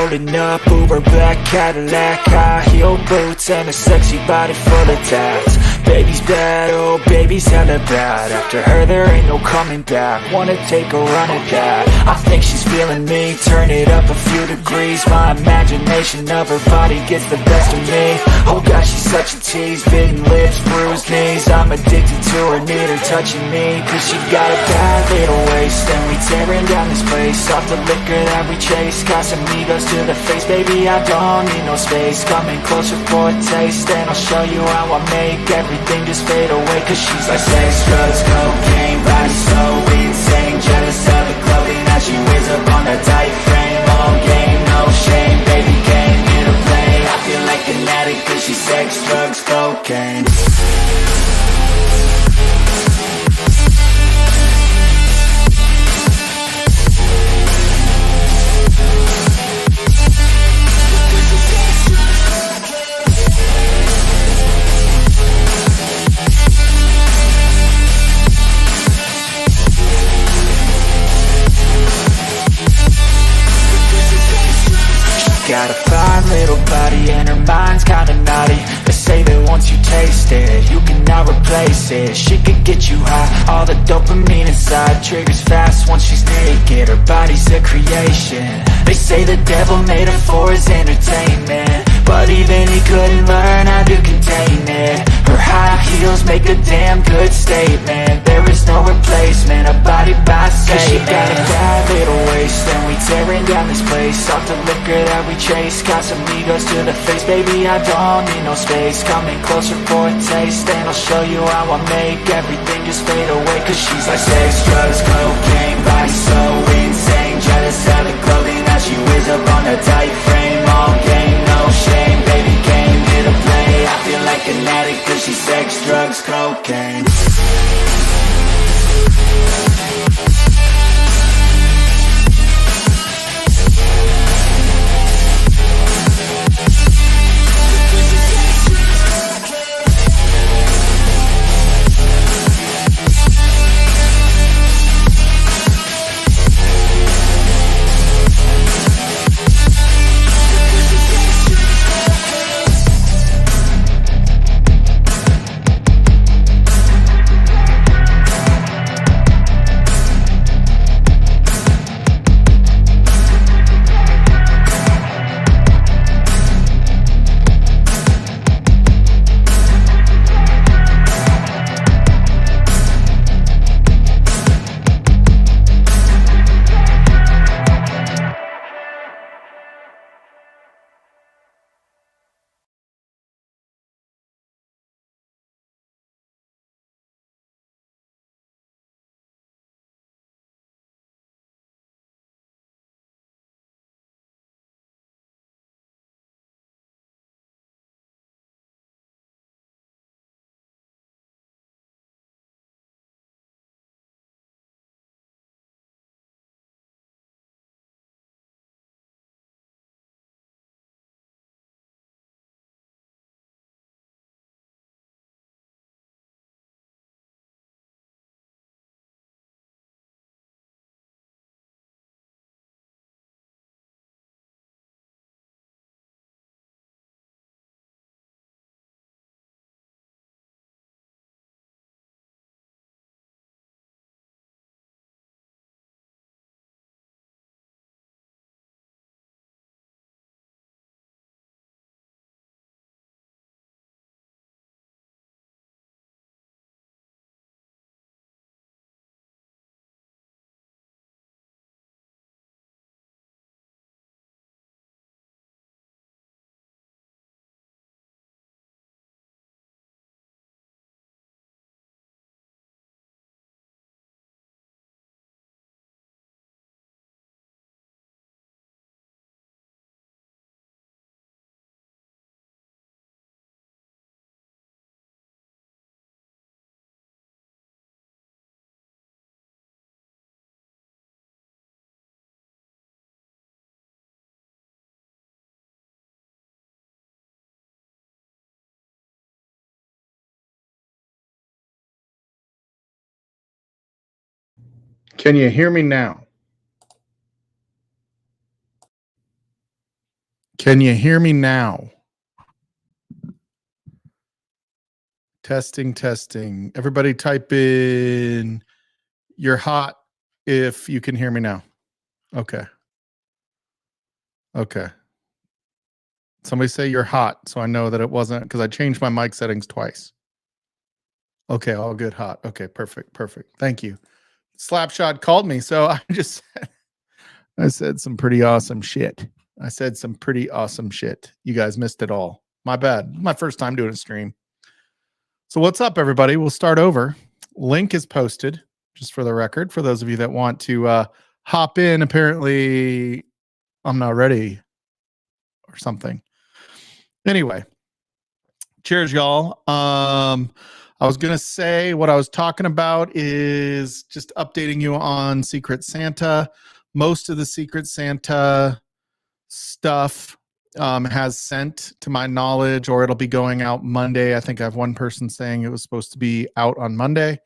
rolling up, Uber black Cadillac, high heel boots and a sexy body full of tats. Baby's bad, oh baby's hella bad. After her there ain't no coming back. Wanna take a run at that. I think she's feeling me, turn it up a few degrees. My imagination of her body gets the best of me. Oh gosh, she's such a tease, bitten lips, bruised knees. I'm addicted to her, need her touching me, cause she got a bad little waist. And we tearing down this place, off the liquor that we chase. Got some egos to the face, baby I don't need no space. Coming closer for a taste, and I'll show you how I make everything just fade away. Cause she's like sex, drugs, cocaine, body so insane. Jealous of the clothing that she wears up on that tight frame. All game, no shame, baby came here to play. I feel like an addict cause she's sex, drugs, cocaine. Got a fine little body and her mind's kinda naughty. They say that once you taste it, you cannot replace it. She could get you high, all the dopamine inside triggers fast once she's naked. Her body's a creation. They say the devil made her for his entertainment, but even he couldn't learn how to contain it. Her high heels make a damn good statement. There is no replacement, a body by Satan. Cause she got a bad little waist, and we tearing down this place. Off the liquor that we chase, got some egos to the face. Baby, I don't need no space. Coming closer for a taste, and I'll show you how I make everything just fade away. Cause she's like sex, drugs, cocaine, body so insane. Jealous of the clothing that she wears up on that tight frame. All game, no shame, baby came here to play. I feel like an addict cause she's sex, drugs, cocaine. Can you hear me now? Can you hear me now? Testing, testing. Everybody type in "you're hot" if you can hear me now. Okay. Okay. Somebody say "you're hot" so I know that it wasn't, because I changed my mic settings twice. Okay, all good, hot. Okay, perfect, perfect. Thank you. Slapshot called me, so I said some pretty awesome shit. I said some pretty awesome shit. You guys missed it all. My bad. My first time doing a stream. So what's up, everybody? We'll start over. Link is posted, just for the record, for those of you that want to hop in. Apparently, I'm not ready or something. Anyway, cheers, y'all. I was gonna say what I was talking about is just updating you on Secret Santa. Most of the Secret Santa stuff has sent, to my knowledge, or it'll be going out Monday. I think I have one person saying it was supposed to be out on Monday,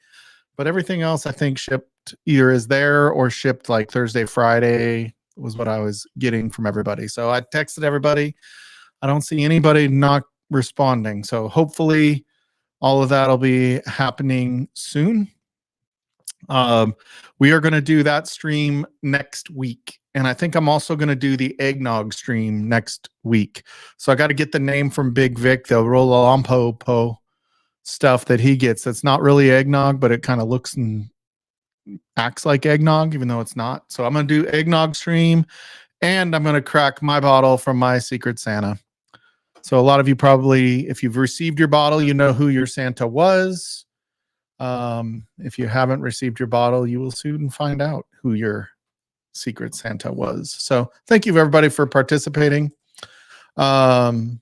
but everything else I think shipped, either is there or shipped like Thursday, Friday was what I was getting from everybody. So I texted everybody. I don't see anybody not responding. So hopefully all of that will be happening soon. We are going to do that stream next week. And I think I'm also going to do the eggnog stream next week. So I got to get the name from Big Vic, the Rolampo stuff that he gets. That's not really eggnog, but it kind of looks and acts like eggnog, even though it's not. So I'm going to do eggnog stream, and I'm going to crack my bottle from my Secret Santa. So a lot of you probably, if you've received your bottle, you know who your Santa was. If you haven't received your bottle, you will soon find out who your Secret Santa was. So thank you everybody for participating. It's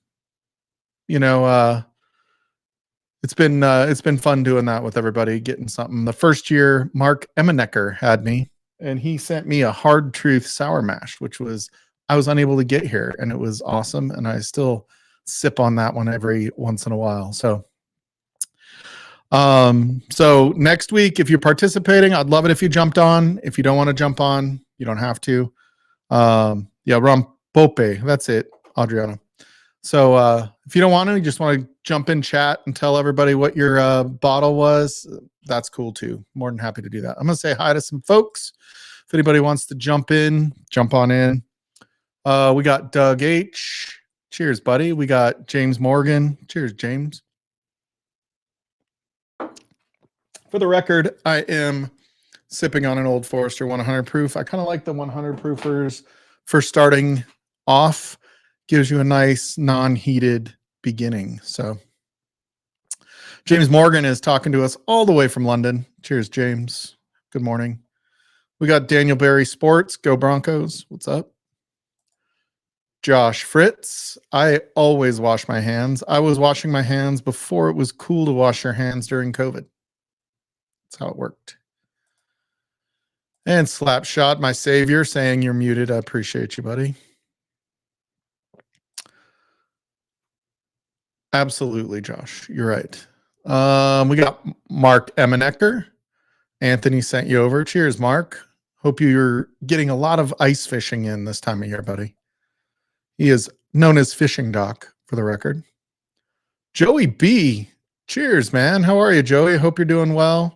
been fun doing that with everybody, getting something. The first year, Mark Emenecker had me, and he sent me a Hard Truth Sour Mash, which was, I was unable to get here, and it was awesome. And I still sip on that one every once in a while. So next week, if you're participating, I'd love it if you jumped on. If you don't want to jump on, you don't have to. Rompope, that's it, Adriana. So if you don't want to, you just want to jump in chat and tell everybody what your bottle was, that's cool too. More than happy to do that. I'm going to say hi to some folks. If anybody wants to jump in, jump on in. We got Doug H. Cheers, buddy. We got James Morgan. Cheers, James. For the record, I am sipping on an Old Forester 100 proof. I kind of like the 100 proofers for starting off. Gives you a nice non-heated beginning. So James Morgan is talking to us all the way from London. Cheers, James. Good morning. We got Daniel Berry Sports. Go Broncos. What's up? Josh Fritz. I always wash my hands. I was washing my hands before it was cool to wash your hands during COVID. That's how it worked. And Slapshot, my savior, saying you're muted. I appreciate you, buddy. Absolutely, Josh. You're right. We got Mark Emenecker. Anthony sent you over. Cheers, Mark. Hope you're getting a lot of ice fishing in this time of year, buddy. He is known as Fishing Doc, for the record. Joey B. Cheers, man. How are you, Joey? Hope you're doing well.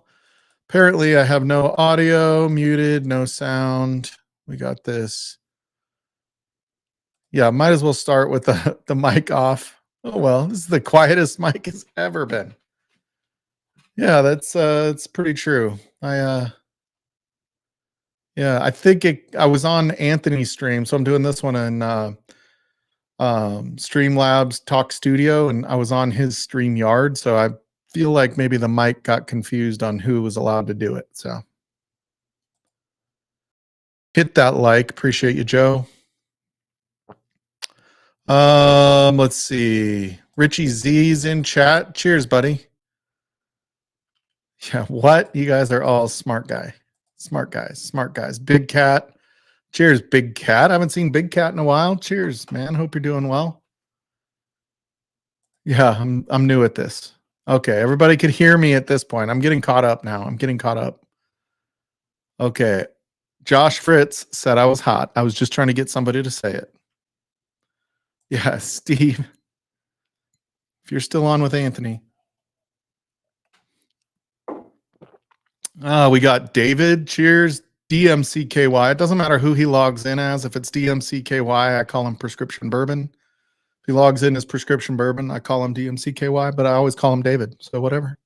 Apparently, I have no audio, muted, no sound. We got this. Yeah, might as well start with the mic off. Oh, well, this is the quietest mic it's ever been. Yeah, that's it's pretty true. I think I was on Anthony's stream, so I'm doing this one in Streamlabs Talk Studio, and I was on his StreamYard, so I feel like maybe the mic got confused on who was allowed to do it. So hit that like. Appreciate you, Joe. Let's see. Richie Z's in chat. Cheers, buddy. Yeah, what? You guys are all smart guys. Smart guys. Big Cat. Cheers, Big Cat. I haven't seen Big Cat in a while. Cheers, man. Hope you're doing well. Yeah, I'm new at this. Okay, everybody could hear me at this point. I'm getting caught up now. Okay. Josh Fritz said I was hot. I was just trying to get somebody to say it. Yeah, Steve. If you're still on with Anthony. We got David. Cheers. DMCKY. It doesn't matter who he logs in as. If it's DMCKY, I call him Prescription Bourbon. If he logs in as Prescription Bourbon, I call him DMCKY, but I always call him David. So whatever.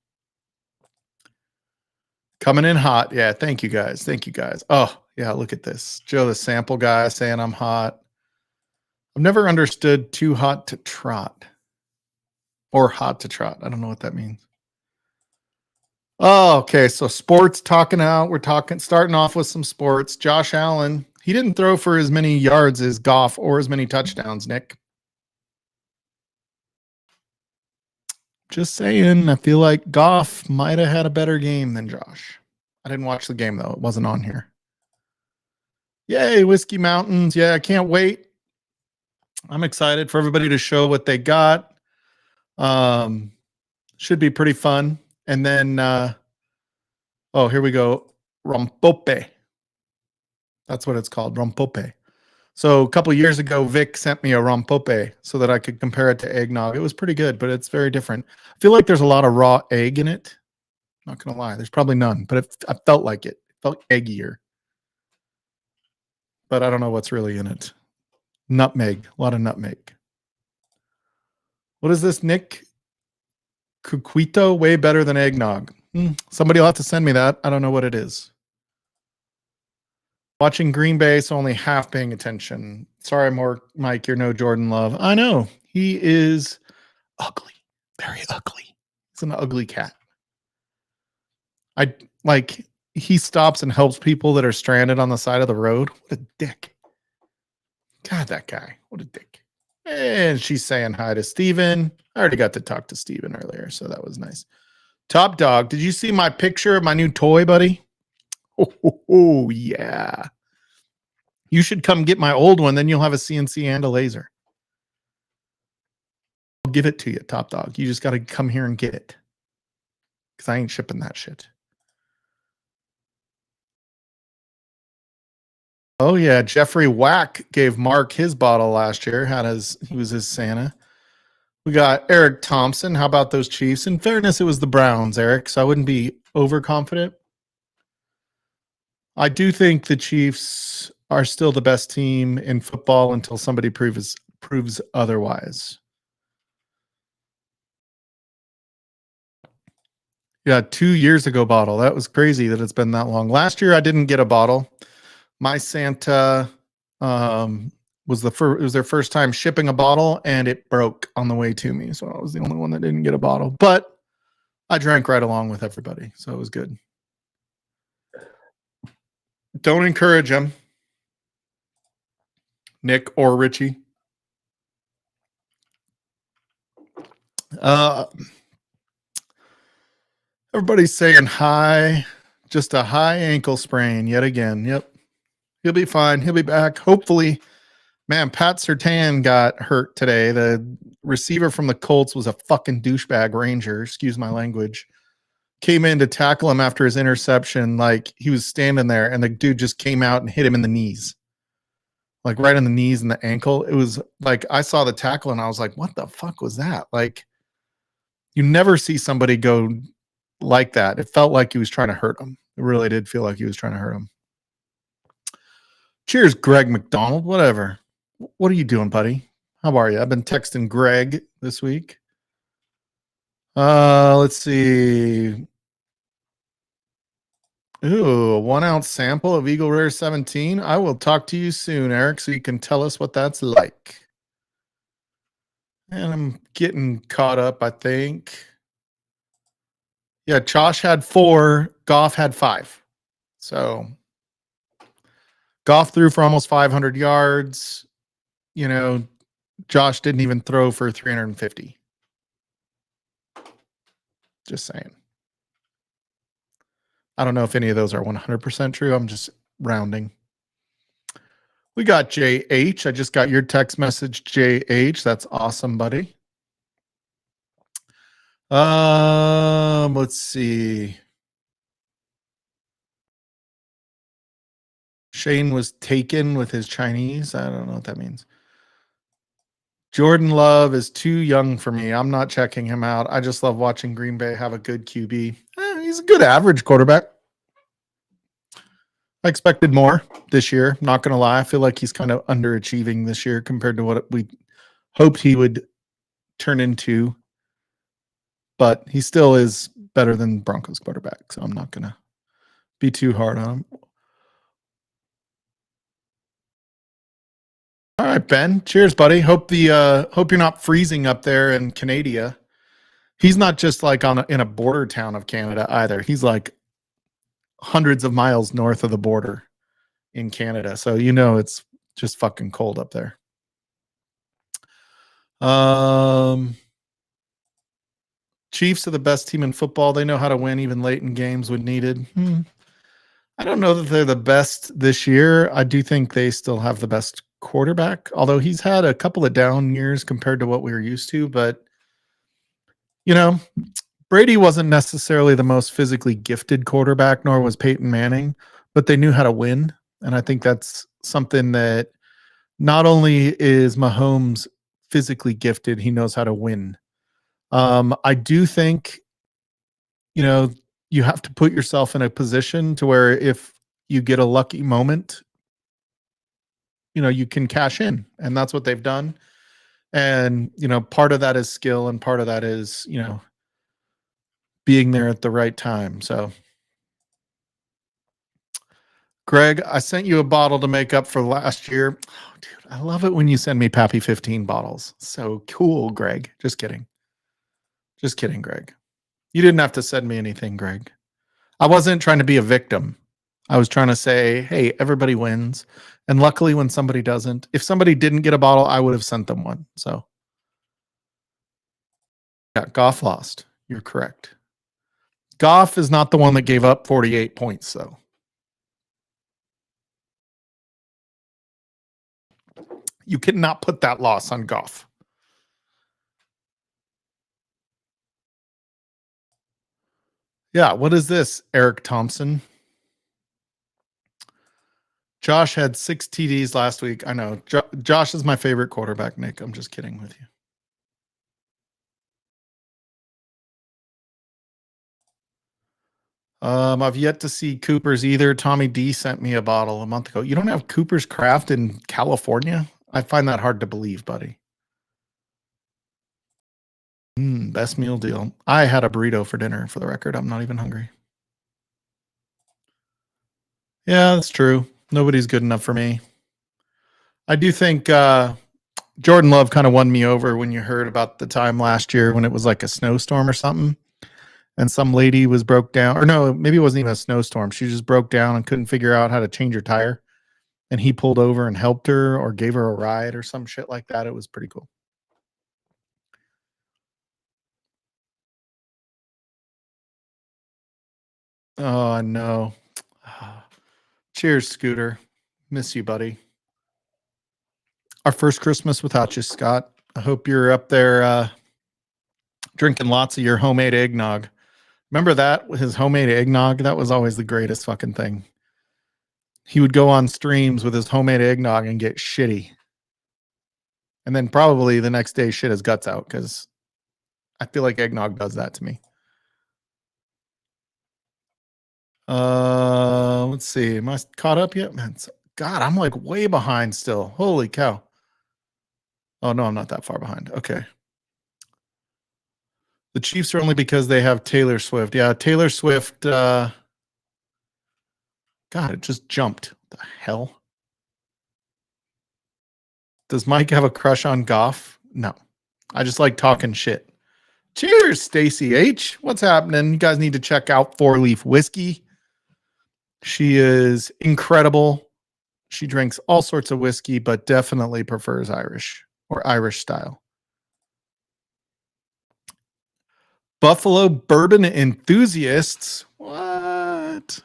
Coming in hot. Yeah, thank you guys. Thank you guys. Oh, yeah, look at this. Joe, the sample guy, saying I'm hot. I've never understood too hot to trot or hot to trot. I don't know what that means. Oh, okay. So sports talking out. We're starting off with some sports. Josh Allen, he didn't throw for as many yards as Goff or as many touchdowns, Nick. Just saying, I feel like Goff might have had a better game than Josh. I didn't watch the game, though. It wasn't on here. Yay, Whiskey Mountains. Yeah, I can't wait. I'm excited for everybody to show what they got. Should be pretty fun. And then, oh, here we go. Rompope. That's what it's called, Rompope. So a couple years ago, Vic sent me a Rompope so that I could compare it to eggnog. It was pretty good, but it's very different. I feel like there's a lot of raw egg in it. Not going to lie. There's probably none, but I felt like it. It felt eggier. But I don't know what's really in it. Nutmeg. A lot of nutmeg. What is this, Nick? Cuquito? Way better than eggnog. Somebody will have to send me that. I don't know what it is. Watching Green Bay, so only half paying attention. Sorry, Mike, you're no Jordan Love. I know. He is ugly. Very ugly. He's an ugly cat. He stops and helps people that are stranded on the side of the road. What a dick. God, that guy. What a dick. And she's saying hi to Steven. I already got to talk to Steven earlier, so that was nice. Top Dog, did you see my picture of my new toy, buddy? Oh, yeah. You should come get my old one, then you'll have a CNC and a laser. I'll give it to you, Top Dog. You just got to come here and get it. Because I ain't shipping that shit. Oh, yeah. Jeffrey Wack gave Mark his bottle last year. He was his Santa. We got Eric Thompson. How about those Chiefs? In fairness, it was the Browns, Eric, so I wouldn't be overconfident. I do think the Chiefs are still the best team in football until somebody proves otherwise. Yeah, 2 years ago bottle. That was crazy that it's been that long. Last year I didn't get a bottle. My Santa was their first time shipping a bottle and it broke on the way to me. So I was the only one that didn't get a bottle. But I drank right along with everybody. So it was good. Don't encourage him, Nick or Richie. Everybody's saying hi. Just a high ankle sprain yet again. Yep. He'll be fine. He'll be back. Hopefully. Man, Pat Surtain got hurt today. The receiver from the Colts was a fucking douchebag Ranger. Excuse my language. Came in to tackle him after his interception. Like he was standing there and the dude just came out and hit him in the knees. Like right in the knees and the ankle. It was like I saw the tackle and I was like, what the fuck was that? Like you never see somebody go like that. It felt like he was trying to hurt him. It really did feel like he was trying to hurt him. Cheers, Greg McDonald. Whatever. What are you doing, buddy? How are you? I've been texting Greg this week. Let's see. Ooh, a 1 ounce sample of Eagle Rare 17. I will talk to you soon, Eric, so you can tell us what that's like. And I'm getting caught up, I think. Yeah, Josh had 4. Goff had 5. So Goff threw for almost 500 yards. You know, Josh didn't even throw for 350. Just saying. I don't know if any of those are 100% true. I'm just rounding. We got JH. I just got your text message, JH. That's awesome, buddy. Let's see. Shane was taken with his Chinese. I don't know what that means. Jordan Love is too young for me. I'm not checking him out. I just love watching Green Bay have a good QB. He's a good average quarterback. I expected more this year. Not going to lie. I feel like he's kind of underachieving this year compared to what we hoped he would turn into. But he still is better than Broncos quarterback. So I'm not going to be too hard on him. All right, Ben. Cheers, buddy. Hope you're not freezing up there in Canada. He's not just like in a border town of Canada either. He's like hundreds of miles north of the border in Canada. So it's just fucking cold up there. Chiefs are the best team in football. They know how to win even late in games when needed. I don't know that they're the best this year. I do think they still have the best quarterback, although he's had a couple of down years compared to what we were used to. But, Brady wasn't necessarily the most physically gifted quarterback, nor was Peyton Manning, but they knew how to win. And I think that's something that not only is Mahomes physically gifted, he knows how to win. I do think, you have to put yourself in a position to where if you get a lucky moment, you can cash in, and that's what they've done. And, part of that is skill and part of that is, being there at the right time. So, Greg, I sent you a bottle to make up for last year. Oh, dude, I love it when you send me Pappy 15 bottles. So cool, Greg. Just kidding. Just kidding, Greg. You didn't have to send me anything, Greg. I wasn't trying to be a victim. I was trying to say, hey, everybody wins. And luckily, when somebody doesn't, if somebody didn't get a bottle, I would have sent them one. So, yeah, Goff lost. You're correct. Goff is not the one that gave up 48 points, though. You cannot put that loss on Goff. Yeah, what is this, Eric Thompson? Josh had 6 TDs last week. I know. Josh is my favorite quarterback, Nick. I'm just kidding with you. I've yet to see Cooper's either. Tommy D sent me a bottle a month ago. You don't have Cooper's Craft in California? I find that hard to believe, buddy. Best meal deal. I had a burrito for dinner, for the record. I'm not even hungry. Yeah, that's true. Nobody's good enough for me. I do think Jordan Love kind of won me over when you heard about the time last year when it was like a snowstorm or something. And some lady was broke down, or no, maybe it wasn't even a snowstorm. She just broke down and couldn't figure out how to change her tire. And he pulled over and helped her or gave her a ride or some shit like that. It was pretty cool. Oh, no. Cheers, Scooter. Miss you, buddy. Our first Christmas without you, Scott. I hope you're up there drinking lots of your homemade eggnog. Remember that? His homemade eggnog? That was always the greatest fucking thing. He would go on streams with his homemade eggnog and get shitty. And then probably the next day shit his guts out because I feel like eggnog does that to me. Let's see. Am I caught up yet? Man, God, I'm like way behind still. Holy cow. Oh, no, I'm not that far behind. Okay. The Chiefs are only because they have Taylor Swift. Yeah, Taylor Swift. God, it just jumped. What the hell? Does Mike have a crush on Goff? No. I just like talking shit. Cheers, Stacy H. What's happening? You guys need to check out 4 Leaf Whiskey. She is incredible. She drinks all sorts of whiskey, but definitely prefers Irish or Irish style. Buffalo bourbon enthusiasts. What?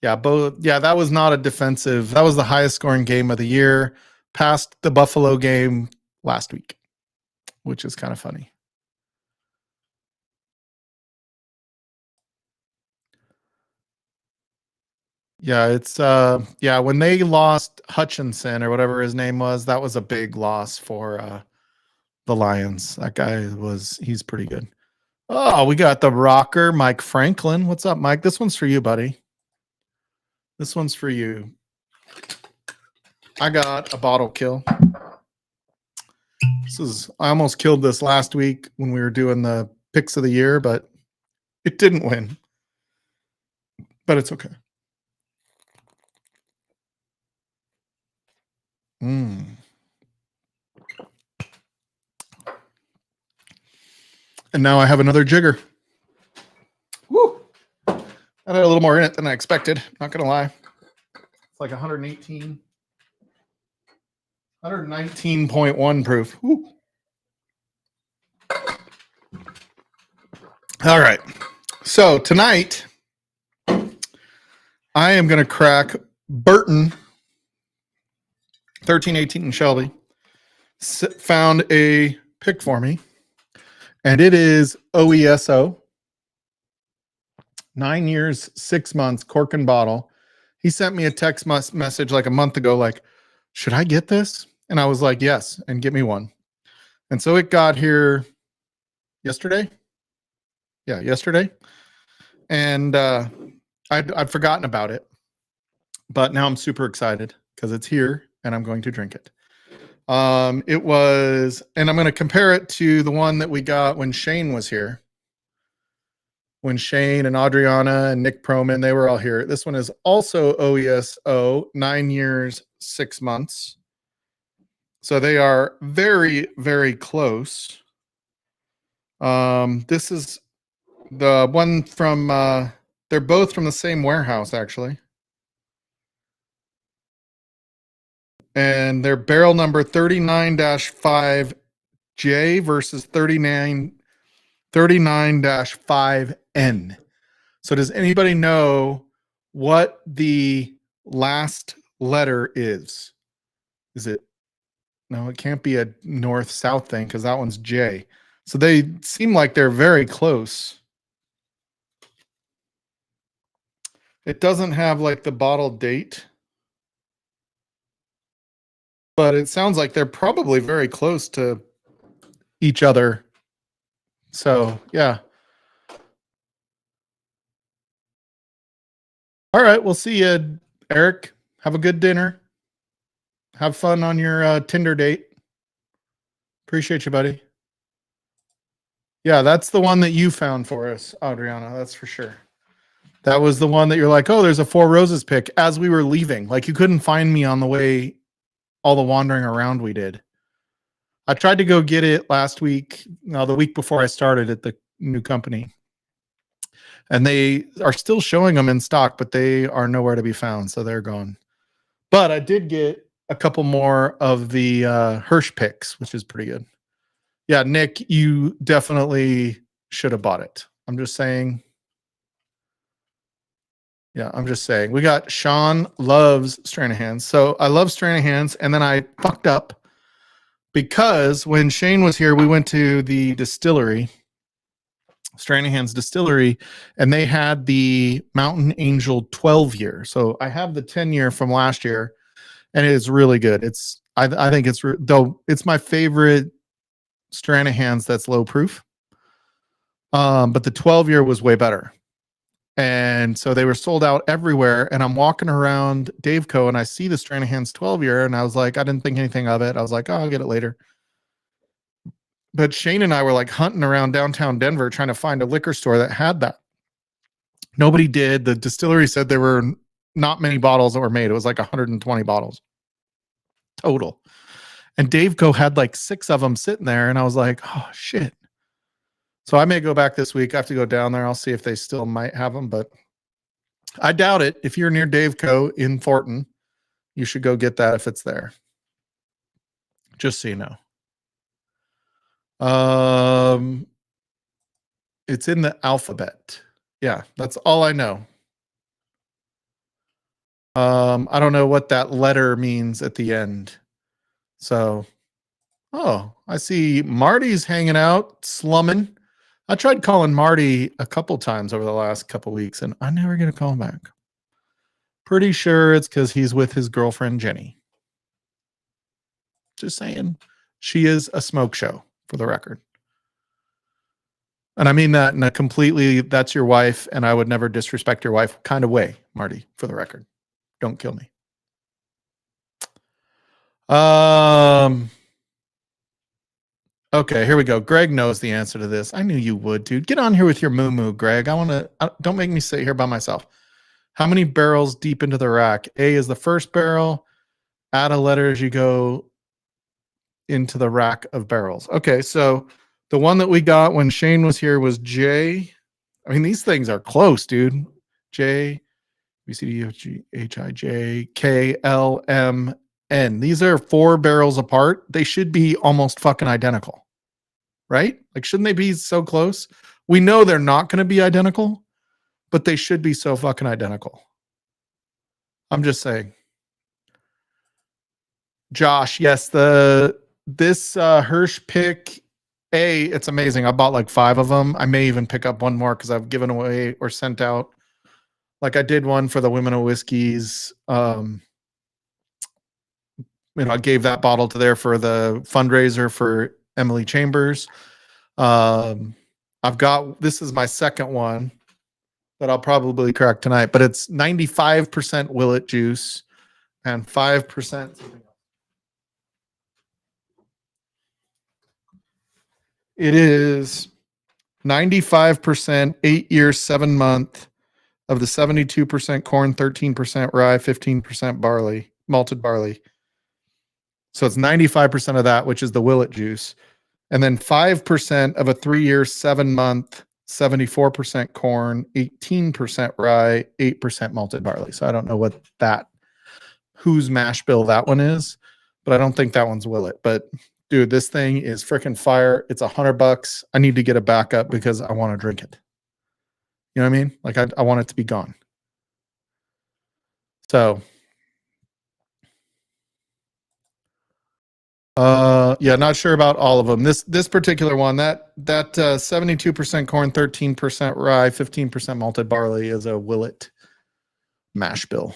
Yeah, both. Yeah, that was not a defensive. That was the highest scoring game of the year, past the Buffalo game last week, which is kind of funny. Yeah, it's yeah, when they lost Hutchinson or whatever his name was, that was a big loss for the Lions. That guy he's pretty good. Oh, we got the rocker, Mike Franklin. What's up, Mike? This one's for you, buddy. This one's for you. I got a bottle kill. I almost killed this last week when we were doing the picks of the year, but it didn't win. But it's okay. And now I have another jigger. Woo! That had a little more in it than I expected. Not gonna lie. It's like 119.1 proof. Woo. All right. So tonight, I am going to crack Burton 1318 and Shelby. Found a pick for me, and it is OESO. 9 years, 6 months, cork and bottle. He sent me a text message like a month ago, like, should I get this? And I was like, yes, and get me one. And so it got here yesterday. Yeah, yesterday. And I'd forgotten about it. But now I'm super excited because it's here and I'm going to drink it. It was, and I'm going to compare it to the one that we got when Shane was here. When Shane and Adriana and Nick Proman, they were all here. This one is also OESO, 9 years, 6 months. So they are very, very close. This is the one from, they're both from the same warehouse, actually. And they're barrel number 39-5J versus 39-5N. So does anybody know what the last letter is? Is it? No, it can't be a north-south thing because that one's J. So they seem like they're very close. It doesn't have like the bottle date, but it sounds like they're probably very close to each other. So, yeah. All right, we'll see you, Eric. Have a good dinner. Have fun on your Tinder date. Appreciate you, buddy. Yeah, that's the one that you found for us, Adriana. That's for sure. That was the one that you're like, oh, there's a Four Roses pick as we were leaving. Like you couldn't find me on the way, all the wandering around we did. I tried to go get it last week, the week before I started at the new company. And they are still showing them in stock, but they are nowhere to be found. So they're gone. But I did get a couple more of the Hirsch picks, which is pretty good. Yeah, Nick, you definitely should have bought it. I'm just saying. Yeah, I'm just saying. We got Sean loves Stranahan's. So I love Stranahan's, and then I fucked up because when Shane was here, we went to the distillery, Stranahan's distillery, and they had the Mountain Angel 12-year. So I have the 10-year from last year, and it is really good. I think it's though it's my favorite Stranahan's that's low proof. But the 12-year was way better. And so they were sold out everywhere. And I'm walking around Daveco and I see the Stranahan's 12-year. And I was like, I didn't think anything of it. I was like, oh, I'll get it later. But Shane and I were like hunting around downtown Denver trying to find a liquor store that had that. Nobody did. The distillery said there were not many bottles that were made. It was like 120 bottles total. And Daveco had like 6 of them sitting there. And I was like, oh, shit. So I may go back this week. I have to go down there. I'll see if they still might have them, but I doubt it. If you're near Daveco in Thornton, you should go get that if it's there. Just so you know. It's in the alphabet. Yeah, that's all I know. I don't know what that letter means at the end. So, oh, I see Marty's hanging out, slumming. I tried calling Marty a couple times over the last couple weeks, and I never get a call back. Pretty sure it's because he's with his girlfriend, Jenny. Just saying. She is a smoke show, for the record. And I mean that in a completely, that's your wife, and I would never disrespect your wife kind of way, Marty, for the record. Don't kill me. Okay, here we go. Greg knows the answer to this. I knew you would, dude. Get on here with your moo-moo, Greg. Don't make me sit here by myself. How many barrels deep into the rack? A is the first barrel. Add a letter as you go into the rack of barrels. Okay, so the one that we got when Shane was here was J. I mean, these things are close, dude. J, B, C, D, F, G, H, I, J, K, L, M, N. These are 4 barrels apart. They should be almost fucking identical, right? Like, shouldn't they be so close? We know they're not going to be identical, but they should be so fucking identical. I'm just saying. Josh, yes, this Hirsch pick A, it's amazing. I bought like 5 of them. I may even pick up one more because I've given away or sent out. Like I did one for the Women of Whiskeys. I gave that bottle to there for the fundraiser for Emily Chambers. I've got, this is my second one that I'll probably crack tonight, but it's 95% Willet juice and 5%. It is 95%, 8 years, 7 month of the 72% corn, 13% rye, 15% barley, malted barley. So it's 95% of that, which is the Willet juice. And then 5% of a 3 year, 7 month, 74% corn, 18% rye, 8% malted barley. So I don't know whose mash bill that one is, but I don't think that one's Willet. But dude, this thing is freaking fire. It's $100. I need to get a backup because I want to drink it. You know what I mean? Like I want it to be gone. So, yeah, not sure about all of them. This particular one, that 72% corn, 13% rye, 15% malted barley is a Willet mash bill.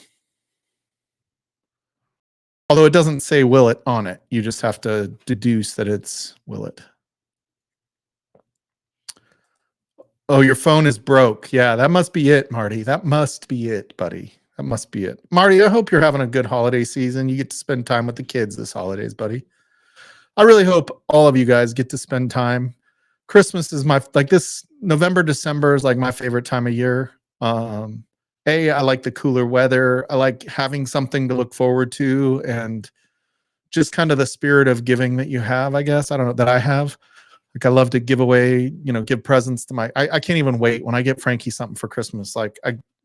Although it doesn't say Willet on it. You just have to deduce that it's Willet. Oh, your phone is broke. Yeah, that must be it, Marty. That must be it, buddy. That must be it. Marty, I hope you're having a good holiday season. You get to spend time with the kids this holidays, buddy. I really hope all of you guys get to spend time. Christmas is this November, December is like my favorite time of year. I like the cooler weather. I like having something to look forward to and just kind of the spirit of giving that you have, I guess. I don't know, that I have. Like I love to give away, give presents to I can't even wait when I get Frankie something for Christmas. Like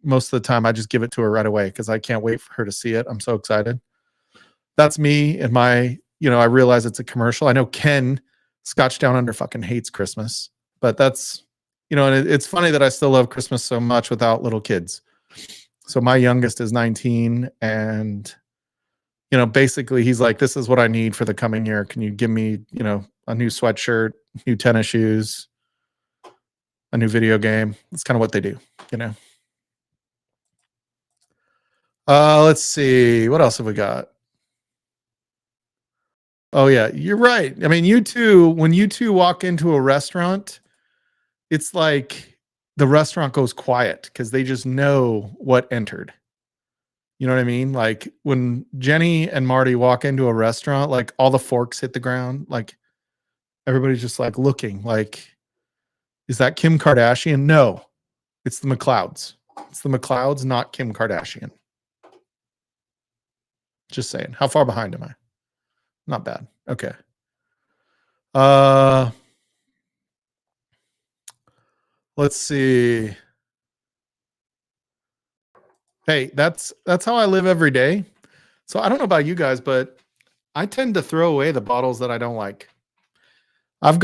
most of the time I just give it to her right away because I can't wait for her to see it. I'm so excited. That's me and my, I realize it's a commercial. I know Ken Scotch Down Under fucking hates Christmas, but that's, and it's funny that I still love Christmas so much without little kids. So my youngest is 19 and, basically he's like, this is what I need for the coming year. Can you give me, a new sweatshirt, new tennis shoes, a new video game? That's kind of what they do, Let's see. What else have we got? Oh yeah, you're right. I mean, when you two walk into a restaurant, it's like the restaurant goes quiet because they just know what entered. You know what I mean? Like when Jenny and Marty walk into a restaurant, like all the forks hit the ground, like everybody's just like looking like, is that Kim Kardashian? No, it's the McLeods. It's the McLeods, not Kim Kardashian. Just saying. How far behind am I? Not bad. Okay. Let's see. Hey, that's how I live every day. So I don't know about you guys, but I tend to throw away the bottles that I don't like. It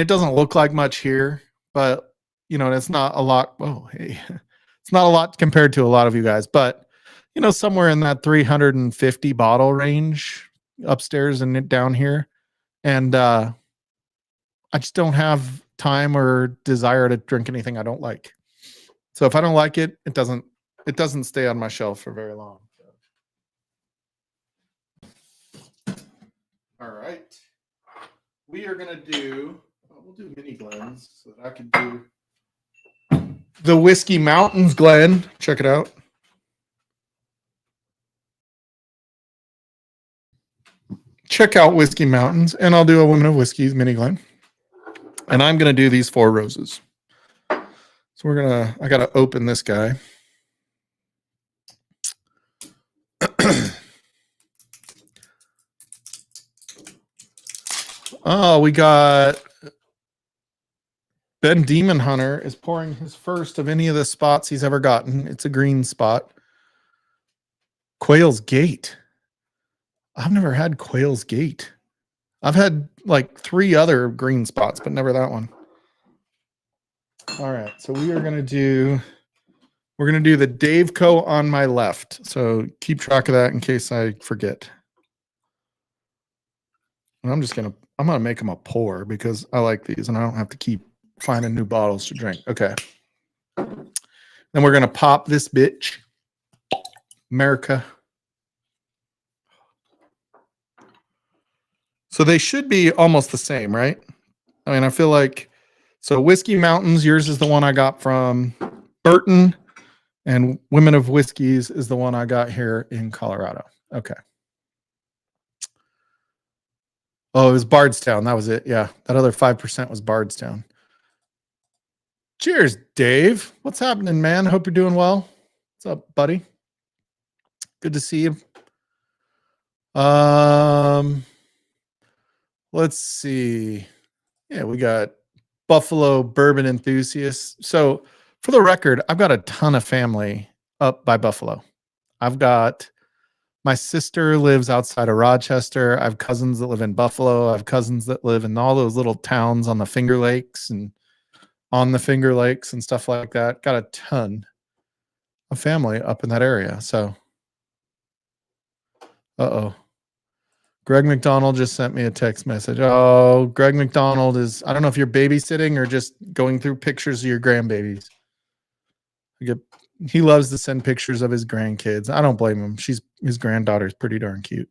doesn't look like much here, but it's not a lot. Oh, hey, it's not a lot compared to a lot of you guys, but somewhere in that 350 bottle range upstairs and down here. And I just don't have time or desire to drink anything I don't like. So if I don't like it, it doesn't it doesn't stay on my shelf for very long. All right. We are going to do, we'll do mini Glens so that I can do the Whiskey Mountains Glen. Check it out. Check out Whiskey Mountains, and I'll do a Women of Whiskey's mini Glen. And I'm going to do these 4 roses. So I got to open this guy. Oh, we got Ben Demon Hunter is pouring his first of any of the spots he's ever gotten. It's a green spot. Quail's Gate. I've never had Quail's Gate. I've had like 3 other green spots, but never that one. All right, so we're gonna do the Dave Co on my left. So keep track of that in case I forget. And I'm gonna make them a pour because I like these and I don't have to keep finding new bottles to drink. Okay. Then we're gonna pop this bitch. America. So they should be almost the same, right? I mean, I feel like, so Whiskey Mountains, yours is the one I got from Burton, and Women of Whiskeys is the one I got here in Colorado. Okay. Oh, it was Bardstown. That was it. Yeah. That other 5% was Bardstown. Cheers, Dave. What's happening, man? Hope you're doing well. What's up, buddy? Good to see you. Let's see. Yeah, we got Buffalo bourbon enthusiasts. So for the record, I've got a ton of family up by Buffalo. I've got my sister lives outside of Rochester. I have cousins that live in Buffalo. I have cousins that live in all those little towns on the Finger Lakes and on the Finger Lakes and stuff like that. Got a ton of family up in that area. So, uh-oh. Greg McDonald just sent me a text message. Oh, Greg McDonald is, I don't know if you're babysitting or just going through pictures of your grandbabies. He loves to send pictures of his grandkids. I don't blame him. His granddaughter's pretty darn cute.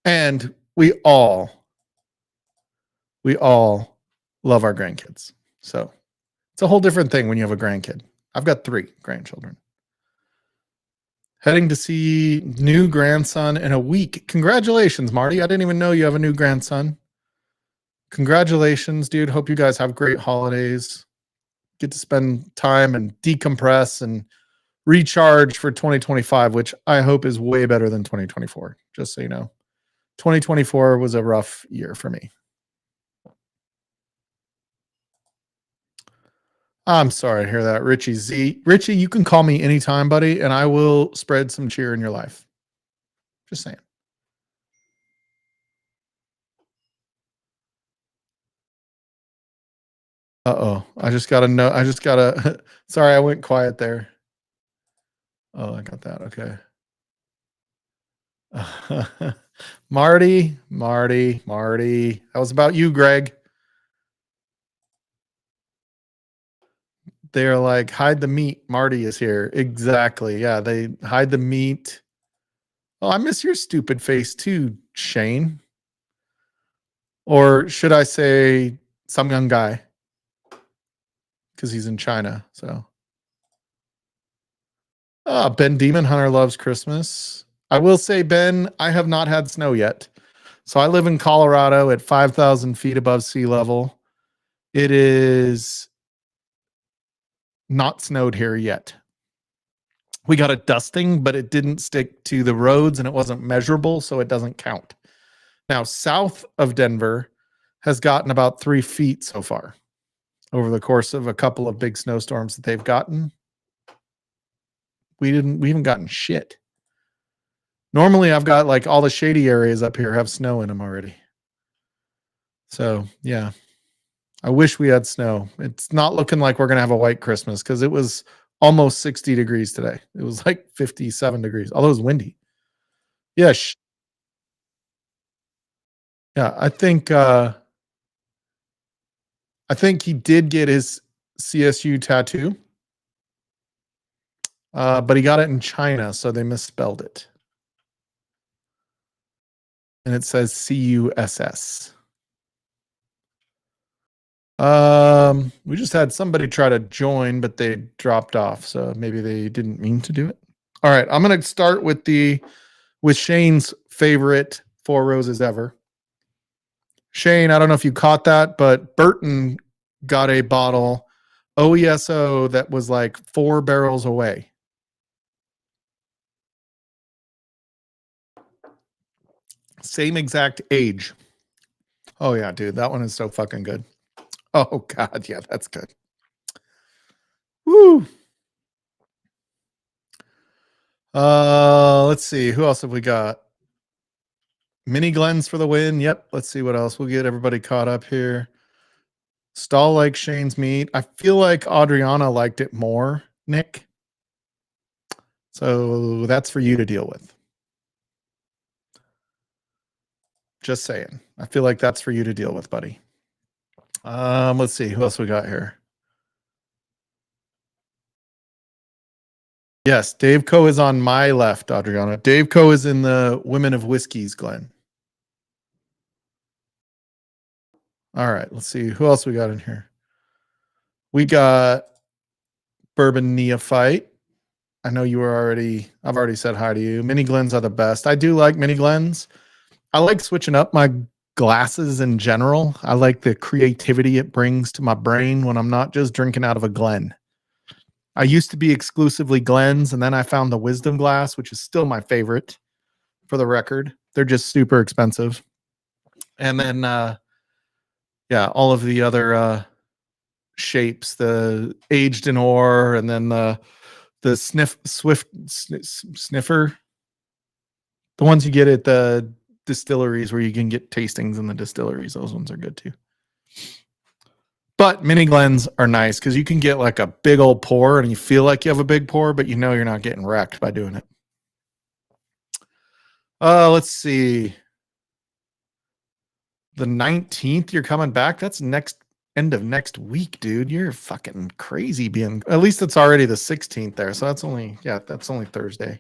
And we all love our grandkids. So it's a whole different thing when you have a grandkid. I've got 3 grandchildren. Heading to see new grandson in a week. Congratulations, Marty. I didn't even know you have a new grandson. Congratulations, dude. Hope you guys have great holidays. Get to spend time and decompress and recharge for 2025, which I hope is way better than 2024. Just so you know, 2024 was a rough year for me. I'm sorry to hear that, Richie Z. Richie, you can call me anytime, buddy, and I will spread some cheer in your life. Just saying. Uh-oh. I just got to know. Sorry, I went quiet there. Oh, I got that. Okay. Marty. That was about you, Greg. They're like, hide the meat. Marty is here. Exactly. Yeah, they hide the meat. Oh, I miss your stupid face too, Shane. Or should I say some young guy? Because he's in China. So, Ben Demon Hunter loves Christmas. I will say, Ben, I have not had snow yet. So I live in Colorado at 5,000 feet above sea level. It is not snowed here yet. We got a dusting, but it didn't stick to the roads and it wasn't measurable, so it doesn't count. Now, south of Denver has gotten about 3 feet so far over the course of a couple of big snowstorms that they've gotten. We haven't gotten shit. Normally, I've got like all the shady areas up here have snow in them already. So, yeah. I wish we had snow. It's not looking like we're going to have a white Christmas because it was almost 60 degrees today. It was like 57 degrees, although it was windy. Yeah. Yeah, I think he did get his CSU tattoo. But he got it in China, so they misspelled it. And it says CUSS. We just had somebody try to join, but they dropped off, so maybe they didn't mean to do it. All right, I'm gonna start with Shane's favorite Four Roses ever. Shane, I don't know if you caught that, but Burton got a bottle OESO that was like 4 barrels away. Same exact age. Oh yeah, dude, that one is so fucking good. Oh god, yeah, that's good. Woo. Let's see. Who else have we got? Mini Glens for the win. Yep. Let's see what else. We'll get everybody caught up here. Stall like Shane's meat. I feel like Adriana liked it more, Nick. So that's for you to deal with. Just saying. I feel like that's for you to deal with, buddy. Let's see. Who else we got here? Yes, Dave Coe is on my left, Adriana. Dave Coe is in the Women of Whiskeys, Glenn. All right, let's see. Who else we got in here? We got Bourbon Neophyte. I know you were I've already said hi to you. Mini Glens are the best. I do like Mini Glens. I like switching up my glasses in general. I like the creativity it brings to my brain when I'm not just drinking out of a Glen. I used to be exclusively Glens, and then I found the Wisdom glass, which is still my favorite for the record. They're just super expensive. And then, yeah, all of the other shapes, the aged in ore, and then the sniffer, the ones you get at the distilleries where you can get tastings in the distilleries. Those ones are good too. But mini Glens are nice because you can get like a big old pour and you feel like you have a big pour, but you know you're not getting wrecked by doing it. Let's see. The 19th, you're coming back. That's end of next week, dude. You're fucking crazy being, at least it's already the 16th there. So that's only Thursday.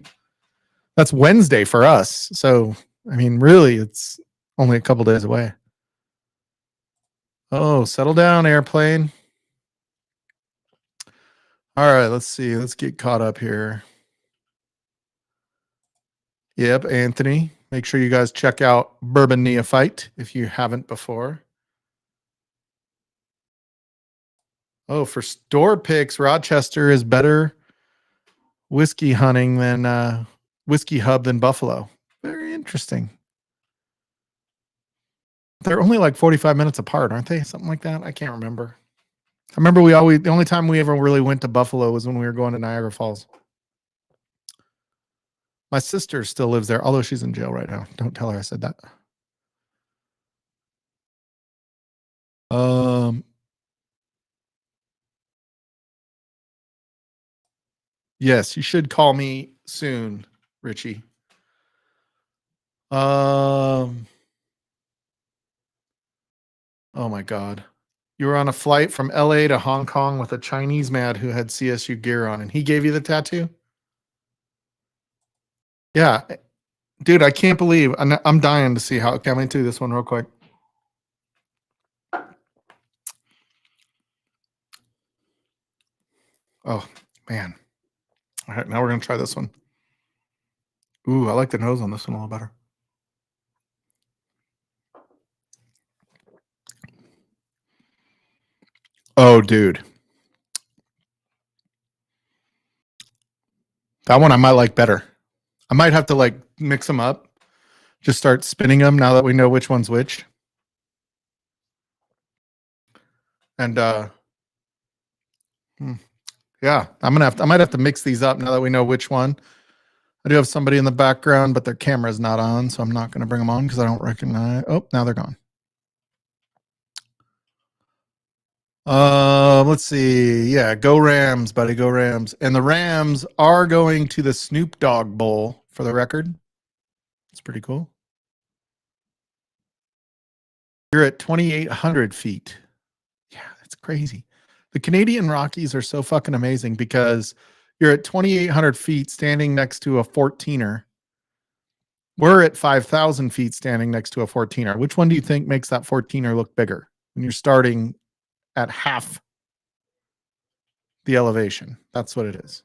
That's Wednesday for us. So, I mean, really, it's only a couple days away. Oh, settle down, airplane. All right, let's see. Let's get caught up here. Yep, Anthony. Make sure you guys check out Bourbon Neophyte if you haven't before. Oh, for store picks, Rochester is better whiskey hunting than Whiskey Hub than Buffalo. Very interesting. They're only like 45 minutes apart, aren't they? Something like that. I can't remember. I remember the only time we ever really went to Buffalo was when we were going to Niagara Falls. My sister still lives there, although she's in jail right now. Don't tell her I said that. Yes, you should call me soon, Richie. Oh my God. You were on a flight from LA to Hong Kong with a Chinese man who had CSU gear on, and he gave you the tattoo? Yeah. Dude, I can't believe I'm dying to see how. Okay, I'm going to do this one real quick. Oh, man. All right, now we're going to try this one. Ooh, I like the nose on this one a little better. Oh, dude. That one I might like better. I might have to like mix them up. Just start spinning them now that we know which one's which. And yeah, I might have to mix these up now that we know which one. I do have somebody in the background, but their camera's not on, so I'm not going to bring them on because I don't recognize. Oh, now they're gone. Let's see. Yeah, go Rams, buddy. Go Rams. And the Rams are going to the Snoop Dogg Bowl, for the record. It's pretty cool. You're at 2,800 feet. Yeah, that's crazy. The Canadian Rockies are so fucking amazing because You're at 2,800 feet standing next to a 14er. We're at 5,000 feet standing next to a 14er. Which one do you think makes that 14er look bigger when you're starting at half the elevation? That's what it is.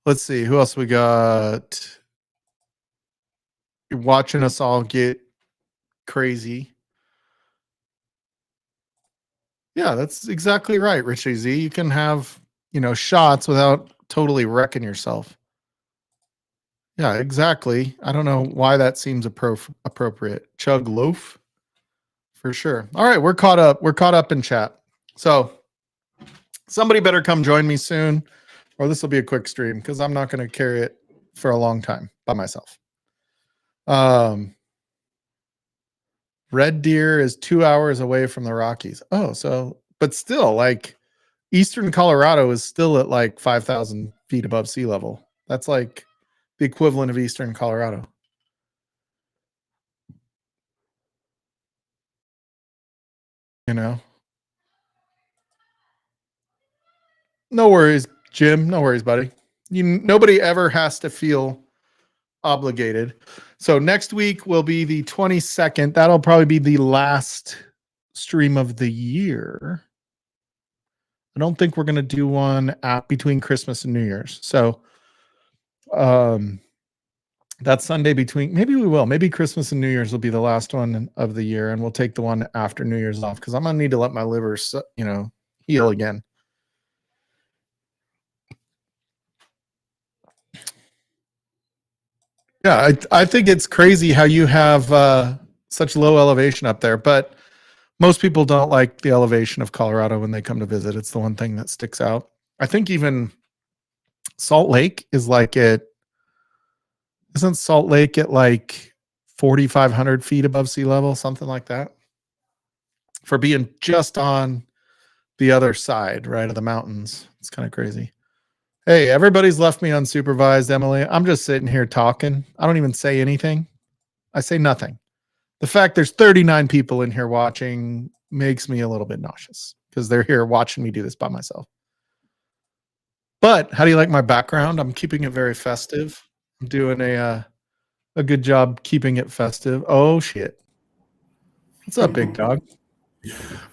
Let's see who else we got. You're watching us all get crazy. Yeah, that's exactly right, Richie Z. You can have, shots without totally wrecking yourself. Yeah, exactly. I don't know why that seems appropriate. Chug loaf, for sure. All right, we're caught up. We're caught up in chat. So somebody better come join me soon, or this will be a quick stream because I'm not going to carry it for a long time by myself. Red Deer is 2 hours away from the Rockies. Oh, so, but still, like, Eastern Colorado is still at like 5,000 feet above sea level. That's like the equivalent of Eastern Colorado. No worries, Jim. No worries, buddy. Nobody ever has to feel obligated. So next week will be the 22nd. That'll probably be the last stream of the year. I don't think we're going to do one between Christmas and New Year's. So that Sunday between, maybe we will. Maybe Christmas and New Year's will be the last one of the year, and we'll take the one after New Year's off because I'm going to need to let my liver, heal again. Yeah, I think it's crazy how you have such low elevation up there, but most people don't like the elevation of Colorado when they come to visit. It's the one thing that sticks out. I think even Salt Lake is like isn't Salt Lake at like 4,500 feet above sea level, something like that, for being just on the other side, right, of the mountains. It's kind of crazy. Hey, everybody's left me unsupervised, Emily. I'm just sitting here talking. I don't even say anything. I say nothing. The fact there's 39 people in here watching makes me a little bit nauseous because they're here watching me do this by myself. But how do you like my background? I'm keeping it very festive. I'm doing a good job keeping it festive. Oh, shit. What's up, big dog?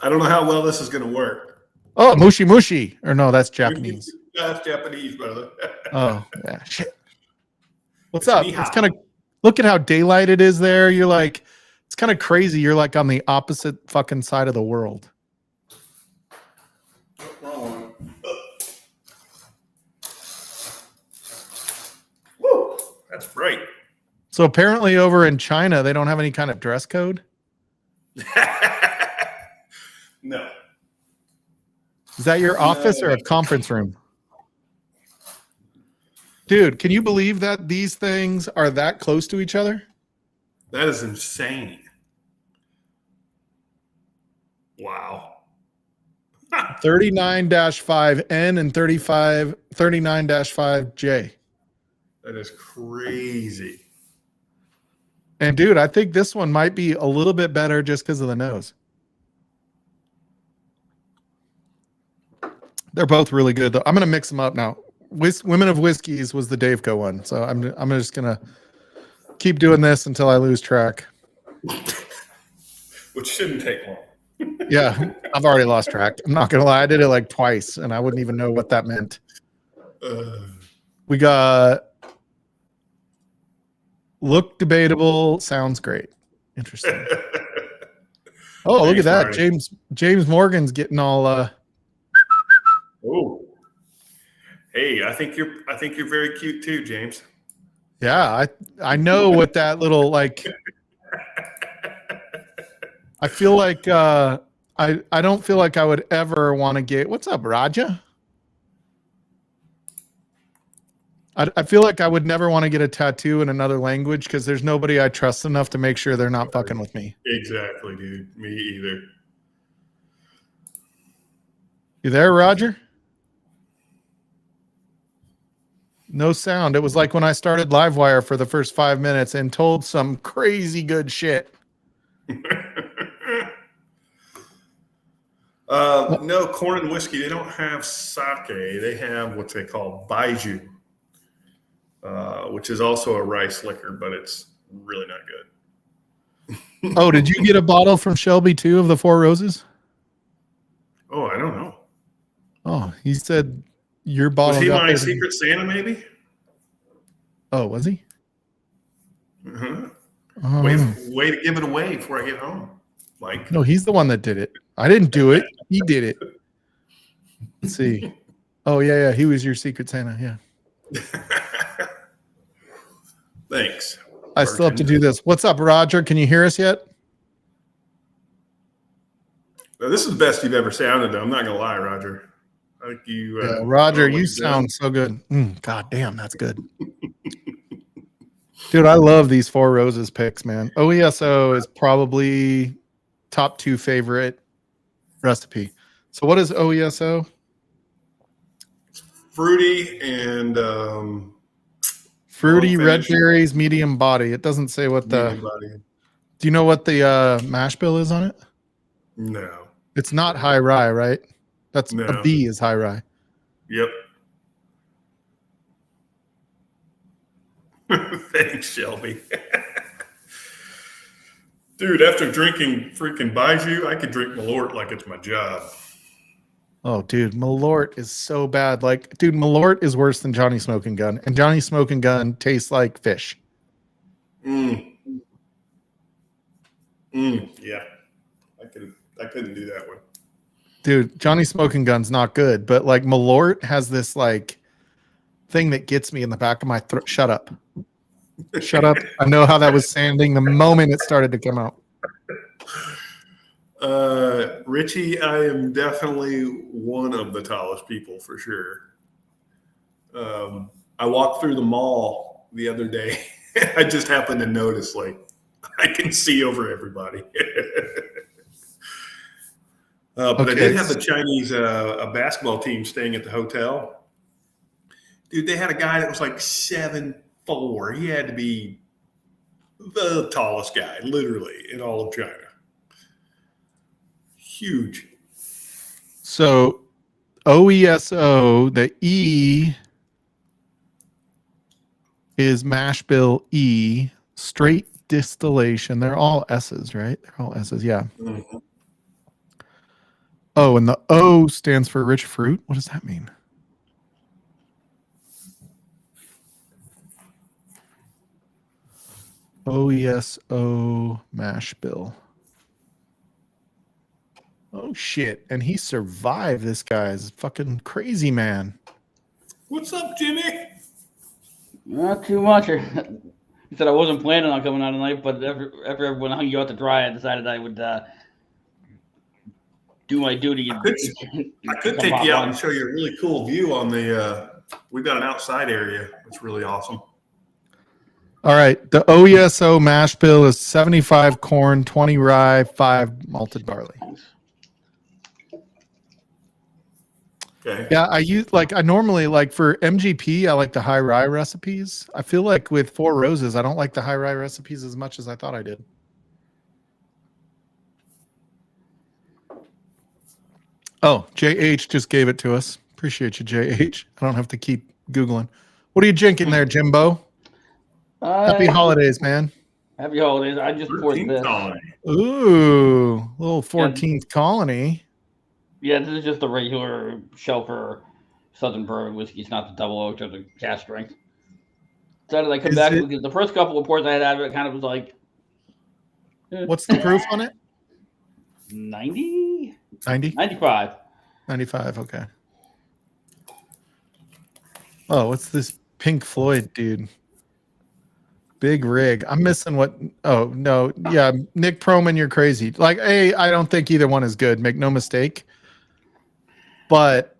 I don't know how well this is going to work. Oh, mushi mushi. Or no, that's Japanese. That's Japanese, brother. Oh, yeah. Shit. What's up? It's kind of, look at how daylight it is there. You're like, it's kind of crazy. You're like on the opposite fucking side of the world. Wrong one. Woo, that's bright. So apparently over in China, they don't have any kind of dress code? No. Is that your office or a conference room? Dude, can you believe that these things are that close to each other? That is insane. Wow. 39-5N and 39-5J. That is crazy. And dude, I think this one might be a little bit better just because of the nose. They're both really good, though. I'm going to mix them up now. Women of Whiskeys was the Daveco one. So I'm just going to keep doing this until I lose track. Which shouldn't take long. Yeah, I've already lost track. I'm not going to lie. I did it like twice, and I wouldn't even know what that meant. We got look debatable. Sounds great. Interesting. Oh, look at that. James Morgan's getting all Oh. Hey, I think you're very cute too, James. Yeah, I know what that little like. I feel like I don't feel like I would ever want to get. What's up, Raja? I feel like I would never want to get a tattoo in another language because there's nobody I trust enough to make sure they're not fucking with me. Exactly, dude. Me either. You there, Roger? No sound. It was like when I started Livewire for the first 5 minutes and told some crazy good shit. No, corn and whiskey. They don't have sake. They have what they call baijiu, which is also a rice liquor, but it's really not good. Oh, did you get a bottle from Shelby too of the Four Roses? Oh, I don't know. Oh, he said your bottle. Was he got my there. secret Santa? Maybe. Oh, was he? Uh-huh. Oh, Way to give it away before I get home, Mike. no, he's the one that did it. I didn't do it. He did it. Let's see. Oh yeah. He was your secret Santa. Yeah. Thanks. I still have to do this. What's up, Roger? Can you hear us yet? Now, this is the best you've ever sounded, though. I'm not gonna lie, Roger. I think you. Yeah, Roger, you always sound so good. God damn, that's good. Dude, I love these Four Roses picks, man. OESO is probably top 2 favorite recipe. So what is OESO? fruity and Fruity, Long red finish. berries, medium body. It doesn't say what the. medium body. Do you know what the mash bill is on it? No. It's not high rye, right? That's No. a B is high rye. Yep. Thanks, Shelby. Dude, after drinking freaking Baijiu, I could drink Malort like it's my job. Oh, dude, Malort is so bad. Like, dude, Malort is worse than Johnny Smoking Gun, and Johnny Smoking Gun tastes like fish. Yeah. I couldn't do that one. Dude, Johnny Smoking Gun's not good, but like Malort has this like thing that gets me in the back of my throat. Shut up. Shut up. I know how that was sounding the moment it started to come out. Richie, I am definitely one of the tallest people for sure. I walked through the mall the other day. I just happened to notice, like, I can see over everybody. But I did have the Chinese a basketball team staying at the hotel. Dude, they had a guy that was like 7'4". He had to be the tallest guy, literally, in all of China. Huge. So OESO, the E is mash bill E, straight distillation. They're all S's, right? They're all S's, yeah. Mhm. Oh, and the O stands for rich fruit. What does that mean? OESO mash bill. Oh shit! And he survived. This guy's fucking crazy, man. What's up, Jimmy? Not too much. He said I wasn't planning on coming out tonight, but after everyone hung you out to dry, I decided I would do my duty. I could take you out and show you a really cool view on the. We've got an outside area. It's really awesome. All right, the OESO mash bill is 75 corn, 20 rye, 5 malted barley. Okay. Yeah, I normally like for MGP, I like the high rye recipes. I feel like with Four Roses, I don't like the high rye recipes as much as I thought I did. Oh, JH just gave it to us. Appreciate you, JH. I don't have to keep Googling. What are you drinking there, Jimbo? Happy holidays, man. Happy holidays. I just poured 13th this. colony. Ooh, little 14th colony. Yeah, this is just a regular Shelfer Southern Bourbon whiskey. It's not the double oak or the cask strength. So I come Is back it- because the first couple of pours I had out of it kind of was like What's the proof on it? 90? 90? 95. 95, okay. Oh, what's this Pink Floyd dude? Big rig. I'm missing what. Oh, no. Yeah, Nick Proman, you're crazy. Like, A, I don't think either one is good. Make no mistake. But,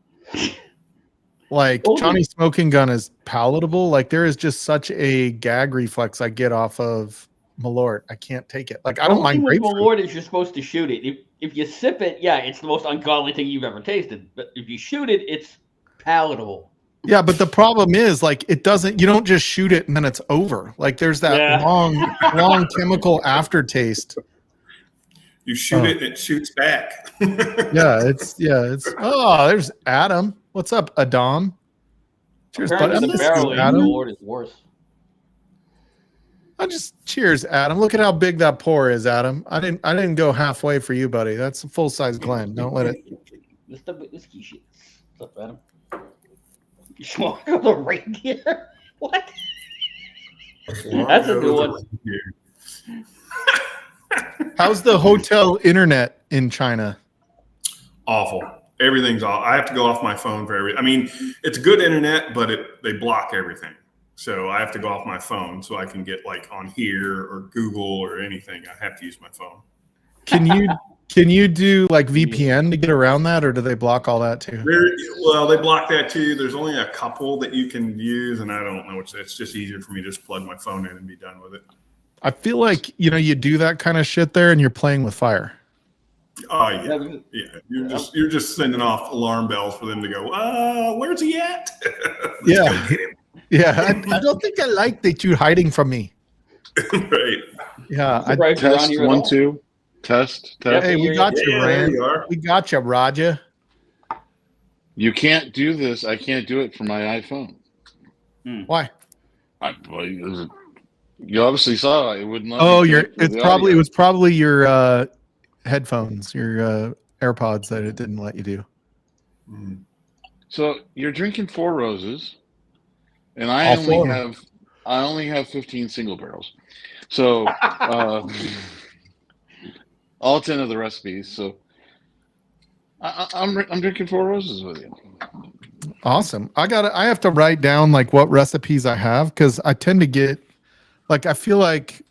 like, Oh, Johnny Smoking Gun is palatable. Like, there is just such a gag reflex I get off of Malort. I can't take it. Like, I don't mind with grapefruit. Malort is you're supposed to shoot it. If you sip it, yeah, it's the most ungodly thing you've ever tasted. But if you shoot it, it's palatable. Yeah, but the problem is, like, you don't just shoot it and then it's over. Like, there's that Yeah. long chemical aftertaste. You shoot it and it shoots back. It's oh, there's Adam. What's up, Adam? Cheers, buddy. Apparently, the barrel aged Adam. Lord is worse. Cheers, Adam. Look at how big that pour is, Adam. I didn't go halfway for you, buddy. That's a full size Glen. Don't let it. This the whiskey shit. What's up, Adam? You smoke on the reindeer? What? That's a good one. How's the hotel internet in China? Awful. Everything's off. I have to go off my phone for everything. I mean, it's good internet, but they block everything. So I have to go off my phone so I can get like on here or Google or anything. I have to use my phone. Can you do like VPN to get around that, or do they block all that too? Well, they block that too. There's only a couple that you can use, and I don't know. It's just easier for me to just plug my phone in and be done with it. I feel like you do that kind of shit there, and you're playing with fire. Oh yeah. You're just sending off alarm bells for them to go. Where's he at? Yeah. Yeah, I don't think I like that you're hiding from me. Right. Yeah, Test 1 2. Test. Hey, we got you, there Rand. you are. We got you, Raja. You can't do this. I can't do it for my iPhone. Why? You obviously saw it wouldn't let Oh, me it was probably your headphones, your AirPods that it didn't let you do. So you're drinking Four Roses, and I only have 15 single barrels. So all 10 of the recipes. So I'm drinking Four Roses with you. Awesome. I have to write down like what recipes I have, because I tend to get like, I feel like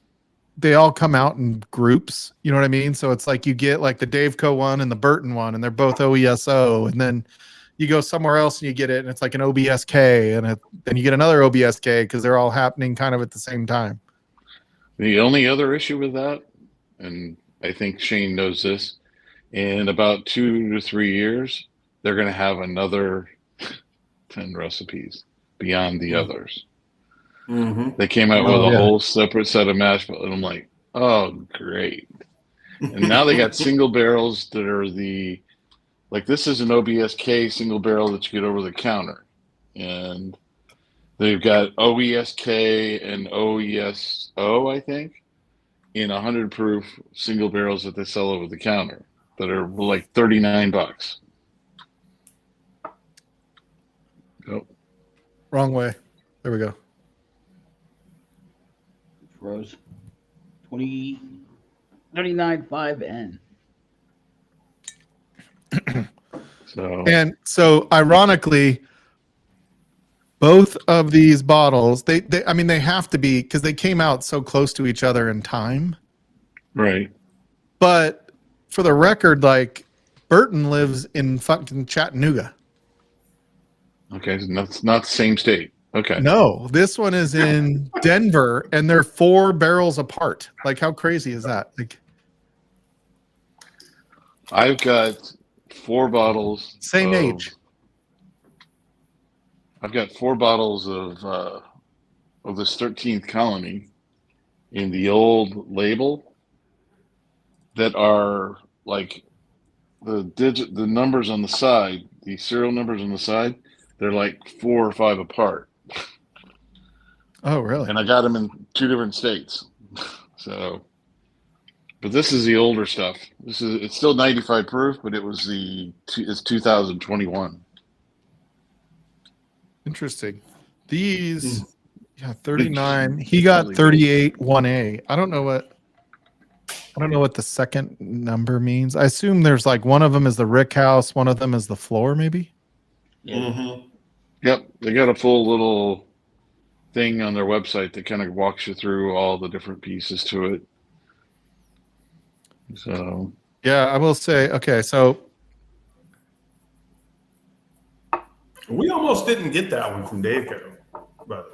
they all come out in groups. You know what I mean? So it's like you get like the Daveco one and the Burton one, and they're both OESO, and then you go somewhere else and you get it, and it's like an OBSK, and then you get another OBSK, because they're all happening kind of at the same time. The only other issue with that, and I think Shane knows this, in about 2 to 3 years, they're going to have another 10 recipes beyond the others. Mm-hmm. They came out with a whole separate set of mash bills, and I'm like, oh, great. And now they got single barrels that are this is an OBSK single barrel that you get over the counter. And they've got OESK and OESO, I think, in 100 proof single barrels that they sell over the counter that are like $39. Oh. Wrong way. There we go. Rose. 39.5N. So ironically, both of these bottles, they have to be, because they came out so close to each other in time. Right. But for the record, like, Burton lives in fucking Chattanooga. Okay, so that's not the same state. Okay. No, this one is in Denver, and they're 4 barrels apart. Like, how crazy is that? Like, I've got 4 bottles. Same age. I've got 4 bottles of this 13th Colony in the old label that are like the numbers on the side, the serial numbers on the side, they're like 4 or 5 apart. Oh, really? And I got them in 2 different states. So, but this is the older stuff. It's still 95 proof, but it's 2021. Interesting. These, 39. He got 38 1A. I don't know what the second number means. I assume there's like one of them is the Rick House, one of them is the floor, maybe. Yeah. Mm-hmm. Yep, they got a full little thing on their website that kind of walks you through all the different pieces to it. So yeah, I will say, okay, so We almost didn't get that one from Daveco, by the way.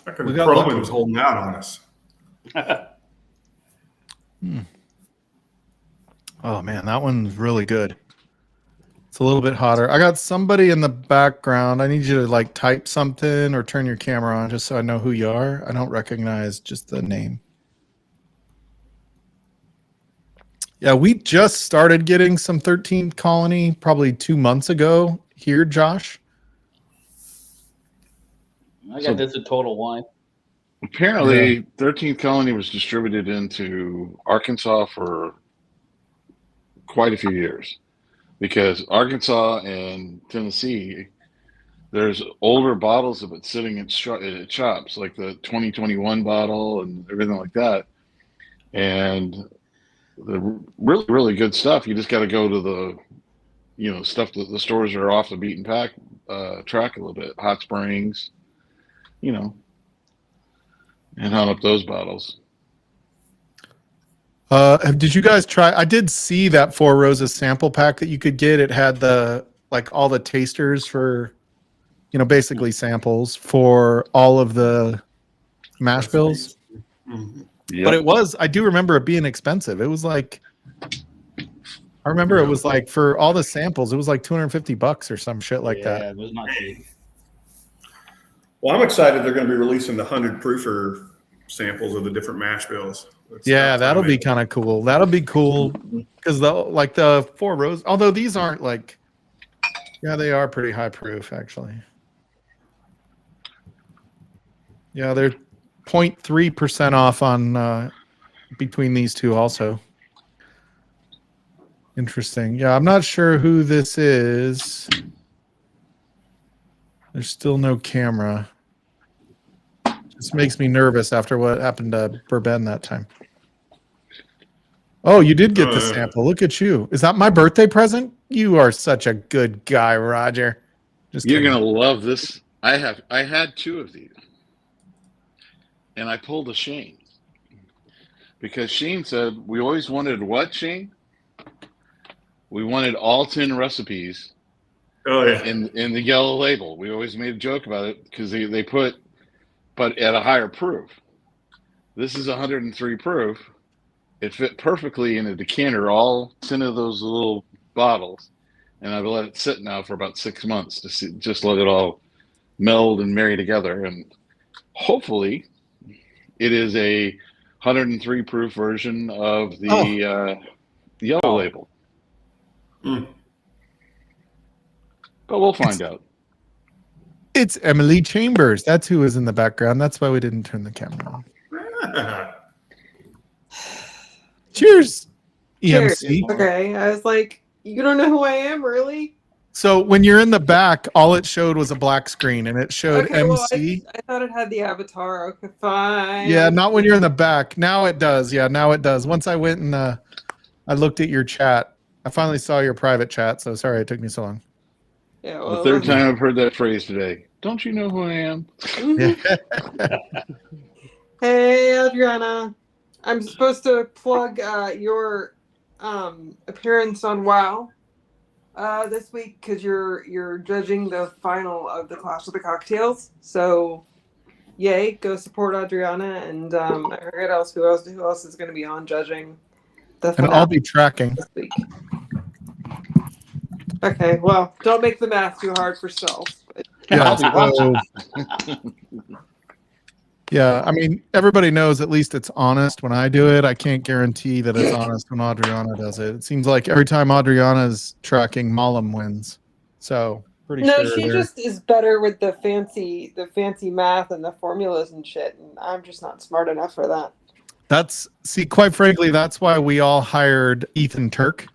I could We have got Proman lucky. was holding out on us. oh man, that one's really good. It's a little bit hotter. I got somebody in the background. I need you to like type something or turn your camera on just so I know who you are. I don't recognize just the name. Yeah, we just started getting some 13th Colony probably 2 months ago here, Josh. I got this at Total Wine. Apparently, 13th Colony was distributed into Arkansas for quite a few years because Arkansas and Tennessee, there's older bottles of it sitting at shops, like the 2021 bottle and everything like that. And the really, really good stuff. You just got to go to the, stuff that the stores are off the beaten track a little bit. Hot Springs, and hunt up those bottles. Did you guys try? I did see that Four Roses sample pack that you could get. It had all the tasters for, basically samples for all of the mash bills. Mm-hmm. Yep. But I do remember it being expensive. It was like, I remember it was like for all the samples, it was like $250 or some shit like that. Yeah, it was not cheap. Well, I'm excited they're going to be releasing the 100 proofer samples of the different mash bills. Yeah, that'll be kind of cool. That'll be cool because the Four Roses, although these aren't they are pretty high proof actually. Yeah, they're 0.3% off on between these two also. Interesting. Yeah, I'm not sure who this is. There's still no camera. This makes me nervous after what happened to Bourbon that time. Oh, you did get the sample. Look at you. Is that my birthday present? You are such a good guy, Roger. You're gonna love this. I had 2 of these, and I pulled a Shane because Shane said we always wanted what, Shane? We wanted all 10 recipes. Oh yeah. In the yellow label. We always made a joke about it because they put, but at a higher proof. This is 103 proof. It fit perfectly in a decanter, all 10 of those little bottles, and I've let it sit now for about 6 months to just let it all meld and marry together, and hopefully, it is a 103 proof version of the yellow label. Mm. But we'll find out. It's Emily Chambers. That's who is in the background. That's why we didn't turn the camera on. Cheers, EMC. Cheers. Okay, I was like, you don't know who I am, really? So when you're in the back, all it showed was a black screen, and it showed Okay, MC. well, I thought it had the avatar. Okay, fine. Yeah, not when you're in the back. Now it does. Yeah, now it does. Once I went and I looked at your chat, I finally saw your private chat. So sorry it took me so long. Yeah, The third time I've heard that phrase today. Don't you know who I am? Hey, Adriana. I'm supposed to plug your appearance on WoW this week because you're judging the final of the Clash of the Cocktails. So, yay! Go support Adriana, and I forget who else is going to be on judging the And finale I'll be tracking. this week. Okay, well, don't make the math too hard for self. Yeah. So, yeah, I mean, everybody knows at least it's honest when I do it. I can't guarantee that it's honest when Adriana does it. It seems like every time Adriana's tracking, Malam wins. So pretty No, sure. she just is better with the fancy math and the formulas and shit, and I'm just not smart enough for that. Quite frankly, that's why we all hired Ethan Turk.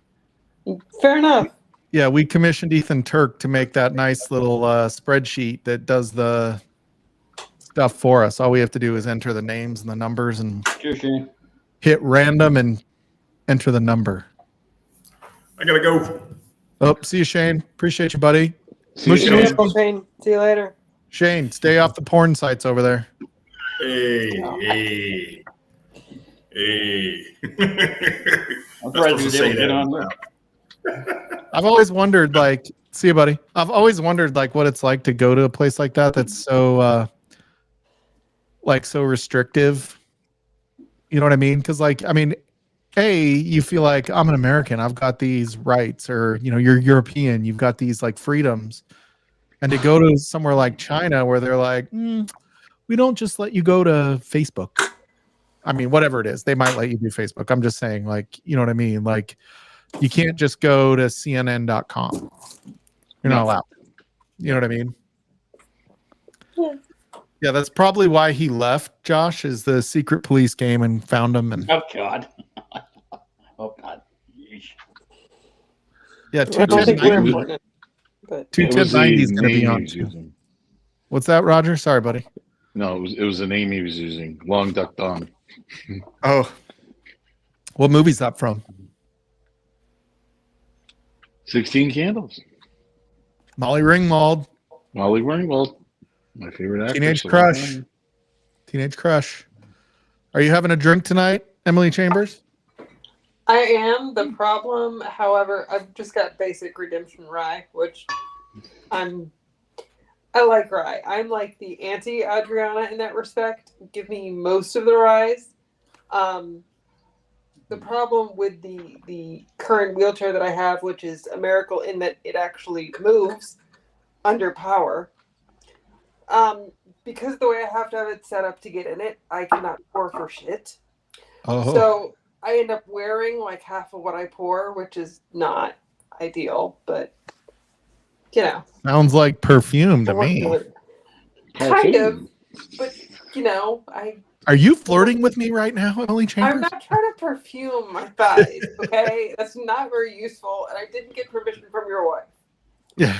Fair enough. Yeah, we commissioned Ethan Turk to make that nice little spreadsheet that does the stuff for us. All we have to do is enter the names and the numbers and hit random and enter the number. I gotta go. Oh, see you, Shane. Appreciate you, buddy. See you, Shane. Shane. See you later. Shane, stay off the porn sites over there. Hey. I'm surprised you didn't get on there. I've always wondered, see you, buddy. I've always wondered, what it's like to go to a place like that that's so, so restrictive. You know what I mean? Because, you feel like I'm an American. I've got these rights, or, you're European. You've got these, freedoms. And to go to somewhere like China where they're like, we don't just let you go to Facebook. I mean, whatever it is, they might let you do Facebook. I'm just saying, like, you know what I mean? Like, you can't just go to CNN.com. You're not allowed. You know what I mean? Yeah. Yeah, that's probably why he left, Josh, is the secret police came and found him. And Oh God. Oh God. Yeesh. yeah, I don't think we're 21090 important, but 21090 is going to be name on. he was using. What's that, Roger? Sorry, buddy. No, it was the name he was using. Long Duck Dong. Oh, what movie's that from? 16 Candles. Molly Ringwald, Molly Ringwald, my favorite actress. Teenage of all Crush. time. Teenage Crush. Are you having a drink tonight, Emily Chambers? I am. The problem, however, I've just got basic redemption rye, which I like rye. I'm like the anti Adriana in that respect. Give me most of the ryes. The problem with the current wheelchair that I have, which is a miracle in that it actually moves under power, because of the way I have to have it set up to get in it, I cannot pour for shit. Oh, So I end up wearing like half of what I pour, which is not ideal, but you know, sounds like perfume to I work me. with it. Kind of, but you know, Are you flirting with me right now, Emily I'm Chambers? not trying to perfume my thighs, okay? That's not very useful, and I didn't get permission from your wife. Yeah.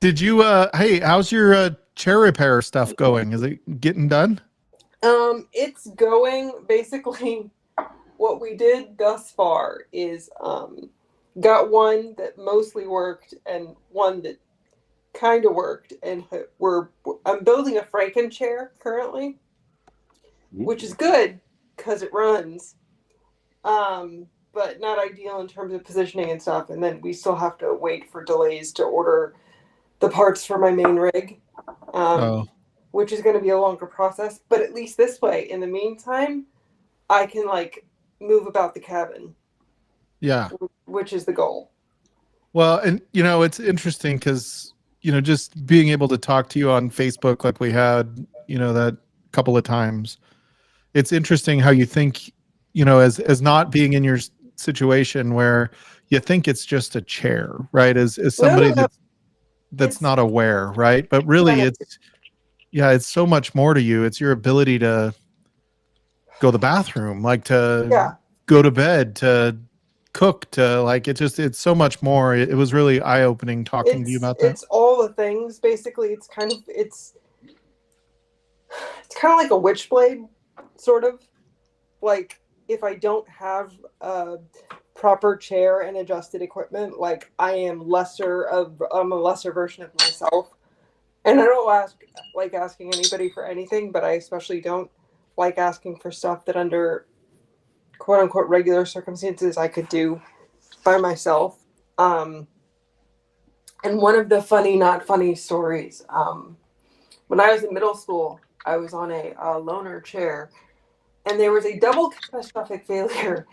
Did you? Hey, how's your chair repair stuff going? Is it getting done? It's going basically. What we did thus far is got one that mostly worked and one that kind of worked, and I'm building a Franken chair currently, which is good because it runs, but not ideal in terms of positioning and stuff. And then we still have to wait for delays to order the parts for my main rig, which is going to be a longer process. But at least this way, in the meantime, I can like move about the cabin. Yeah. Which is the goal. Well, and you know, it's interesting because, you know, just being able to talk to you on Facebook like we had, you know, that couple of times, it's interesting how you think, you know, as not being in your situation where you think it's just a chair, right? As somebody that's not aware, right? But really it's so much more to you. It's your ability to go to the bathroom, like to go to bed, to cook, to like it's so much more. It was really eye-opening talking to you about that. It's all the things basically. It's kind of like a witchblade, sort of. Like if I don't have a proper chair and adjusted equipment, like I'm a lesser version of myself. And I don't like asking anybody for anything, but I especially don't like asking for stuff that under quote unquote regular circumstances I could do by myself. And one of the funny, not funny stories, when I was in middle school, I was on a loaner chair, and there was a double catastrophic failure,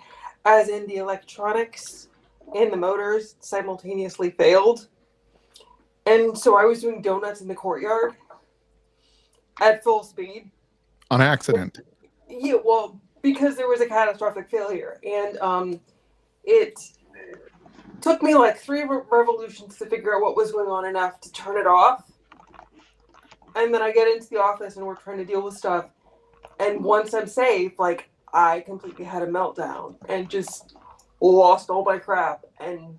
as in the electronics and the motors simultaneously failed. And so I was doing donuts in the courtyard at full speed. On accident. Yeah, well, because there was a catastrophic failure, and it took me like 3 revolutions to figure out what was going on enough to turn it off. And then I get into the office and we're trying to deal with stuff. And once I'm safe, like I completely had a meltdown and just lost all my crap and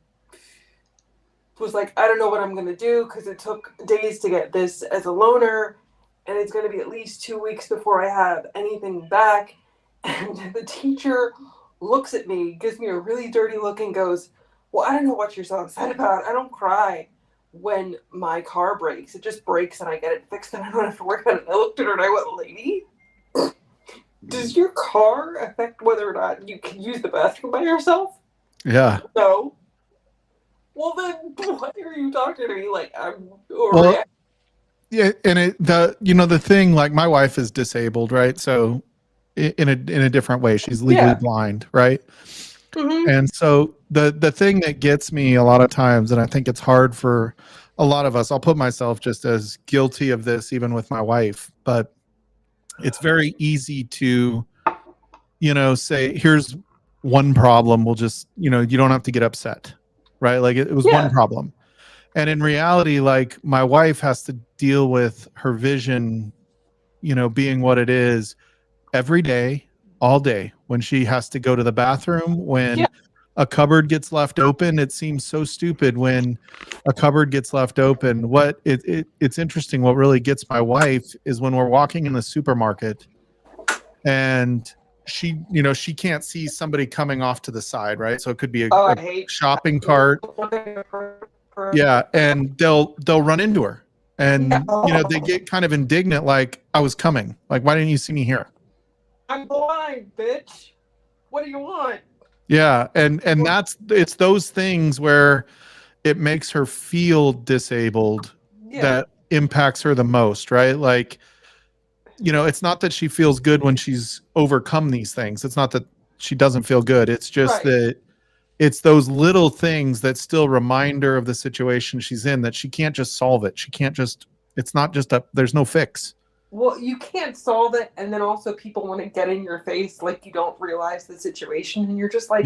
was like, I don't know what I'm going to do because it took days to get this as a loaner. And it's going to be at least 2 weeks before I have anything back. And the teacher looks at me, gives me a really dirty look and goes, well, I don't know what you're so upset about. I don't cry when my car breaks. It just breaks and I get it fixed and I don't have to worry about it. And I looked at her and I went, lady, does your car affect whether or not you can use the bathroom by yourself? Yeah. No. Well, then why are you talking to me like I'm well, yeah, and the thing, like my wife is disabled, right? So in a different way, she's legally blind, right? Mm-hmm. And so the thing that gets me a lot of times, and I think it's hard for a lot of us, I'll put myself just as guilty of this even with my wife, but it's very easy to, say, here's one problem. We'll just, you don't have to get upset, right? Like it was one problem. And in reality, like my wife has to deal with her vision, being what it is every day, all day, when she has to go to the bathroom, when a cupboard gets left open. It seems so stupid when a cupboard gets left open. It's interesting. What really gets my wife is when we're walking in the supermarket and she can't see somebody coming off to the side, right? So it could be a shopping cart. Yeah, and they'll run into her, and they get kind of indignant, like, I was coming, like, why didn't you see me here? I'm blind, bitch. What do you want? Yeah, and it's those things where it makes her feel disabled that impacts her the most, right? Like, it's not that she feels good when she's overcome these things. It's not that she doesn't feel good. It's just that it's those little things that still remind her of the situation she's in, that she can't just solve it. She can't just, it's not just there's no fix. Well, you can't solve it, and then also people want to get in your face like you don't realize the situation, and you're just like,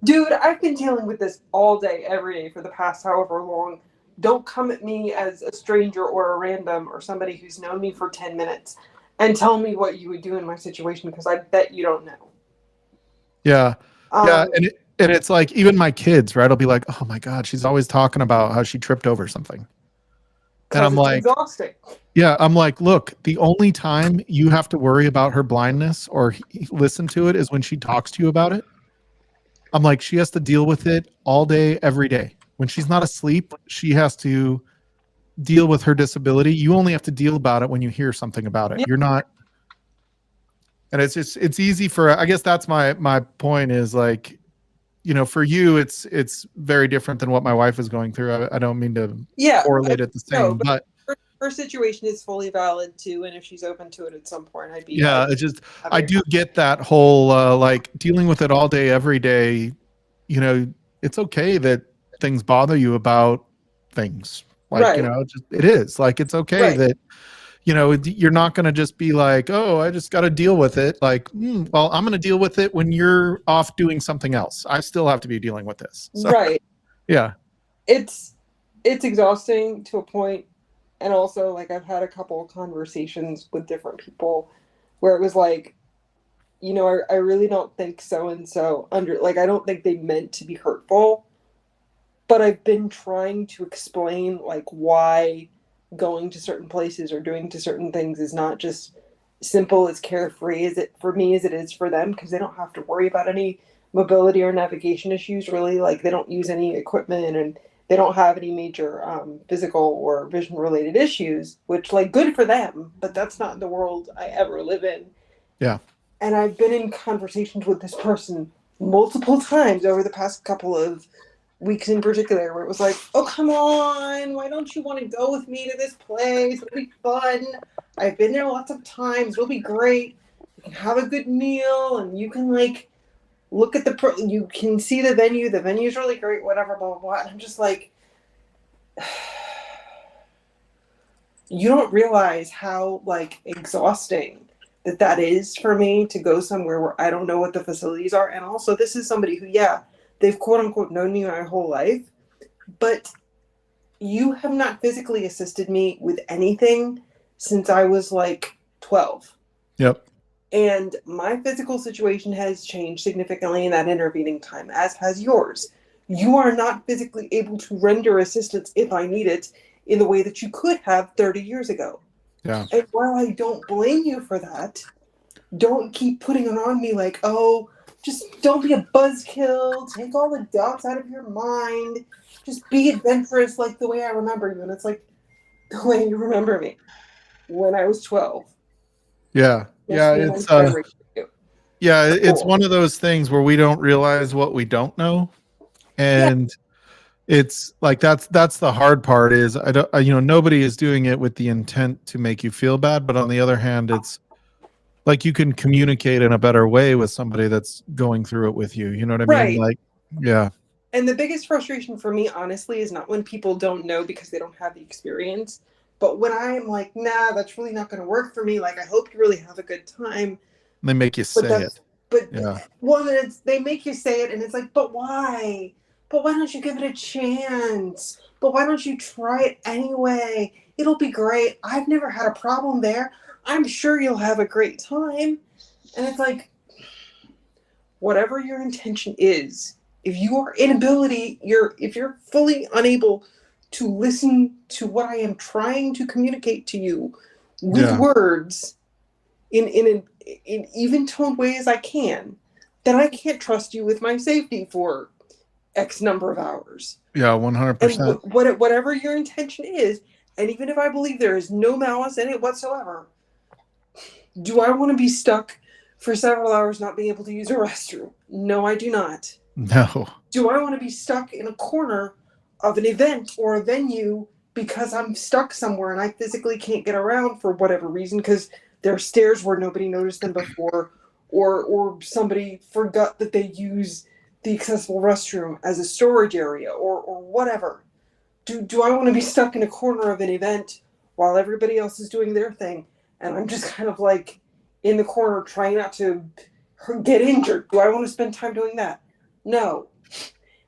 dude, I've been dealing with this all day, every day for the past however long. Don't come at me as a stranger or a random or somebody who's known me for 10 minutes and tell me what you would do in my situation, because I bet you don't know. Yeah. And it's like, even my kids, right? I'll be like, oh my God, she's always talking about how she tripped over something. And I'm like, exhausting. Yeah, I'm like, look, the only time you have to worry about her blindness or listen to it is when she talks to you about it. I'm like, she has to deal with it all day, every day. When she's not asleep, she has to deal with her disability. You only have to deal about it when you hear something about it. You're not. And it's easy for, I guess that's my point is, like, for you, it's very different than what my wife is going through. I don't mean to correlate it the same, but her situation is fully valid too. And if she's open to it at some point, I'd be it's just, I do get that whole like dealing with it all day, every day. It's okay that things bother you about things, like, it is like, it's okay that, you're not going to just be like, oh, I just got to deal with it. Like, well, I'm going to deal with it when you're off doing something else. I still have to be dealing with this. So, right. Yeah. It's exhausting to a point. And also, like, I've had a couple of conversations with different people where it was like, I really don't think so-and-so I don't think they meant to be hurtful. But I've been trying to explain, like, why going to certain places or doing to certain things is not just simple as carefree as it for me as it is for them, because they don't have to worry about any mobility or navigation issues, really. Like, they don't use any equipment and they don't have any major physical or vision related issues, which, like, good for them, but that's not the world I ever live in. Yeah. And I've been in conversations with this person multiple times over the past couple of weeks in particular, where it was like, oh, come on, why don't you want to go with me to this place? It'll be fun. I've been there lots of times. It'll be great. You can have a good meal, and you can, like, look at you can see the venue. The venue's really great, whatever, blah, blah, blah. And I'm just like, you don't realize how, like, exhausting that is for me to go somewhere where I don't know what the facilities are. And also, this is somebody who, they've quote unquote known me my whole life, but you have not physically assisted me with anything since I was like 12. Yep. And my physical situation has changed significantly in that intervening time, as has yours. You are not physically able to render assistance if I need it in the way that you could have 30 years ago. Yeah. And while I don't blame you for that, don't keep putting it on me like, oh, just don't be a buzzkill. Take all the doubts out of your mind. Just be adventurous like the way I remember you. And it's like the way you remember me when I was 12. Yeah. It's one of those things where we don't realize what we don't know. And it's like, that's the hard part is, nobody is doing it with the intent to make you feel bad. But on the other hand, it's like, you can communicate in a better way with somebody that's going through it with you. You know what I mean? Like, yeah. And the biggest frustration for me, honestly, is not when people don't know because they don't have the experience, But when I'm like, nah, that's really not going to work for me. Like, I hope you really have a good time. They make you But say that's, it. but Yeah. well, they make you say it, and it's like, but why? But why don't you give it a chance? But why don't you try it anyway? It'll be great. I've never had a problem there. I'm sure you'll have a great time. And it's like, whatever your intention is, if you're fully unable to listen to what I am trying to communicate to you with words in even toned way as I can, then I can't trust you with my safety for X number of hours. Yeah, 100%. And whatever your intention is, and even if I believe there is no malice in it whatsoever, do I want to be stuck for several hours not being able to use a restroom? No, I do not. No. Do I want to be stuck in a corner of an event or a venue because I'm stuck somewhere and I physically can't get around for whatever reason because there are stairs where nobody noticed them before, or somebody forgot that they use the accessible restroom as a storage area, or whatever? Do I want to be stuck in a corner of an event while everybody else is doing their thing and I'm just kind of like in the corner trying not to get injured? Do I want to spend time doing that? No.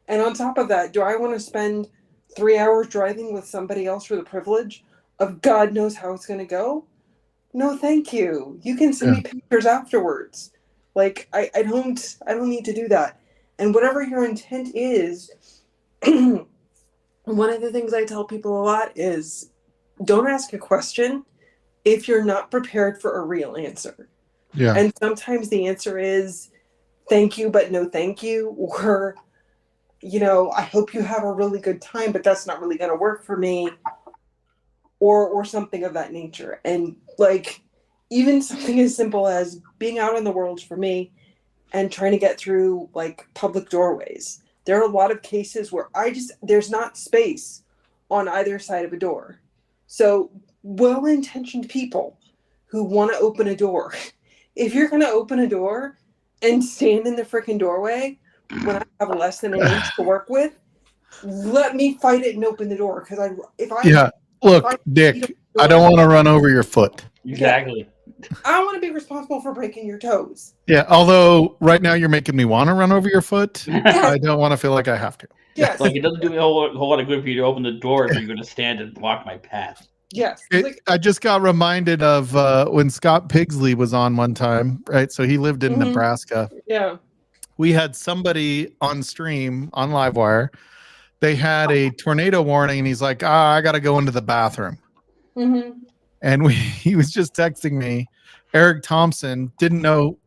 And on top of that, do I want to spend 3 hours driving with somebody else for the privilege of God knows how it's going to go? No, thank you. You can send me pictures afterwards. Like, I don't need to do that. And whatever your intent is, one of the things I tell people a lot is don't ask a question if you're not prepared for a real answer. Yeah. And sometimes the answer is thank you, but no thank you. Or, I hope you have a really good time, but that's not really going to work for me. Or something of that nature. And like, even something as simple as being out in the world for me and trying to get through like public doorways. There are a lot of cases where there's not space on either side of a door. So well-intentioned people who want to open a door, if you're going to open a door and stand in the freaking doorway when I have less than an inch to work with, let me fight it and open the door. Because Look, Dick, I don't want to run over your foot. Exactly. I don't want to be responsible for breaking your toes. Yeah, although right now you're making me want to run over your foot. I don't want to feel like I have to. Yes. Like, it doesn't do a whole lot of good for you to open the door if you're going to stand and block my path. Yes. I just got reminded of when Scott Pigsley was on one time, right? So he lived in Nebraska. Yeah. We had somebody on stream on Livewire. They had a tornado warning, and he's like, I got to go into the bathroom. Mm-hmm. And he was just texting me. Eric Thompson didn't know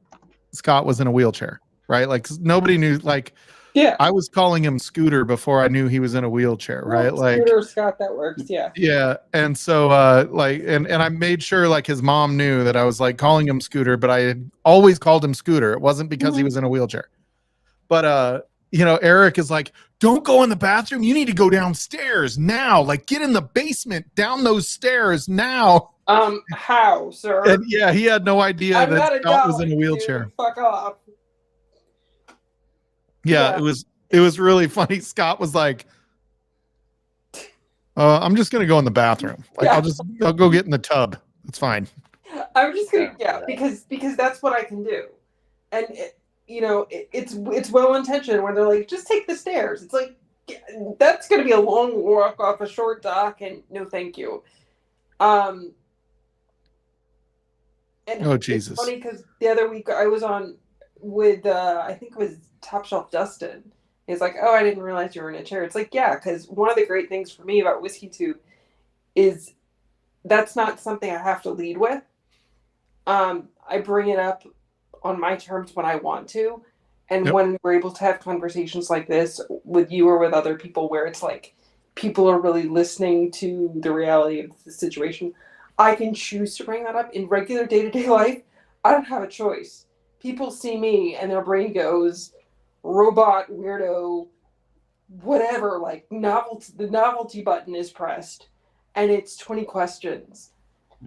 Scott was in a wheelchair, right? Like nobody knew. Like, yeah, I was calling him Scooter before I knew he was in a wheelchair, right? Like Scooter, Scott, that works. Yeah. Yeah, and so and I made sure like his mom knew that I was like calling him Scooter, but I had always called him Scooter. It wasn't because he was in a wheelchair. But Eric is like, don't go in the bathroom. You need to go downstairs now. Like, get in the basement, down those stairs now. How, sir? And yeah, he had no idea that Scott was in a wheelchair. Dude. Fuck off. Yeah, it was really funny. Scott was like, I'm just gonna go in the bathroom. Like, I'll go get in the tub. It's fine. I'm just gonna because that's what I can do, and it's well intentioned when they're like, just take the stairs. It's like, that's going to be a long walk off a short dock, and no thank you. And oh Jesus! It's funny because the other week I was on with I think it was Top Shelf Dustin. He's like, oh, I didn't realize you were in a chair. It's like, yeah, because one of the great things for me about Whiskey Tube is that's not something I have to lead with. I bring it up on my terms when I want to, and when we're able to have conversations like this with you or with other people where it's like people are really listening to the reality of the situation, I can choose to bring that up. In regular day-to-day life, I don't have a choice. People see me and their brain goes robot, weirdo, whatever, like the novelty button is pressed and it's 20 questions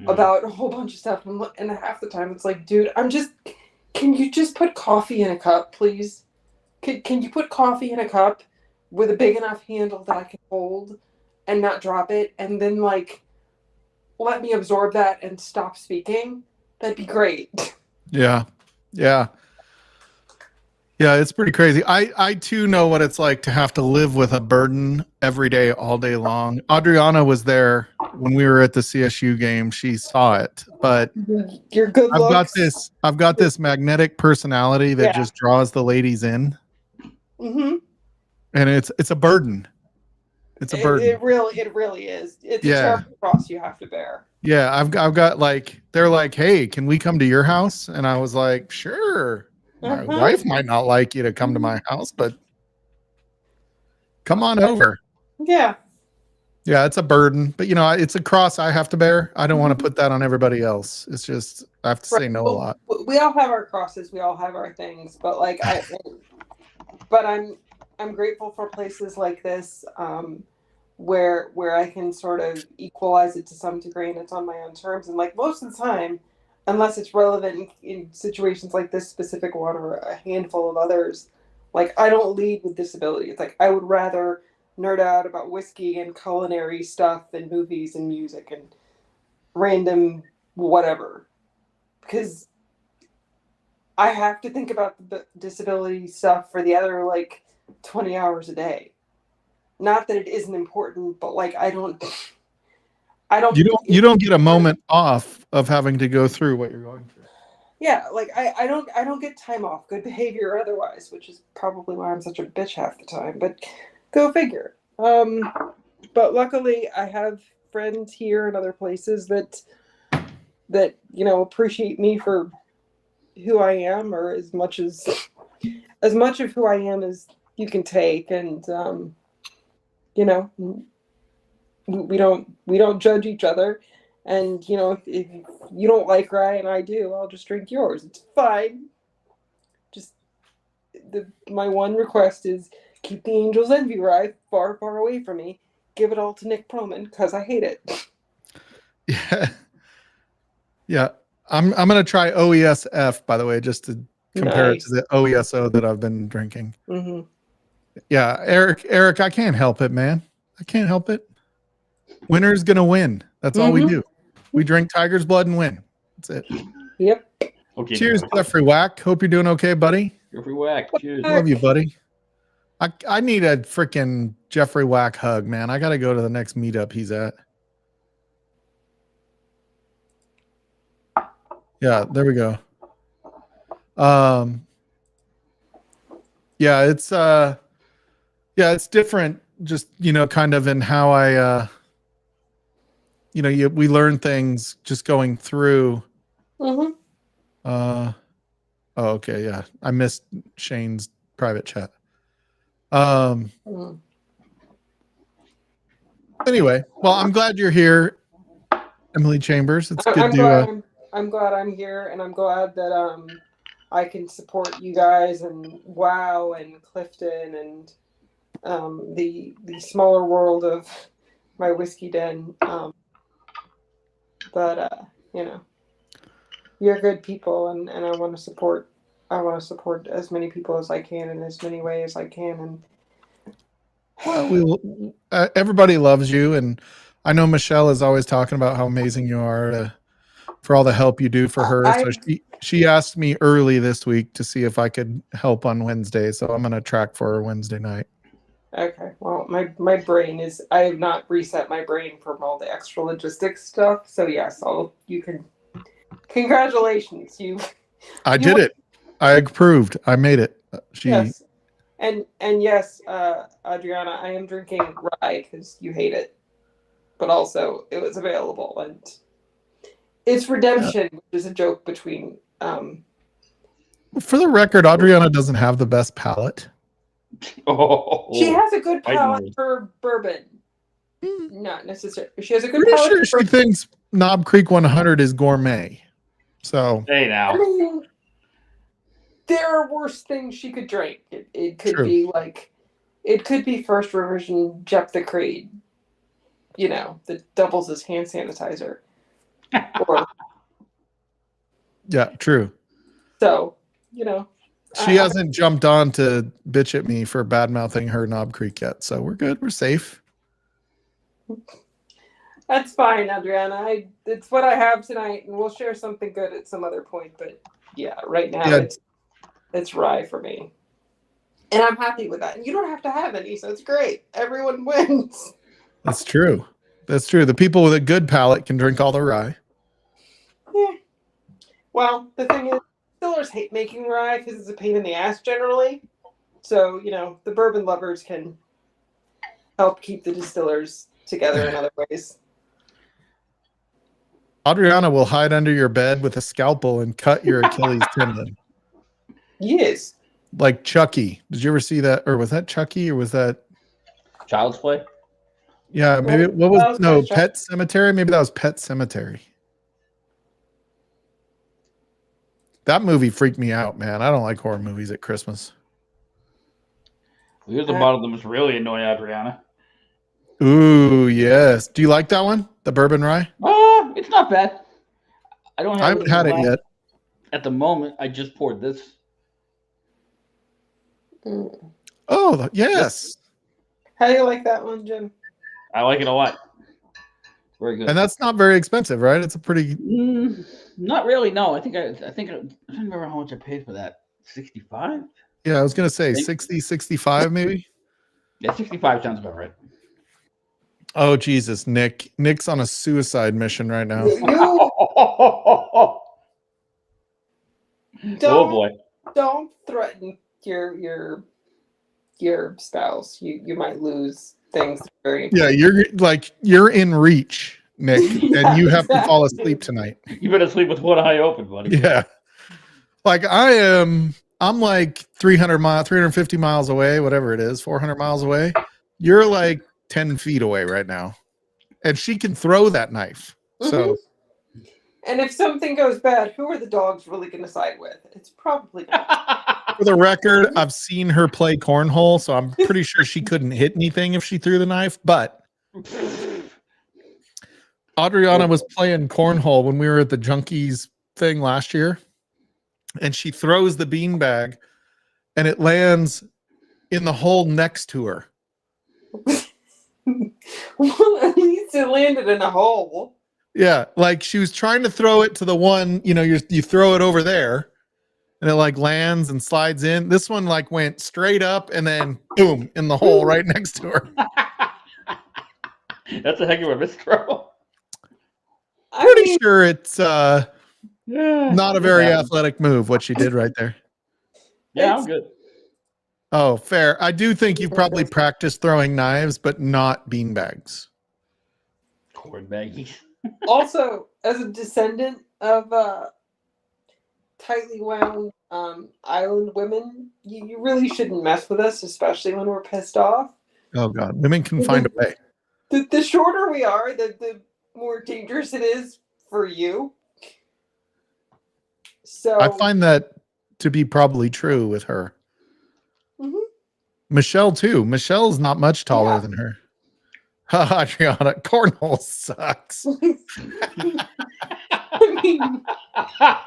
about a whole bunch of stuff, and half the time it's like, dude, can you just put coffee in a cup, please? Can you put coffee in a cup with a big enough handle that I can hold and not drop it? And then, like, let me absorb that and stop speaking, that'd be great. Yeah. Yeah. Yeah, it's pretty crazy. I too know what it's like to have to live with a burden every day, all day long. Adriana was there when we were at the CSU game. She saw it, but Your good looks. I've got this magnetic personality that Yeah. just draws the ladies in, Mm-hmm. and it's a burden. It's a burden. It really is. It's Yeah. a terrible cross you have to bear. Yeah, I've got like, they're like, "Hey, can we come to your house?" And I was like, "Sure." My Uh-huh. wife might not like you to come to my house, but come on over. Yeah. Yeah, it's a burden, but it's a cross I have to bear. I don't want to put that on everybody else. It's just I have to say no a Well, lot. we all have our crosses. We all have our things. But I'm grateful for places like this, where I can sort of equalize it to some degree, and it's on my own terms. And like most of the time, unless it's relevant in situations like this specific one or a handful of others, like I don't lead with disability. It's like I would rather nerd out about whiskey and culinary stuff and movies and music and random whatever, because I have to think about the disability stuff for the other 20 hours a day. Not that it isn't important, but I don't You don't get a moment off of having to go through what you're going through. Yeah, I don't get time off, good behavior or otherwise, which is probably why I'm such a bitch half the time, but go figure. But luckily I have friends here and other places that appreciate me for who I am, or as much of who I am as you can take, and we don't judge each other. And if you don't like rye and I do, I'll just drink yours. It's fine. Just my one request is keep the Angels Envy rye far, far away from me. Give it all to Nick Perlman because I hate it. Yeah. Yeah. I'm gonna try OESF, by the way, just to compare it to the OESO that I've been drinking. Mm-hmm. Yeah, Eric, I can't help it, man. I can't help it. Winner's gonna win. That's all we do. We drink Tiger's blood and win. That's it. Yep. Okay. Cheers, Jeffrey Wack. Hope you're doing okay, buddy. Jeffrey Wack. Cheers. Love you, buddy. I need a freaking Jeffrey Wack hug, man. I gotta go to the next meetup he's at. Yeah, there we go. Yeah, it's different, just kind of in how I we learn things just going through. Mm-hmm. Oh, okay, yeah. I missed Shane's private chat. Anyway, well, I'm glad you're here, Emily Chambers. It's good I'm glad I'm here, and I'm glad that I can support you guys and WoW and Clifton and the smaller world of my whiskey den. But you're good people, and I want to support. I want to support as many people as I can in as many ways as I can. Well, everybody loves you, and I know Michelle is always talking about how amazing you are for all the help you do for her. So she asked me early this week to see if I could help on Wednesday, so I'm going to track for her Wednesday night. Okay. Well, my brain is. I have not reset my brain from all the extra logistics stuff. So yes, you can. Congratulations, I did it. I approved. I made it. Yes. And yes, Adriana, I am drinking rye because you hate it, but also it was available, and it's redemption, which is a joke between. For the record, Adriana doesn't have the best palate. She has a good palate for bourbon. Not necessarily. She has a good palate. Sure, she thinks Knob Creek 100 is gourmet. So hey now. I mean, there are worse things she could drink. It could be it could be First Revision Jep the Creed, that doubles as hand sanitizer. Or, yeah, true. So, she hasn't jumped on to bitch at me for bad mouthing her Knob Creek yet, so we're good. We're safe. That's fine, Adriana. It's what I have tonight, and we'll share something good at some other point. But yeah, right now Yeah. it's rye for me, and I'm happy with that. And you don't have to have any, so it's great. Everyone wins. That's true. That's true. The people with a good palate can drink all the rye. Yeah. Well, the thing is, distillers hate making rye because it's a pain in the ass generally. So the bourbon lovers can help keep the distillers together in other ways. Adriana will hide under your bed with a scalpel and cut your Achilles tendon. Yes. Like Chucky. Did you ever see that? Or was that Chucky? Or was that? Child's Play. Yeah, maybe. What That was? was No, Chucky. Pet Cemetery. Maybe that was Pet Cemetery. That movie freaked me out, man. I don't like horror movies at Christmas. Here's about of them is really annoying, Adriana. Ooh, yes. Do you like that one? The bourbon rye? It's not bad. I don't have I haven't had it yet. At the moment, I just poured this. Oh, yes. How do you like that one, Jim? I like it a lot. Very good. And that's not very expensive, right? It's a pretty. Not really. No, I don't remember how much I paid for that. 65. Yeah, I was gonna say 60, 65 maybe. Yeah, 65 sounds about right. Oh Jesus, Nick. Nick's on a suicide mission right now. Oh boy. Don't threaten your spouse. You might lose things very. Yeah, you're in reach, Nick, and you have to fall asleep tonight. You better sleep with one eye open, buddy. Yeah. Like I'm like 350 miles away, whatever it is, 400 miles away. You're like 10 feet away right now. And she can throw that knife. So And if something goes bad, who are the dogs really going to side with? It's probably not. for the record, I've seen her play cornhole, so I'm pretty sure she couldn't hit anything if she threw the knife. But Adriana was playing cornhole when we were at the Junkies thing last year, and she throws the beanbag, and it lands in the hole next to her. Well, at least it landed in a hole. Yeah, like she was trying to throw it to the one, you throw it over there, and it like lands and slides in. This one like went straight up and then boom in the hole right next to her. That's a heck of a misthrow. Pretty sure it's Yeah, not a very athletic move what she did right there. Yeah, I'm good. Oh, fair. I do think you probably practiced throwing knives, but not beanbags. Corn baggies. Also, as a descendant of tightly wound island women, you really shouldn't mess with us, especially when we're pissed off. Oh God, women can find a way. The shorter we are, the more dangerous it is for you. So I find that to be probably true with her. Mhm. Michelle too. Michelle's not much taller than her. Adriana, cornhole sucks. I mean, I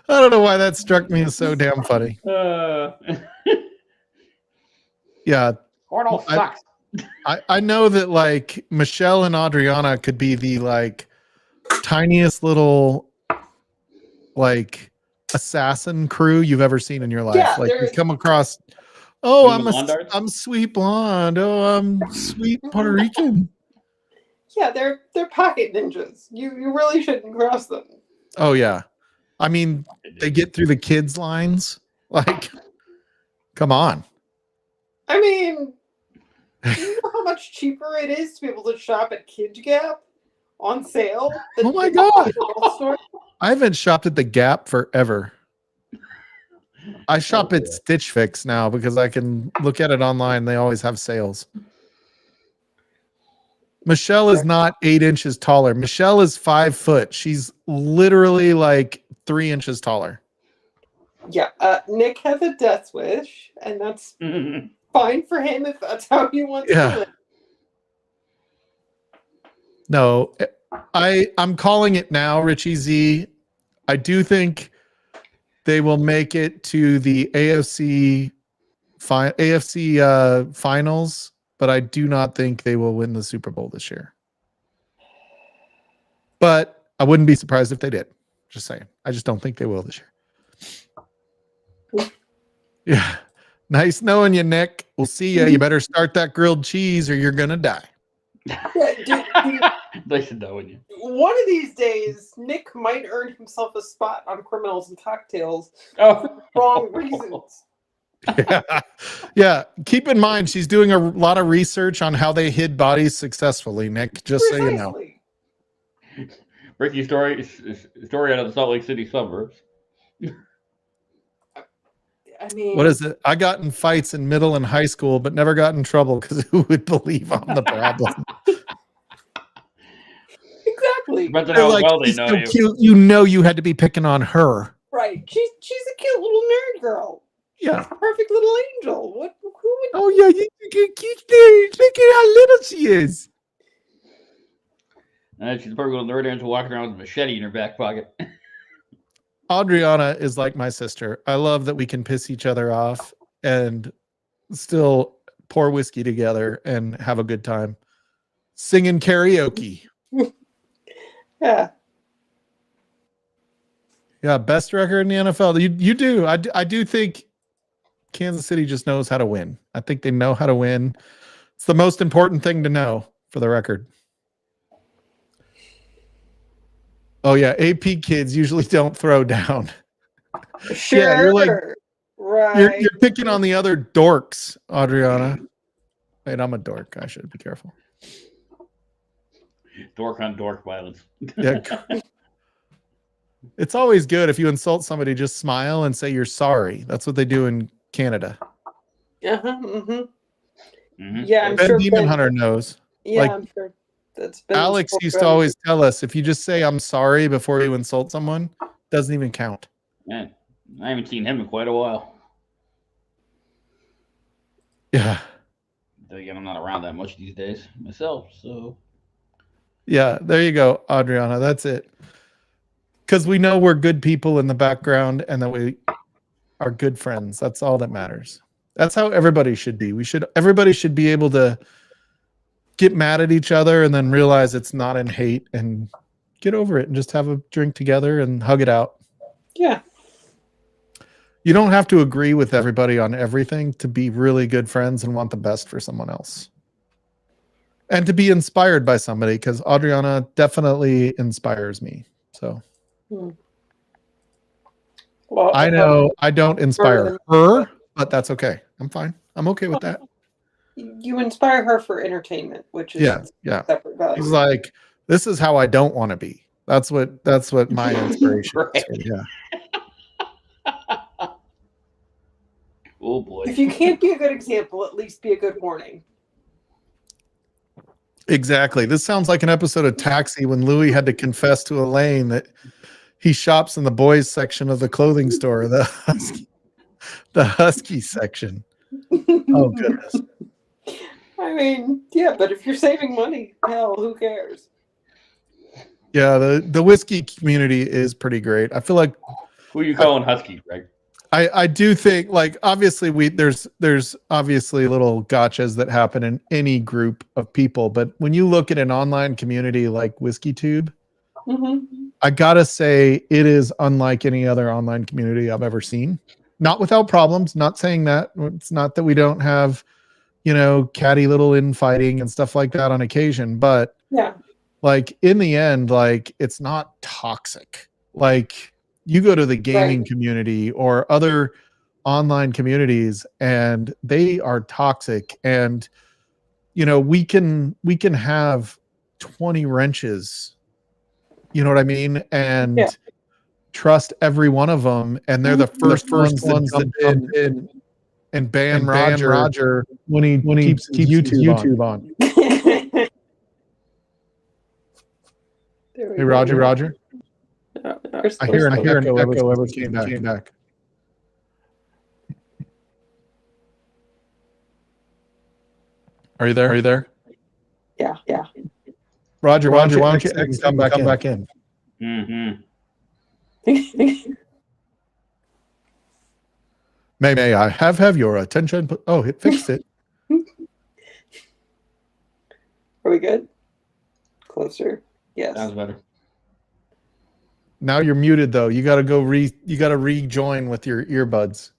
don't know why that struck me as so damn funny. Yeah, Cornhole sucks. I know that like Michelle and Adriana could be the like tiniest little like assassin crew you've ever seen in your life. Yeah, like you they're- come across, oh, You mean blonde? I'm sweet blonde. Oh, I'm sweet Puerto Rican. yeah, they're pocket ninjas. You really shouldn't cross them. Oh yeah. I mean, they get through the kids' lines. Like, come on. I mean, do you know how much cheaper it is to be able to shop at Kid Gap on sale? Oh my God. Store? I haven't shopped at the Gap forever. I shop at Stitch Fix now because I can look at it online. They always have sales. Michelle is not 8 inches taller. Michelle is 5 foot. She's literally like 3 inches taller. Yeah, Nick has a death wish, and that's fine for him if that's how he wants Yeah. to live. No, I'm calling it now, Richie Z. I do think they will make it to the AFC finals, but I do not think they will win the Super Bowl this year. but I wouldn't be surprised if they did. Just saying. I just don't think they will this year. Yeah. Nice knowing you, Nick. We'll see you. You better start that grilled cheese or you're going to die. Nice knowing you. One of these days, Nick might earn himself a spot on Criminals and Cocktails Oh, for wrong reasons. Yeah. Yeah. Keep in mind, she's doing a lot of research on how they hid bodies successful, Nick, just so you know. Precisely. Breaking story out of the Salt Lake City suburbs. I mean, What is it? I got in fights in middle and high school, but never got in trouble because who would believe I'm the problem? Exactly. Depends on They're how like, well they she's know so you. cute. You know you had to be picking on her. Right. She's a cute little nerd girl. Yeah. Perfect little angel. Who would Oh, yeah. You can keep there. Look at how little she is. She's probably going to learn to walk around with a machete in her back pocket. Adriana is like my sister. I love that we can piss each other off and still pour whiskey together and have a good time. Singing karaoke. Yeah. Yeah, best record in the NFL. You do. I do think Kansas City just knows how to win. I think they know how to win. It's the most important thing to know for the record. Oh yeah, AP kids usually don't throw down. Sure. Yeah, you're like- right. You're picking on the other dorks, Adriana. Wait, I'm a dork. I should be careful. Dork on dork violence. Yeah. It's always good if you insult somebody, just smile and say you're sorry. That's what they do in Canada. Mhm. Yeah, I'm Ben sure. Demon Ben, Hunter knows. yeah, like, I'm sure. That's been Alex used to always tell us if you just say I'm sorry before you insult someone, doesn't even count. Man, I haven't seen him in quite a while. Yeah. Then again, I'm not around that much these days myself, so Yeah, there you go, Adriana. That's it. Because we know we're good people in the background and that we are good friends. That's all that matters. That's how everybody should be. Everybody should be able to get mad at each other and then realize it's not in hate and get over it and just have a drink together and hug it out. Yeah. You don't have to agree with everybody on everything to be really good friends and want the best for someone else. And to be inspired by somebody, because Adriana definitely inspires me. So Well, I know I don't inspire her, but that's okay. I'm fine. I'm okay with that. you inspire her for entertainment, which is Yeah. separate value. He's like, this is how I don't want to be. That's what my inspiration is. Right. Yeah. oh boy. If you can't be a good example, at least be a good warning. Exactly. This sounds like an episode of Taxi when Louis had to confess to Elaine that he shops in the boys section of the clothing store, the husky section. Oh goodness. I mean, yeah, but if you're saving money, hell, who cares? Yeah, the whiskey community is pretty great. I feel like Who are you calling Husky, Greg? I do think, like, obviously there's obviously little gotchas that happen in any group of people, but when you look at an online community like Whiskey Tube, I gotta say it is unlike any other online community I've ever seen. Not without problems. Not saying that. It's not that we don't have, catty little infighting and stuff like that on occasion, but Yeah. like in the end, like it's not toxic. Like you go to the gaming community or other online communities and they are toxic, and we can have 20 wrenches, you know what I mean, and trust every one of them, and they're the first ones that jump in and ban Roger when he keeps YouTube on. Hey, Roger. I hear an echo ever came back. Are you there? Yeah. Roger, why don't you come back in? Mm-hmm. May I have your attention? Oh, it fixed it. Are we good? Closer. Yes. Sounds better. Now you're muted though. You gotta go you gotta rejoin with your earbuds.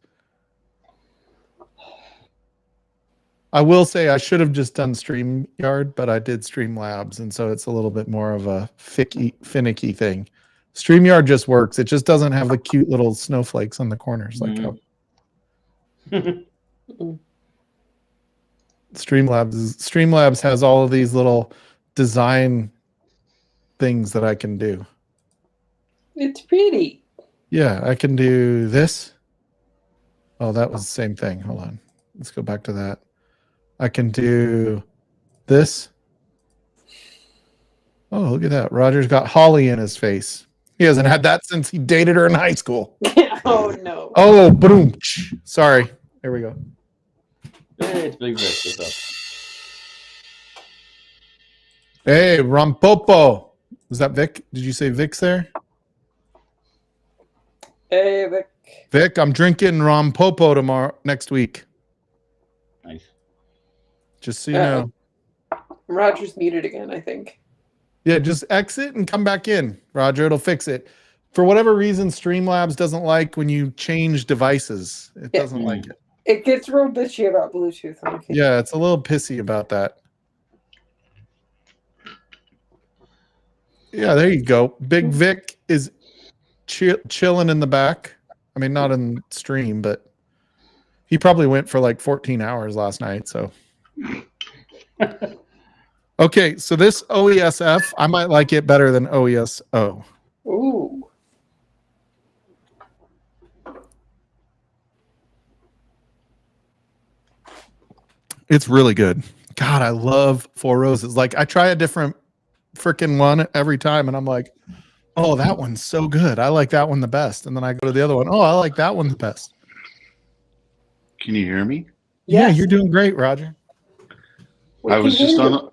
I will say I should have just done StreamYard, but I did Streamlabs, and so it's a little bit more of a finicky thing. StreamYard just works. It just doesn't have the cute little snowflakes on the corners like how Streamlabs has all of these little design things that I can do. It's pretty. Yeah, I can do this. Oh, that was the same thing. Hold on. Let's go back to that. I can do this. Oh, look at that. Roger's got Holly in his face. He hasn't had that since he dated her in high school. Oh no. Oh, boom. Sorry. There we go. Hey, it's Big Vic. What's up? Hey, Rampopo. Was that Vic? Did you say Vic's there? Hey, Vic. Vic, I'm drinking Rampopo next week. Nice. Just so you know. Roger's muted again, I think. Yeah, just exit and come back in, Roger. It'll fix it. For whatever reason, Streamlabs doesn't like when you change devices. It Yeah. doesn't like it. It gets real bitchy about Bluetooth. Yeah, it's a little pissy about that. Yeah, there you go. Big Vic is chilling in the back. I mean, not in stream, but he probably went for like 14 hours last night. So, okay. So this OESF, I might like it better than OESO. Ooh. It's really good. God, I love Four Roses. Like I try a different freaking one every time, and I'm like, oh, that one's so good. I like that one the best. And then I go to the other one. Oh, I like that one the best. Can you hear me? Yeah, Yes. you're doing great, Roger. We I can was hear just you.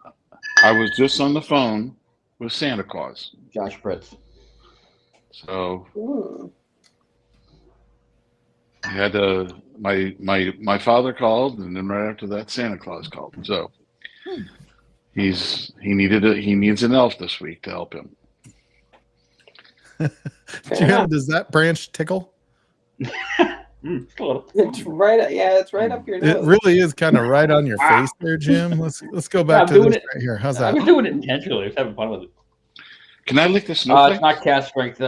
I was just on the phone with Santa Claus. Josh Pritz. So Ooh. I had to my father called, and then right after that Santa Claus called. So he needs an elf this week to help him. Does that branch tickle? It's right. Yeah, it's right up your It nose. really is kind of right on your face there, Jim. Let's go back I'm to doing this it. right here. How's I that? was doing it intentionally. I was having fun with it. Can I lick the snowflake? It's not cast strength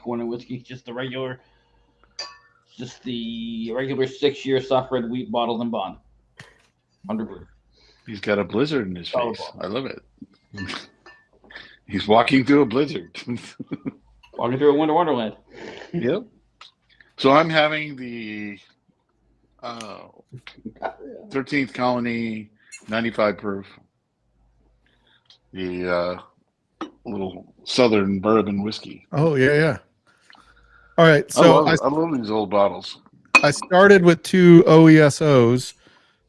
corner whiskey, just the regular, just the regular 6-year soft red wheat bottled and bond. 100 proof. He's got a blizzard in his Oh, face. I love it. He's walking through a blizzard. Walking through a winter wonderland. Yep. So I'm having the 13th Colony 95 proof. The little Southern bourbon whiskey. Oh yeah. All right. So I love these old bottles. I started with 2 OESOs.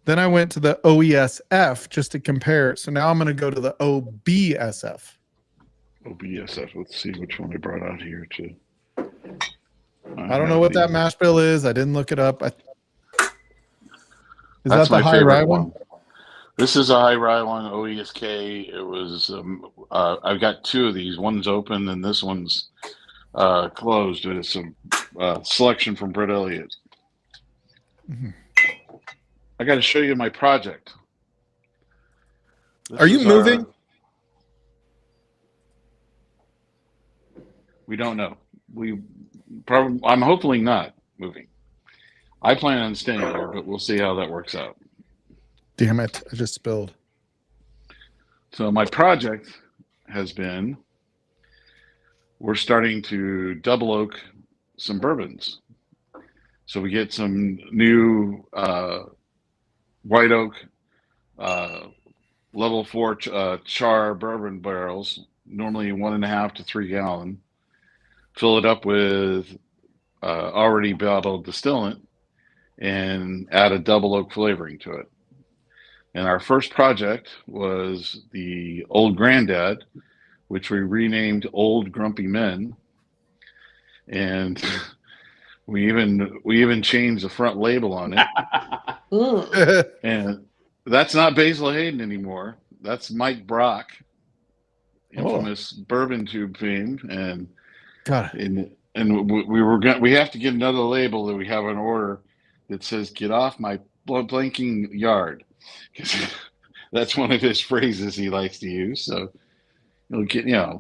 Then I went to the OESF just to compare. So now I'm going to go to the OBSF. OBSF. Let's see which one I brought out here too. I don't know what that mash bill is. I didn't look it up. Is That's that the my high favorite rye one? This is a high rye one, OESK. It was. I've got 2 of these. One's open and this one's closed. It's a selection from Brett Elliott. Mm-hmm. I got to show you my project. This Are you is moving? We don't know. I'm hopefully not moving. I plan on staying here, but we'll see how that works out. Damn it. I just spilled. So my project has been, we're starting to double oak some bourbons. So we get some new white oak level 4 char bourbon barrels, normally 1.5 to 3 gallon. Fill it up with already bottled distillant and add a double oak flavoring to it. And our first project was the Old Granddad, which we renamed Old Grumpy Men. And we even changed the front label on it. Mm. And that's not Basil Hayden anymore. That's Mike Brock. infamous bourbon tube fame, and God, we have to get another label that we have on order that says "Get off my blanking yard," because that's one of his phrases he likes to use. So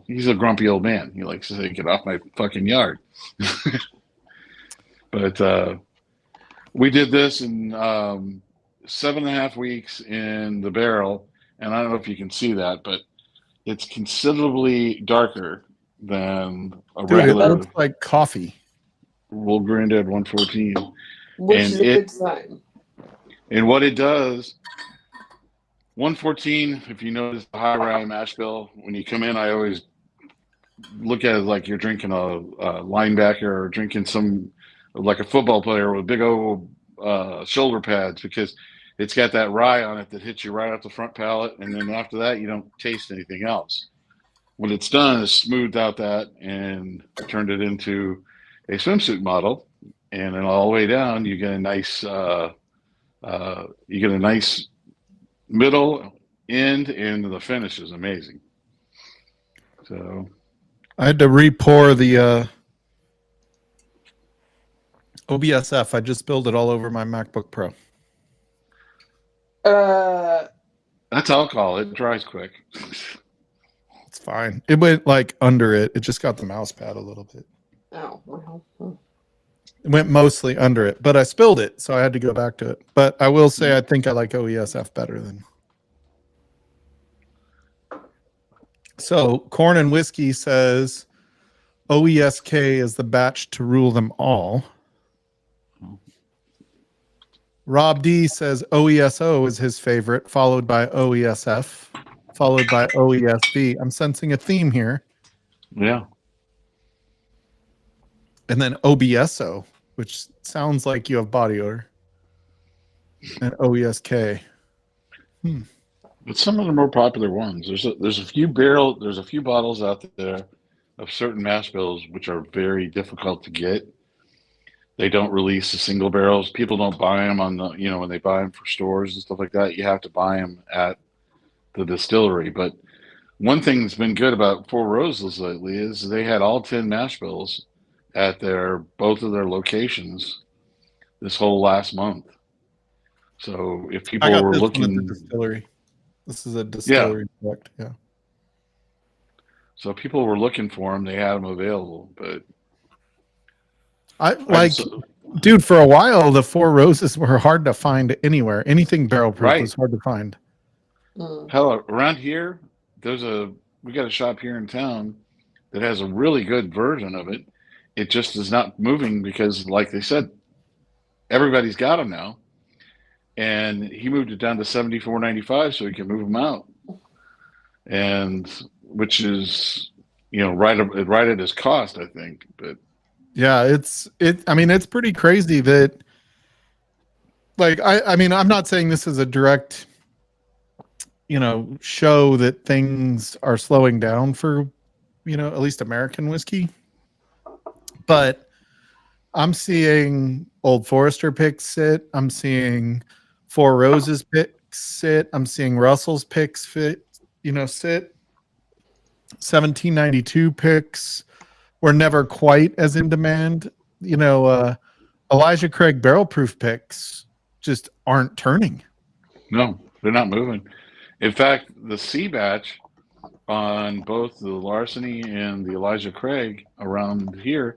he's a grumpy old man. He likes to say, "Get off my fucking yard." But we did this in 7.5 weeks in the barrel, and I don't know if you can see that, but it's considerably darker than a dude, it regular looks like coffee. Roll Granddad 114. Which And is a good sign. And what it does, 114, if you notice the high rye mash bill, when you come in, I always look at it like you're drinking a linebacker or drinking like a football player with big old shoulder pads, because it's got that rye on it that hits you right off the front palate, and then after that you don't taste anything else. What it's done is smoothed out that and turned it into a swimsuit model, and then all the way down you get a nice middle, end, and the finish is amazing. So I had to re-pour the OBSF. I just spilled it all over my MacBook Pro. that's alcohol. It dries quick. It's fine. It went like under it. It just got the mouse pad a little bit. Oh, well. It went mostly under it, but I spilled it, so I had to go back to it. But I will say I think I like OESF better than. So Corn and Whiskey says OESK is the batch to rule them all. Rob D says OESO is his favorite, followed by OESF, followed by OESB. I'm sensing a theme here. Yeah. And then OBSO, which sounds like you have body odor. And OESK. But some of the more popular ones. There's a few bottles out there of certain mash bills which are very difficult to get. They don't release the single barrels. People don't buy them on the, when they buy them for stores and stuff like that. You have to buy them at the distillery. But one thing that's been good about Four Roses lately is they had all 10 mash bills at both of their locations this whole last month. So if people I got were this looking, one at the distillery. This is a distillery product. Yeah. so if people were looking for them, they had them available. But dude, for a while the Four Roses were hard to find anywhere. Anything barrel proof Right. was hard to find. Hell, around here, we got a shop here in town that has a really good version of it. It just is not moving because, like they said, everybody's got them now. And he moved it down to $74.95 so he can move them out. And which is, right at his cost, I think. But Yeah, it's pretty crazy that, like, I'm not saying this is a direct, show that things are slowing down for, at least American whiskey. But I'm seeing Old Forester picks sit. I'm seeing Four Roses picks sit. I'm seeing Russell's picks sit. 1792 picks were never quite as in demand. Elijah Craig barrel proof picks just aren't turning. no, they're not moving. In fact, the C batch on both the Larceny and the Elijah Craig around here,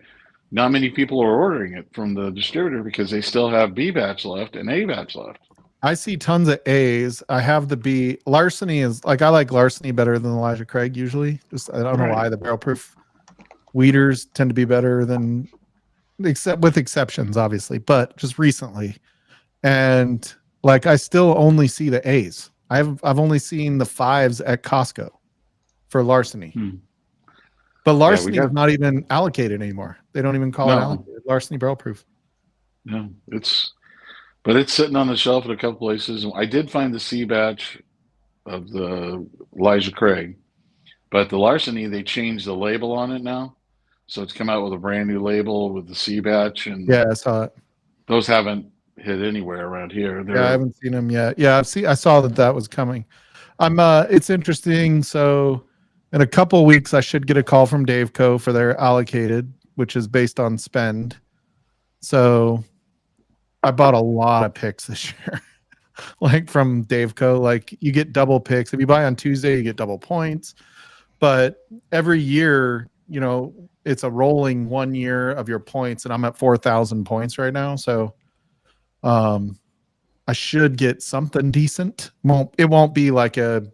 not many people are ordering it from the distributor because they still have B batch left and A batch left. I see tons of A's. I have the B. Larceny is like, I like Larceny better than Elijah Craig usually. Just I don't know why. The barrel proof Weeders tend to be better than, except with exceptions, obviously, but just recently. And like, I still only see the A's. I've only seen the 5s at Costco for Larceny. But Larceny is not even allocated anymore. They don't even call it allocated. Larceny barrel proof. No, but it's sitting on the shelf at a couple places. I did find the C batch of the Elijah Craig, but the Larceny, they changed the label on it now. So it's come out with a brand new label with the C batch. And yeah, I saw it. Those haven't hit anywhere around here. I haven't seen them yet. Yeah, I saw that was coming. It's interesting. So In a couple weeks, I should get a call from Daveco for their allocated, which is based on spend. So I bought a lot of picks this year, like from Daveco. Like you get double picks. If you buy on Tuesday, you get double points. But every year, you know, it's a rolling 1 year of your points, and I'm at 4,000 points right now. So I should get something decent. It won't be like a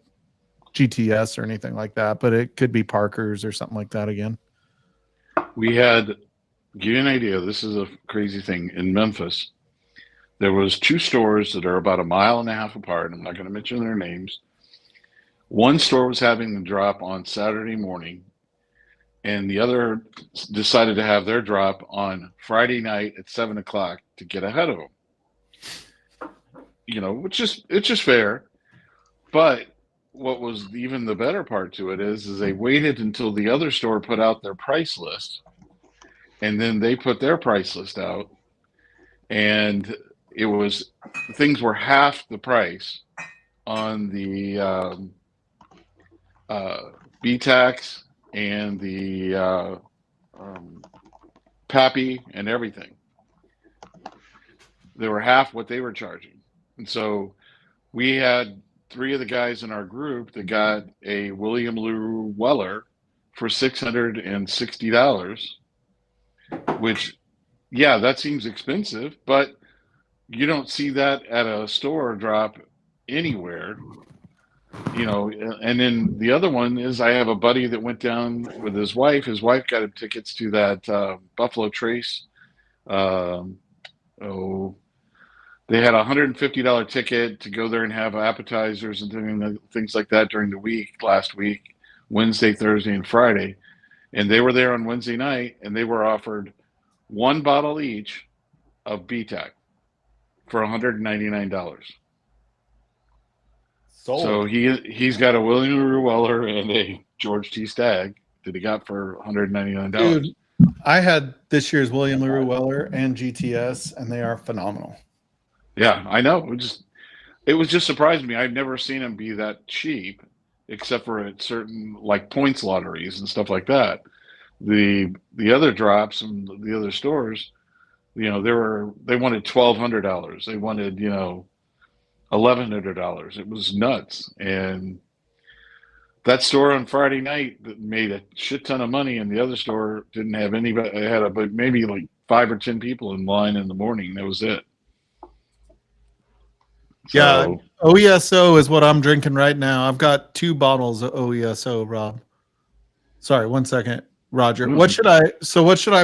GTS or anything like that, but it could be Parker's or something like that again. We had, give you an idea, this is a crazy thing. In Memphis, there was 2 stores that are about a mile and a half apart. I'm not going to mention their names. One store was having the drop on Saturday morning, and the other decided to have their drop on Friday night at 7 o'clock to get ahead of them. You know, it's just fair. But what was even the better part to it is they waited until the other store put out their price list, and then they put their price list out, and it was, things were half the price on the BTAX and the Pappy and everything. They were half what they were charging. And so we had 3 of the guys in our group that got a William LaRue Weller for $660, which, yeah, that seems expensive, but you don't see that at a store drop anywhere, you know. And then the other one is, I have a buddy that went down with his wife. His wife got him tickets to that Buffalo Trace. They had a $150 ticket to go there and have appetizers and things like that during the week, last week, Wednesday, Thursday, and Friday. And they were there on Wednesday night, and they were offered 1 bottle each of BTAC for $199. So he's got a William LaRue Weller and a George T. Stagg that he got for $199. Dude, I had this year's William LaRue Weller and GTS, and they are phenomenal. Yeah, I know. It was just surprising me. I've never seen them be that cheap, except for at certain like points lotteries and stuff like that. The other drops and the other stores, you know, they wanted $1,200. They wanted, you know, $1,100. It was nuts. And that store on Friday night that made a shit ton of money, and the other store didn't have anybody. It had maybe like 5 or 10 people in line in the morning. That was it. Yeah, So, OESO is what I'm drinking right now. I've got 2 bottles of OESO, Rob. Sorry, 1 second, Roger. What should I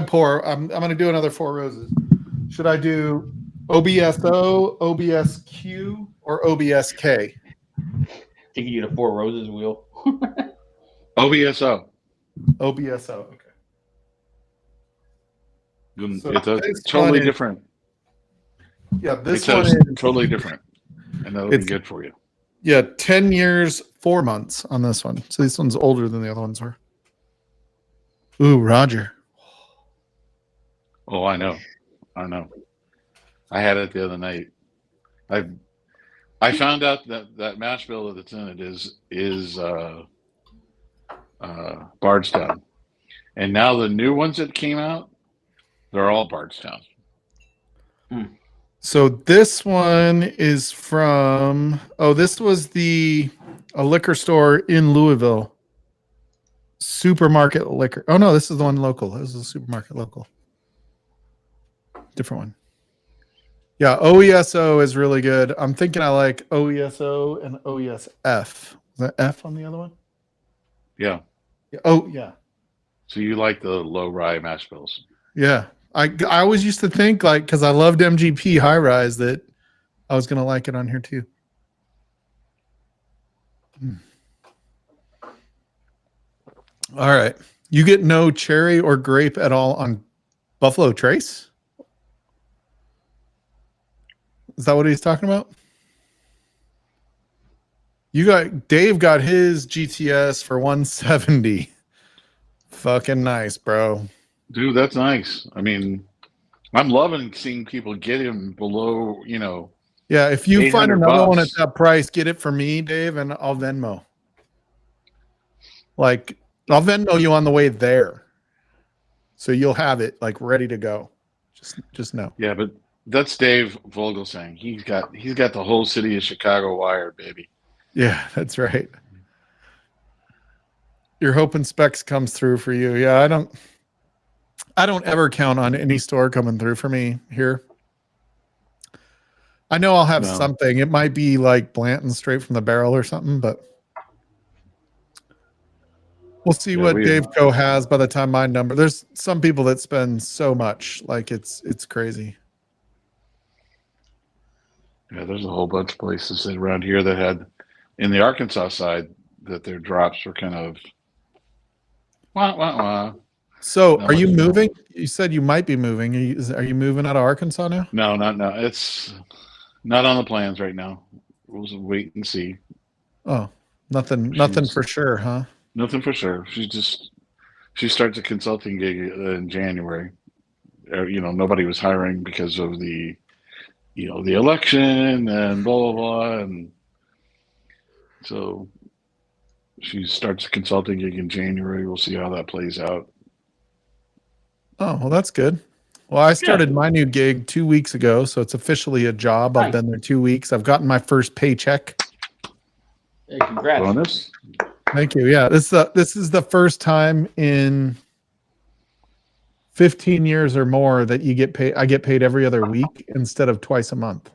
pour? I'm going to do another 4 roses. Should I do OBSO, OBSQ, or OBSK? Taking you to 4 Roses wheel. OBSO. OBSO. Okay. So It's totally different. Yeah, this It one tastes is totally different, and that'll be good for you. Yeah, 10 years, 4 months on this one. So this one's older than the other ones were. Ooh, Roger. Oh, I know. I had it the other night. I found out that mash bill that's in it is Bardstown, and now the new ones that came out, they're all Bardstown. So this one is from, this was a liquor store in Louisville. Supermarket liquor. Oh no, this is the one local. This is a supermarket local. Different one. Yeah, OESO is really good. I'm thinking I like OESO and OESF. Is that F on the other one? Yeah. Oh, yeah. So you like the low rye mash bills? Yeah. I always used to think, like, because I loved MGP High Rise, that I was going to like it on here too. All right. You get no cherry or grape at all on Buffalo Trace? Is that what he's talking about? Dave got his GTS for 170. Fucking nice, bro. Dude, that's nice. I mean, I'm loving seeing people get him below, you know. Yeah, if you find another one at $800. that price, get it for me, Dave, and I'll Venmo. Like, I'll Venmo you on the way there, so you'll have it like ready to go. Just know. Yeah, but that's Dave Vogel saying he's got the whole city of Chicago wired, baby. Yeah, that's right. You're hoping Specs comes through for you. Yeah, I don't ever count on any store coming through for me here. I know I'll have No. something. It might be like Blanton straight from the barrel or something, but we'll see Yeah, what we- Dave Co has by the time my number. There's some people that spend so much, like it's crazy. Yeah, there's a whole bunch of places around here that had in the Arkansas side that their drops were kind of wah wah wah. So, No, are you it's- moving? You said you might be moving. Are you moving out of Arkansas now? No, not it's not on the plans right now. We'll wait and see. Oh, nothing Jeez. for sure, huh? Nothing for sure. She starts a consulting gig in January. Nobody was hiring because of the the election and blah blah blah, and so she starts a consulting gig in January. We'll see how that plays out. Oh, well, that's good. Well, I started my new gig 2 weeks ago, so it's officially a job. I've Nice. been there 2 weeks. I've gotten my first paycheck. Hey, congrats. Bonus. Thank you. Yeah, this is the first time in 15 years or more that you get paid. I get paid every other week instead of twice a month.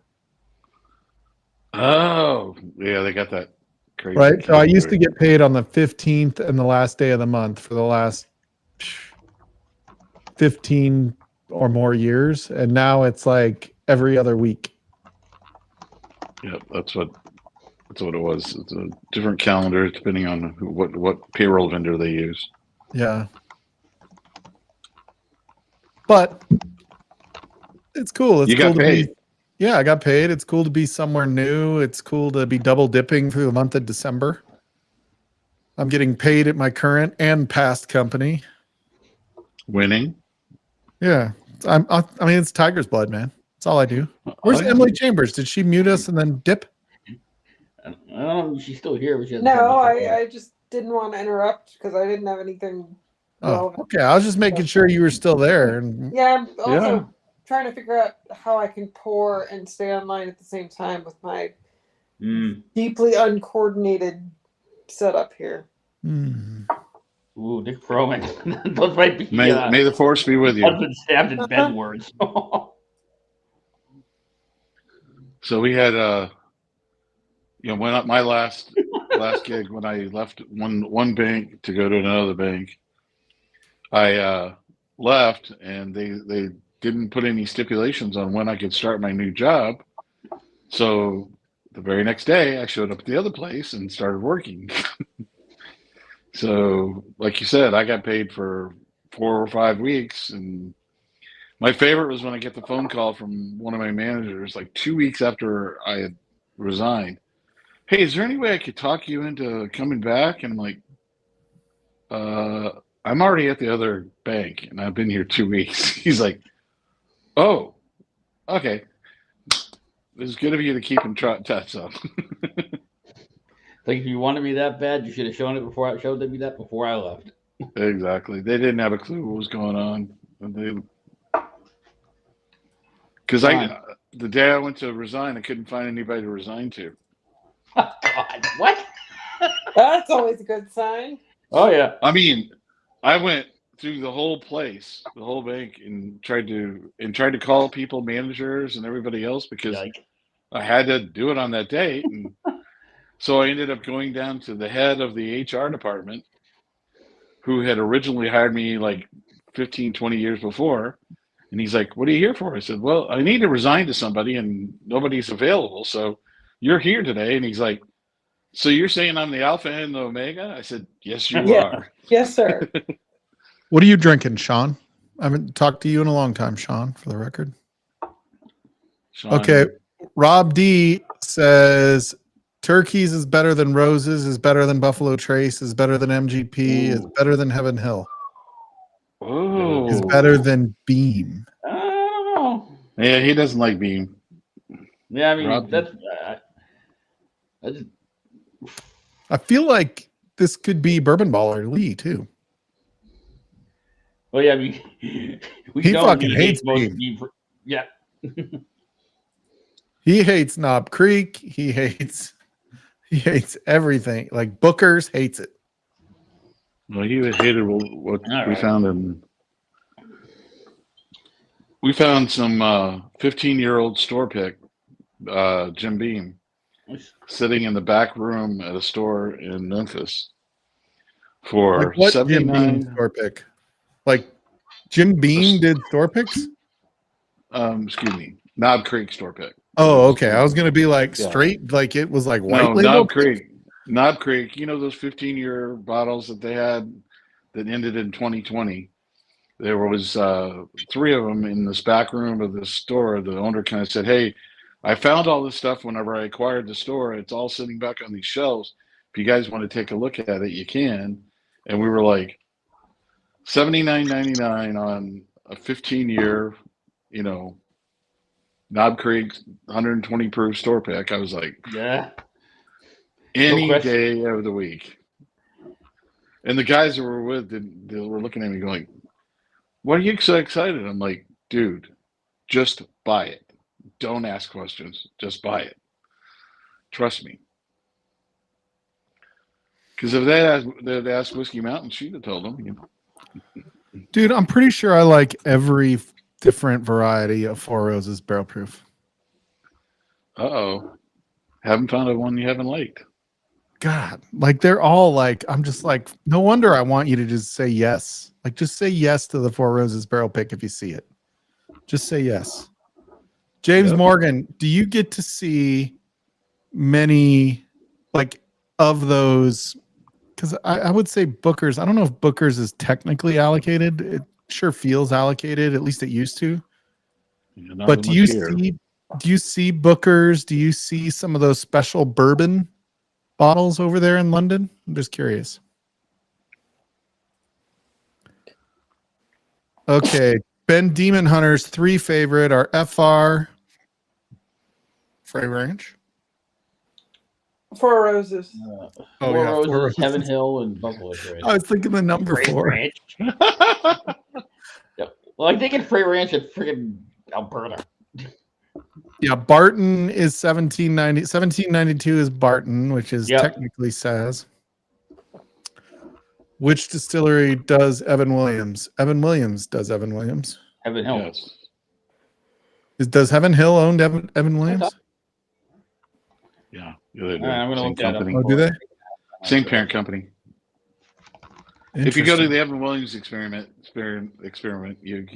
Oh, yeah, they got that crazy. Right. So I used to calendar. get paid on the 15th and the last day of the month for the last 15 or more years, and now it's like every other week. Yeah, that's what it was. It's a different calendar depending on what payroll vendor they use. Yeah. But it's cool. It's You cool got to paid. be. Yeah, I got paid. It's cool to be somewhere new. It's cool to be double dipping through the month of December. I'm getting paid at my current and past company. Winning. Yeah. I mean, it's Tiger's blood, man. That's all I do. Where's Oh, yeah. Emily Chambers? Did she mute us and then dip? I don't know if she's still here, but she hasn't No, come back. I just didn't want to interrupt because I didn't have anything. Oh, relevant. okay. I was just making sure you were still there. And Yeah, I'm also Yeah. trying to figure out how I can pour and stay online at the same time with my deeply uncoordinated setup here. Ooh, Nick Froman. Those might be May the force be with you. husband stabbed in bed words. So we had when my last gig, when I left one bank to go to another bank, I left and they didn't put any stipulations on when I could start my new job. So the very next day I showed up at the other place and started working. So like you said, I got paid for 4 or 5 weeks, and my favorite was when I get the phone call from one of my managers like 2 weeks after I had resigned. Hey, is there any way I could talk you into coming back? And I'm like, I'm already at the other bank and I've been here 2 weeks. He's like, oh, okay. It's good of you to keep in touch up. Like, if you wanted me that bad, you should have shown me that before I left. Exactly. They didn't have a clue what was going on. Because the day I went to resign, I couldn't find anybody to resign to. God, what? That's always a good sign. Oh yeah. I mean, I went through the whole place, the whole bank, and tried to call people, managers, and everybody else because Yike. I had to do it on that date. And so I ended up going down to the head of the HR department, who had originally hired me like 15, 20 years before. And he's like, what are you here for? I said, well, I need to resign to somebody and nobody's available. So you're here today. And he's like, so you're saying I'm the alpha and the omega? I said, yes, you Yeah. are. Yes, sir. what are you drinking, Sean? I haven't talked to you in a long time, Sean, for the record. Sean, Okay. Rob D says Turkeys is better than Roses, is better than Buffalo Trace, is better than MGP, is Ooh. better than Heaven Hill, Oh, is better than Beam. I don't know. Yeah, he doesn't like Beam. Yeah, I mean Rob- that's I feel like this could be Bourbon Baller Lee too. Well, yeah, we He know fucking hates most me. Yeah. He hates Knob Creek. He hates everything. Like Booker's hates it. Well, he hated what All we right. found in. We found some 15-year-old store pick, Jim Beam, sitting in the back room at a store in Memphis for Like what Jim Beam 79. store pick? Like Jim Beam did store picks? Excuse me, Knob Creek store pick. Oh, okay. I was gonna be like Yeah. straight, like it was like white No, label. Knob Creek. Knob Creek. You know those 15-year bottles that they had that ended in 2020. There was 3 of them in this back room of the store. The owner kind of said, "Hey, I found all this stuff whenever I acquired the store. It's all sitting back on these shelves. If you guys want to take a look at it, you can." And we were like, $79.99 on a 15-year, Knob Creek 120 proof store pick. I was like, Yeah. any question. day of the week. And the guys that were with, they were looking at me going, "What are you so excited?" I'm like, "Dude, just buy it. Don't ask questions. Just buy it. Trust me." Because if they'd asked Whiskey Mountain, she'd have told them. Dude, I'm pretty sure I like every different variety of Four Roses barrel proof. Uh-oh. Haven't found one you haven't liked. God, like they're all like, I'm just like, no wonder I want you to just say yes. Like, just say yes to the Four Roses barrel pick if you see it. Just say yes. James Yep. Morgan, do you get to see many, like, of those? Because I would say Booker's, I don't know if Booker's is technically allocated. It sure feels allocated, at least it used to. Not But as do much you here. see Booker's? Do you see some of those special bourbon bottles over there in London? I'm just curious. Okay, Ben Demon Hunter's 3 favorite are FR, Frey Ranch. Four Roses. Oh, Four yeah, Roses, Four Roses. Heaven Hill, and Buffalo Ranch. I was thinking the number Frey 4. Ranch. Well, I'm thinking Frey Ranch at freaking Alberta. Yeah, Barton is 1790. 1792 is Barton, which is Yep. technically Saz. Which distillery does Evan Williams? Evan Williams does Evan Williams. Heaven Hill. Yes. Does Heaven Hill own Evan Williams? Yeah. They do. I'm gonna Same look that up. company. Oh, do they? Same parent company. If you go to the Evan Williams experiment, you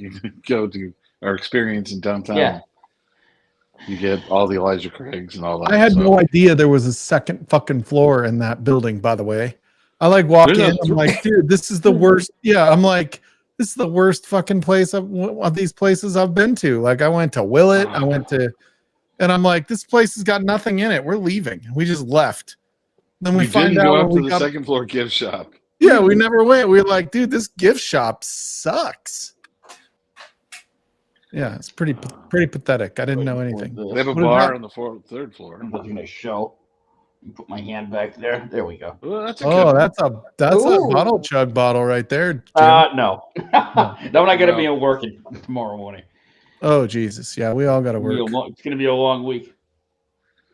go to our experience in downtown. Yeah. You get all the Elijah Craigs and all that. I had so- no idea there was a second fucking floor in that building, by the way. I like walk There's in, a- I'm like, dude, this is the worst. Yeah, I'm like, this is the worst fucking place of these places I've been to. Like, I went to Willett, I went to, and I'm like, this place has got nothing in it. We're leaving. We just left. Then we You find didn't out go when up we to the got, second floor gift shop. yeah, we never went. We were like, dude, this gift shop sucks. Yeah, it's pretty pathetic. I didn't know anything. They have a What is bar that? on the third floor. I'm looking at show. Put my hand back there. There we go. Well, that's a Oh, good that's a Ooh. bottle chug bottle right there, Jim. No. No, I'm not gonna be working tomorrow morning. Oh Jesus, yeah, we all got to work. It's gonna be a long week.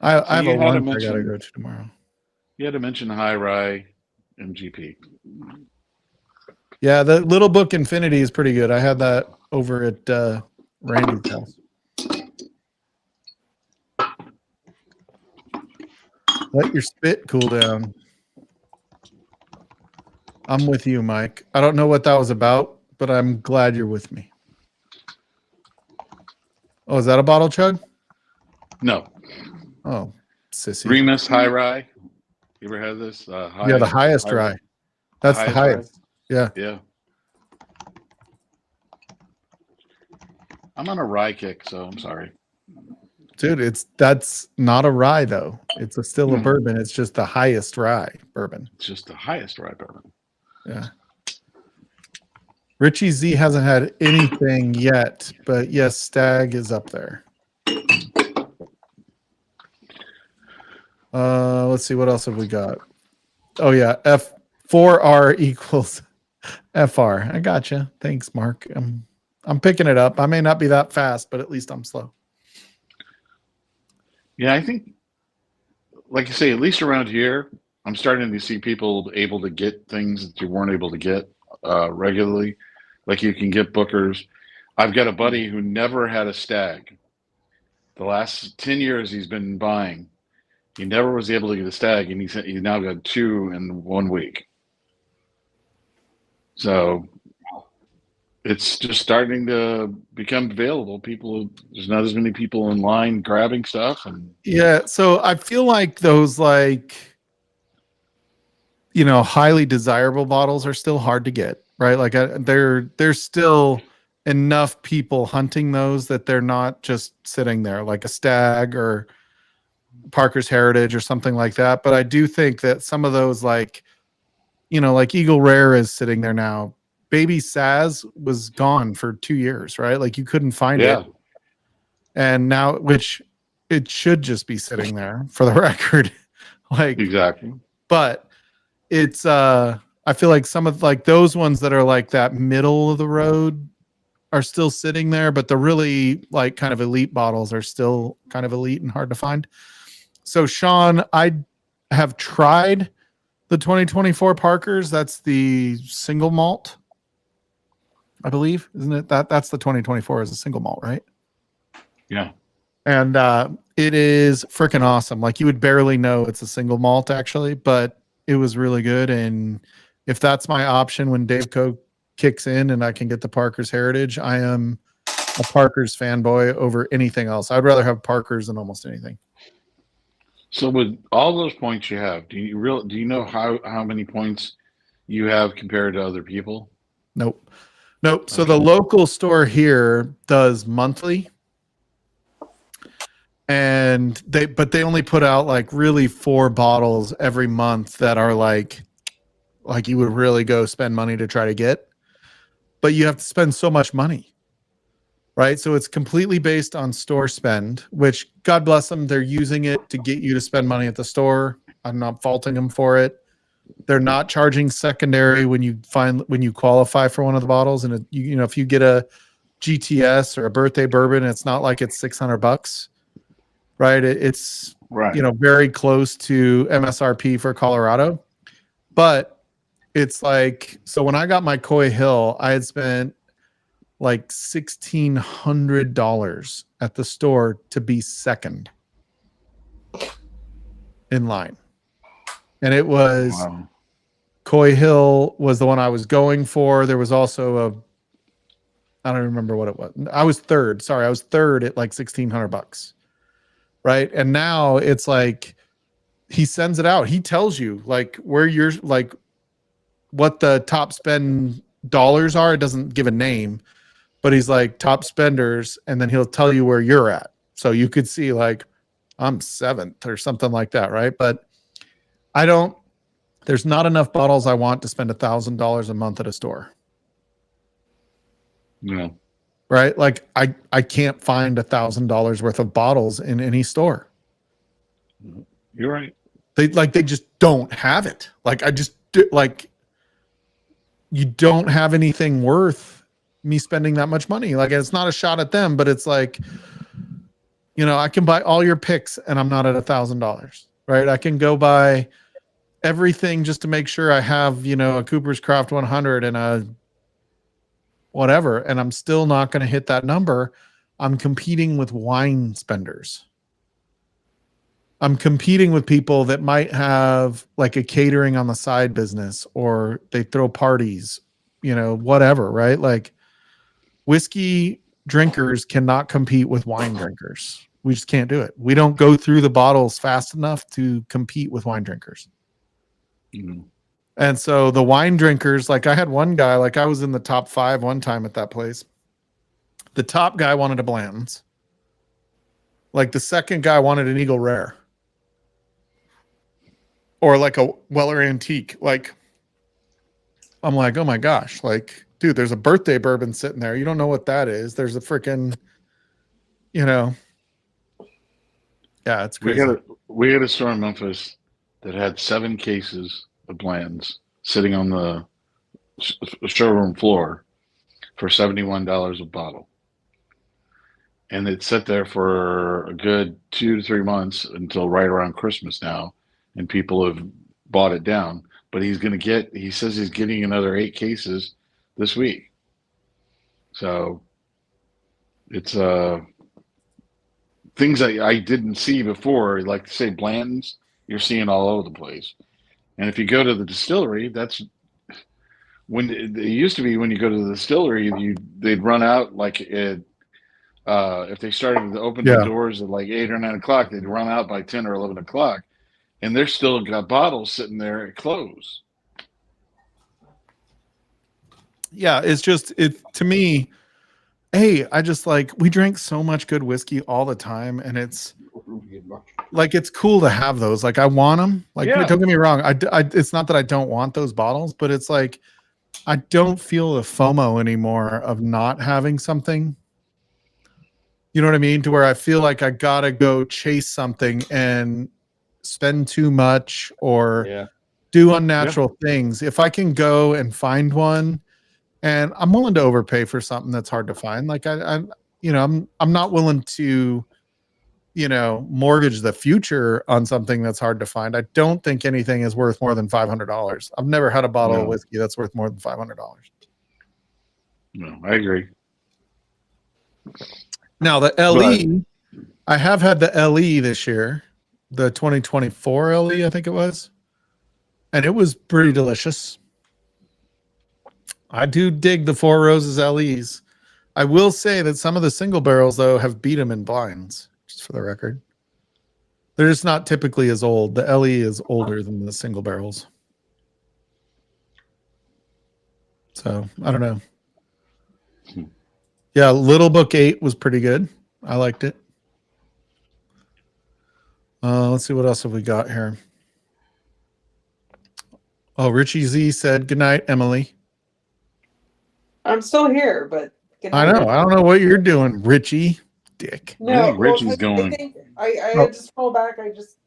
I have you a had to lunch I mention- got to go to tomorrow. You had to mention High Rye MGP. Yeah, the Little Book Infinity is pretty good. I had that over at Randy's house. Let your spit cool down. I'm with you, Mike. I don't know what that was about, but I'm glad you're with me. Oh, is that a bottle chug? No, Oh, sissy. Remus High Rye. You ever had this? Yeah, the highest rye. That's the highest. Yeah. Yeah. I'm on a rye kick, so I'm sorry. Dude, that's not a rye though. It's still a Hmm. bourbon. It's just the highest rye bourbon. It's just the highest rye bourbon. Yeah. Richie Z hasn't had anything yet, but yes, Stag is up there. Let's see what else have we got. Oh yeah, 4R equals FR. I gotcha. Thanks, Mark. I'm picking it up. I may not be that fast, but at least I'm slow. Yeah, I think, like I say, at least around here, I'm starting to see people able to get things that you weren't able to get regularly. Like you can get bookers. I've got a buddy who never had a stag. The last 10 years he's been buying, he never was able to get a stag, and he's now got 2 in 1 week. So it's just starting to become available. There's not as many people in line grabbing stuff, and Yeah, so I feel like those highly desirable bottles are still hard to get, right? Like there's still enough people hunting those that they're not just sitting there like a stag or Parker's Heritage or something like that. But I do think that some of those like Eagle Rare is sitting there now. Baby Saz was gone for 2 years, right? Like you couldn't find it. And now, which it should just be sitting there for the record. Like exactly. But it's I feel like some of like those ones that are like that middle of the road are still sitting there, but the really like kind of elite bottles are still kind of elite and hard to find. So Sean, I have tried the 2024 Parkers. That's the single malt, I believe, isn't it? That's the 2024 is a single malt, right? Yeah. And it is freaking awesome. Like you would barely know it's a single malt actually, but it was really good. And if that's my option when Dave Coe kicks in and I can get the Parker's Heritage, I am a Parker's fanboy over anything else. I'd rather have Parker's than almost anything. So with all those points you have, do you know how many points you have compared to other people? Nope. So the local store here does monthly, and they only put out like really 4 bottles every month that are like you would really go spend money to try to get, but you have to spend so much money. Right. So it's completely based on store spend, which God bless them. They're using it to get you to spend money at the store. I'm not faulting them for it. They're not charging secondary when you qualify for one of the bottles. And if you get a GTS or a birthday bourbon, it's not like it's $600, right? It's right. Very close to MSRP for Colorado, but it's like, so when I got my Coy Hill, I had spent like $1,600 at the store to be second in line. And it was Coy Hill was the one I was going for. There was also I don't remember what it was. I was third. Sorry. I was third at like $1,600. Right. And now it's like, he sends it out. He tells you like where you're like what the top spend dollars are. It doesn't give a name, but he's like top spenders, and then he'll tell you where you're at. So you could see like I'm 7th or something like that, right? But there's not enough bottles I want to spend $1,000 a month at a store. No. Right? Like I can't find $1,000 worth of bottles in any store. You're right. They just don't have it. Like you don't have anything worth me spending that much money. Like it's not a shot at them, but it's like, I can buy all your picks and I'm not at $1,000, right? I can go buy everything just to make sure I have, a Cooper's Craft 100 and a whatever, and I'm still not going to hit that number. I'm competing with wine spenders. I'm competing with people that might have like a catering on the side business, or they throw parties, whatever, right? Like whiskey drinkers cannot compete with wine drinkers. We just can't do it. We don't go through the bottles fast enough to compete with wine drinkers. Mm-hmm. And so the wine drinkers, like I had one guy, like I was in the top 5 one time at that place. The top guy wanted a Blanton's. Like the second guy wanted an Eagle Rare. Or like a Weller Antique. Like, I'm like, oh my gosh, like, dude, there's a birthday bourbon sitting there. You don't know what that is. There's a freaking, yeah, it's crazy. We had a store in Memphis that had 7 cases of Bland's, sitting on the showroom floor for $71 a bottle. And it sat there for a good 2 to 3 months until right around Christmas now, and people have bought it down. But he says he's getting another 8 cases this week. So it's things that I didn't see before, like say Blanton's, you're seeing all over the place. And if you go to the distillery, that's when it used to be when you go to the distillery, they'd run out like if they started to open the doors at like 8 or 9 o'clock, they'd run out by 10 or 11 o'clock, and they're still got bottles sitting there at close. Yeah, it's just to me. Hey, I just like we drink so much good whiskey all the time, and it's like it's cool to have those. Like I want them. Like don't get me wrong, it's not that I don't want those bottles, but it's like I don't feel the FOMO anymore of not having something. You know what I mean? To where I feel like I gotta go chase something and spend too much or do unnatural things. If I can go and find one, and I'm willing to overpay for something that's hard to find. Like I'm not willing to, mortgage the future on something that's hard to find. I don't think anything is worth more than $500. I've never had a bottle of whiskey that's worth more than $500. No, I agree. Now the LE, I have had the LE this year, the 2024 LE, I think it was, and it was pretty delicious. I do dig the Four Roses LEs. I will say that some of the single barrels, though, have beat them in blinds, just for the record. They're just not typically as old. The LE is older than the single barrels. So, I don't know. Yeah, Little Book 8 was pretty good. I liked it. Let's see, what else have we got here? Oh, Richie Z said, good night, Emily. I'm still here, but I know. I don't know what you're doing, Richie. Dick. No, Richie's going. I just rolled back. I just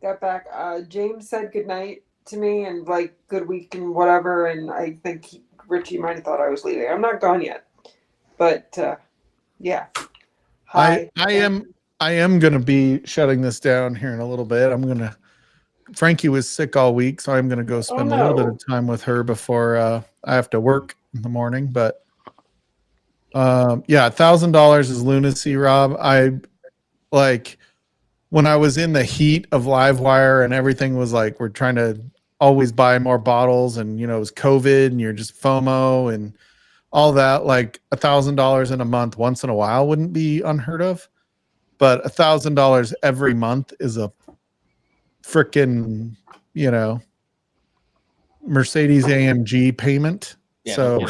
got back. James said good night to me and like good week and whatever. And I think Richie might have thought I was leaving. I'm not gone yet, but yeah. Hi. I am going to be shutting this down here in a little bit. Frankie was sick all week, so I'm going to go spend a little bit of time with her before I have to work in the morning. But $1,000 is lunacy, Rob. I like when I was in the heat of Livewire and everything was like, we're trying to always buy more bottles and, it was COVID and you're just FOMO and all that, like $1,000 in a month once in a while wouldn't be unheard of, but $1,000 every month is a freaking, Mercedes AMG payment. Yeah, so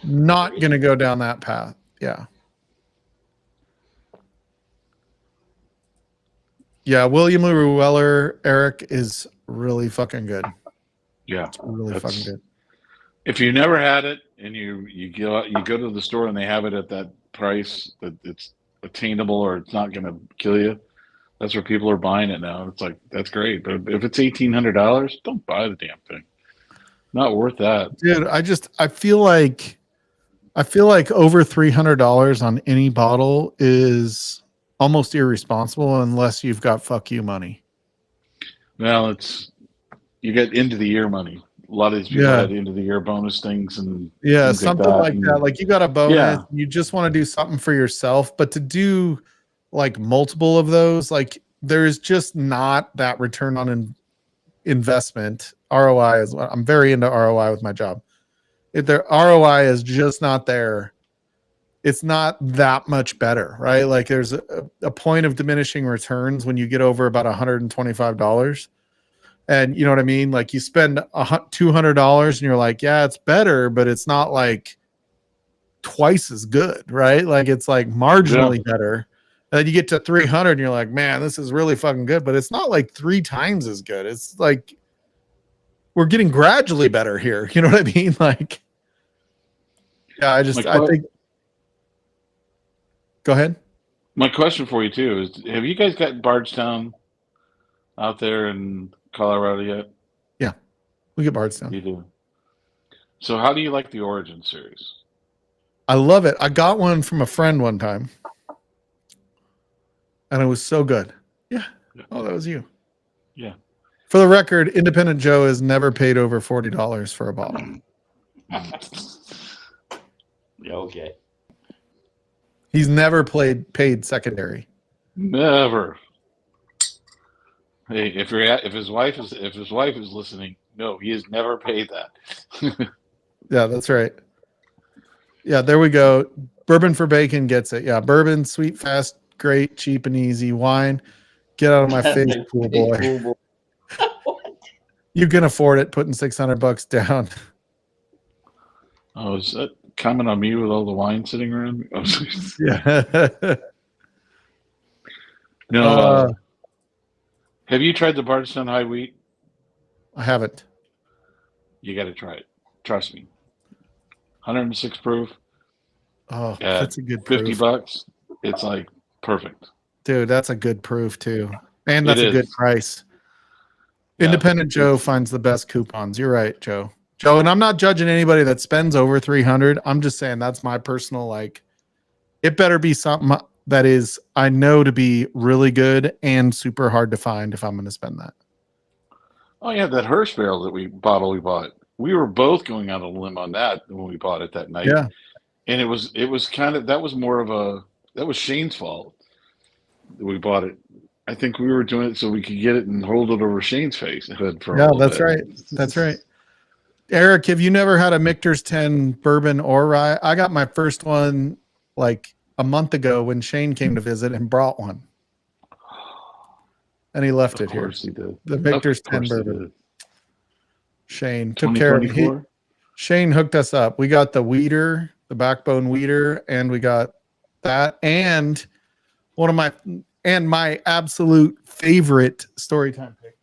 not going to go down that path. Yeah. Yeah. William Weller, Eric, is really fucking good. Yeah. It's really fucking good. If you never had it and you go to the store and they have it at that price that it's attainable or it's not going to kill you, that's where people are buying it now. It's like, that's great. But if it's $1,800, don't buy the damn thing. Not worth that. Dude, I feel like over $300 on any bottle is almost irresponsible unless you've got fuck you money. Well, you get end of the year money. A lot of these people had end of the year bonus things and something like that. Like you got a bonus, you just want to do something for yourself, but to do like multiple of those, like there's just not that return on investment. ROI is, I'm very into ROI with my job. If their ROI is just not there, it's not that much better, right? Like there's a point of diminishing returns when you get over about $125. And you know what I mean? Like you spend $200 and you're like, yeah, it's better, but it's not like twice as good, right? Like it's like marginally better. And then you get to 300 and you're like, man, this is really fucking good, but it's not like 3 times as good. It's like we're getting gradually better here. You know what I mean? Like, yeah, I think. Go ahead. My question for you too is: have you guys got Bardstown out there in Colorado yet? Yeah, We get Bardstown. You do. So how do you like the Origin series? I love it. I got one from a friend one time, and it was so good. Yeah. Oh, that was you. Yeah. For the record, Independent Joe has never paid over $40 for a bottle. Yeah, okay. He's never paid secondary. Never. Hey, if his wife is listening, no, he has never paid that. Yeah, that's right. Yeah, there we go. Bourbon for Bacon gets it. Yeah, bourbon, sweet, fast, great, cheap, and easy. Wine, get out of my face, cool boy. You can afford it. Putting $600 down. Oh, is that comment on me with all the wine sitting around me? Oh, Yeah. no. Have you tried the Bardstown High Wheat? I haven't. You got to try it. Trust me. 106 proof. Oh, at that's a good proof. $50. It's like perfect. Dude, that's a good proof too. And that's It a good is. price. Yeah. Independent Joe finds the best coupons. You're right, Joe. Joe, and I'm not judging anybody that spends over 300. I'm just saying that's my personal, like, it better be something that is, I know to be really good and super hard to find if I'm going to spend that. Oh yeah, that Hirsch barrel that we bought. We were both going out on a limb on that when we bought it that night. Yeah. And it was kind of, that was Shane's fault that we bought it. I think we were doing it so we could get it and hold it over Shane's face. For a Yeah, little that's bit. right. That's right. Eric, have you never had a Michter's 10 bourbon or rye? I got my first one like a month ago when Shane came to visit and brought one. And he left Of it here. course he did. The Michter's Of 10 course he bourbon. did. Shane took care of it. 2024? Shane hooked us up. We got the weeder, the backbone weeder, and we got that. And my absolute favorite Storytime pick.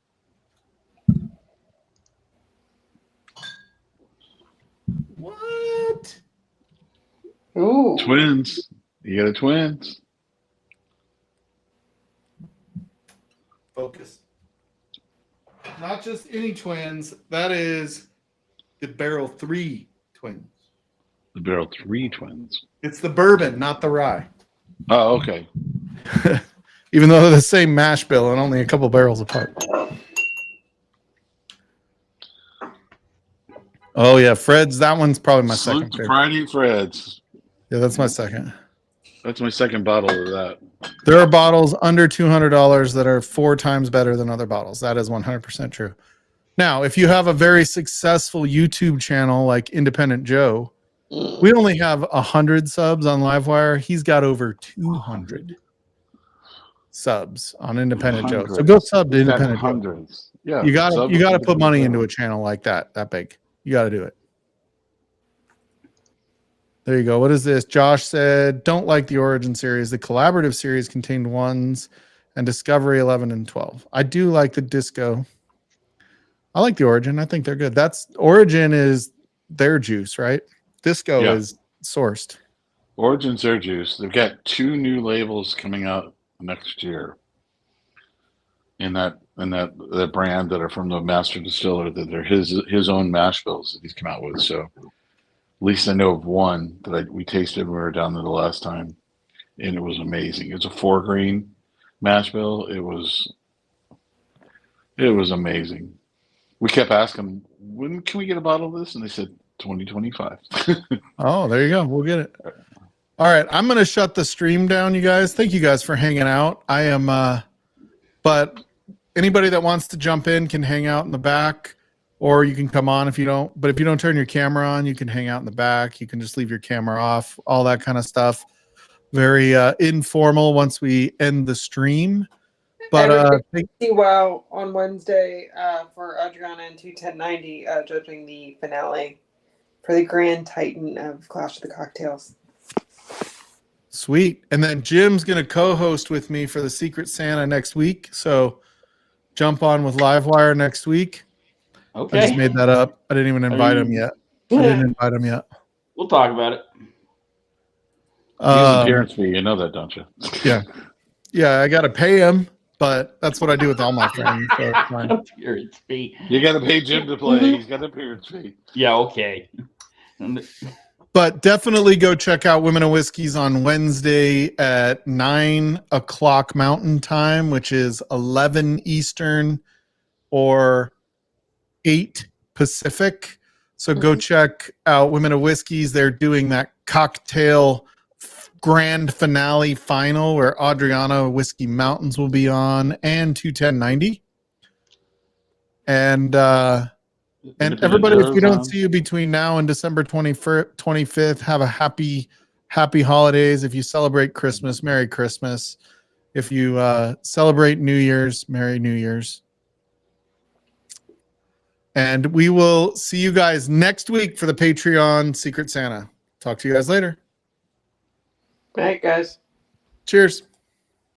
What? Ooh. Twins. You got a twins. Focus. Not just any twins. That is the Barrel 3 twins. The Barrel 3 twins. It's the bourbon, not the rye. Oh, okay. Even though they're the same mash bill and only a couple barrels apart. Oh yeah, Fred's. That one's probably my Salute second to favorite. Friday at Fred's. Yeah, that's my second. That's my second bottle of that. There are bottles under $200 that are 4 times better than other bottles. That is 100% true. Now, if you have a very successful YouTube channel like Independent Joe, we only have 100 subs on Livewire. He's got over 200 subs on Independent Joe. So go sub to He's got Independent Joe. hundreds. Yeah. You got sub to put money Joe. into a channel like that big. You got to do it. There you go. What is this? Josh said, don't like the Origin series. The collaborative series contained ones and Discovery 11 and 12. I do like the Disco. I like the Origin. I think they're good. Origin is their juice, right? Disco is sourced. Origin's their juice. They've got 2 new labels coming out next year. In that brand that are from the master distiller, that they're his own mash bills that he's come out with. So at least I know of one that we tasted when we were down there the last time, and it was amazing. It's a 4-grain mash bill. It was amazing. We kept asking, when can we get a bottle of this? And they said 2025. Oh, there you go. We'll get it. All right. I'm going to shut the stream down, you guys. Thank you guys for hanging out. I am, but anybody that wants to jump in can hang out in the back, or you can come on if you don't. But if you don't turn your camera on, you can hang out in the back. You can just leave your camera off, all that kind of stuff. Very informal once we end the stream. But See WoW on Wednesday for Adriana and 21090 judging the finale for the Grand Titan of Clash of the Cocktails. sweet. And then Jim's going to co-host with me for the Secret Santa next week. So jump on with Livewire next week. Okay. I just made that up. I didn't even invite him yet. I didn't invite him yet. We'll talk about it. He's appearance fee. You know that, don't you? Yeah, I got to pay him. but that's what I do with all my friends. So it's fine. Appearance fee. You got to pay Jim to play. He's got an appearance fee. Yeah, okay. But definitely go check out Women of Whiskeys on Wednesday at 9 o'clock Mountain Time, which is 11 Eastern or 8 Pacific. So go check out Women of Whiskeys. They're doing that cocktail grand finale final where Adriana Whiskey Mountains will be on, and 21090. And everybody, if we don't see you between now and December 25th, have a happy holidays. If you celebrate Christmas, Merry Christmas. If you celebrate New Year's, Merry New Year's. And we will see you guys next week for the Patreon Secret Santa. Talk to you guys later. All right, guys. Cheers.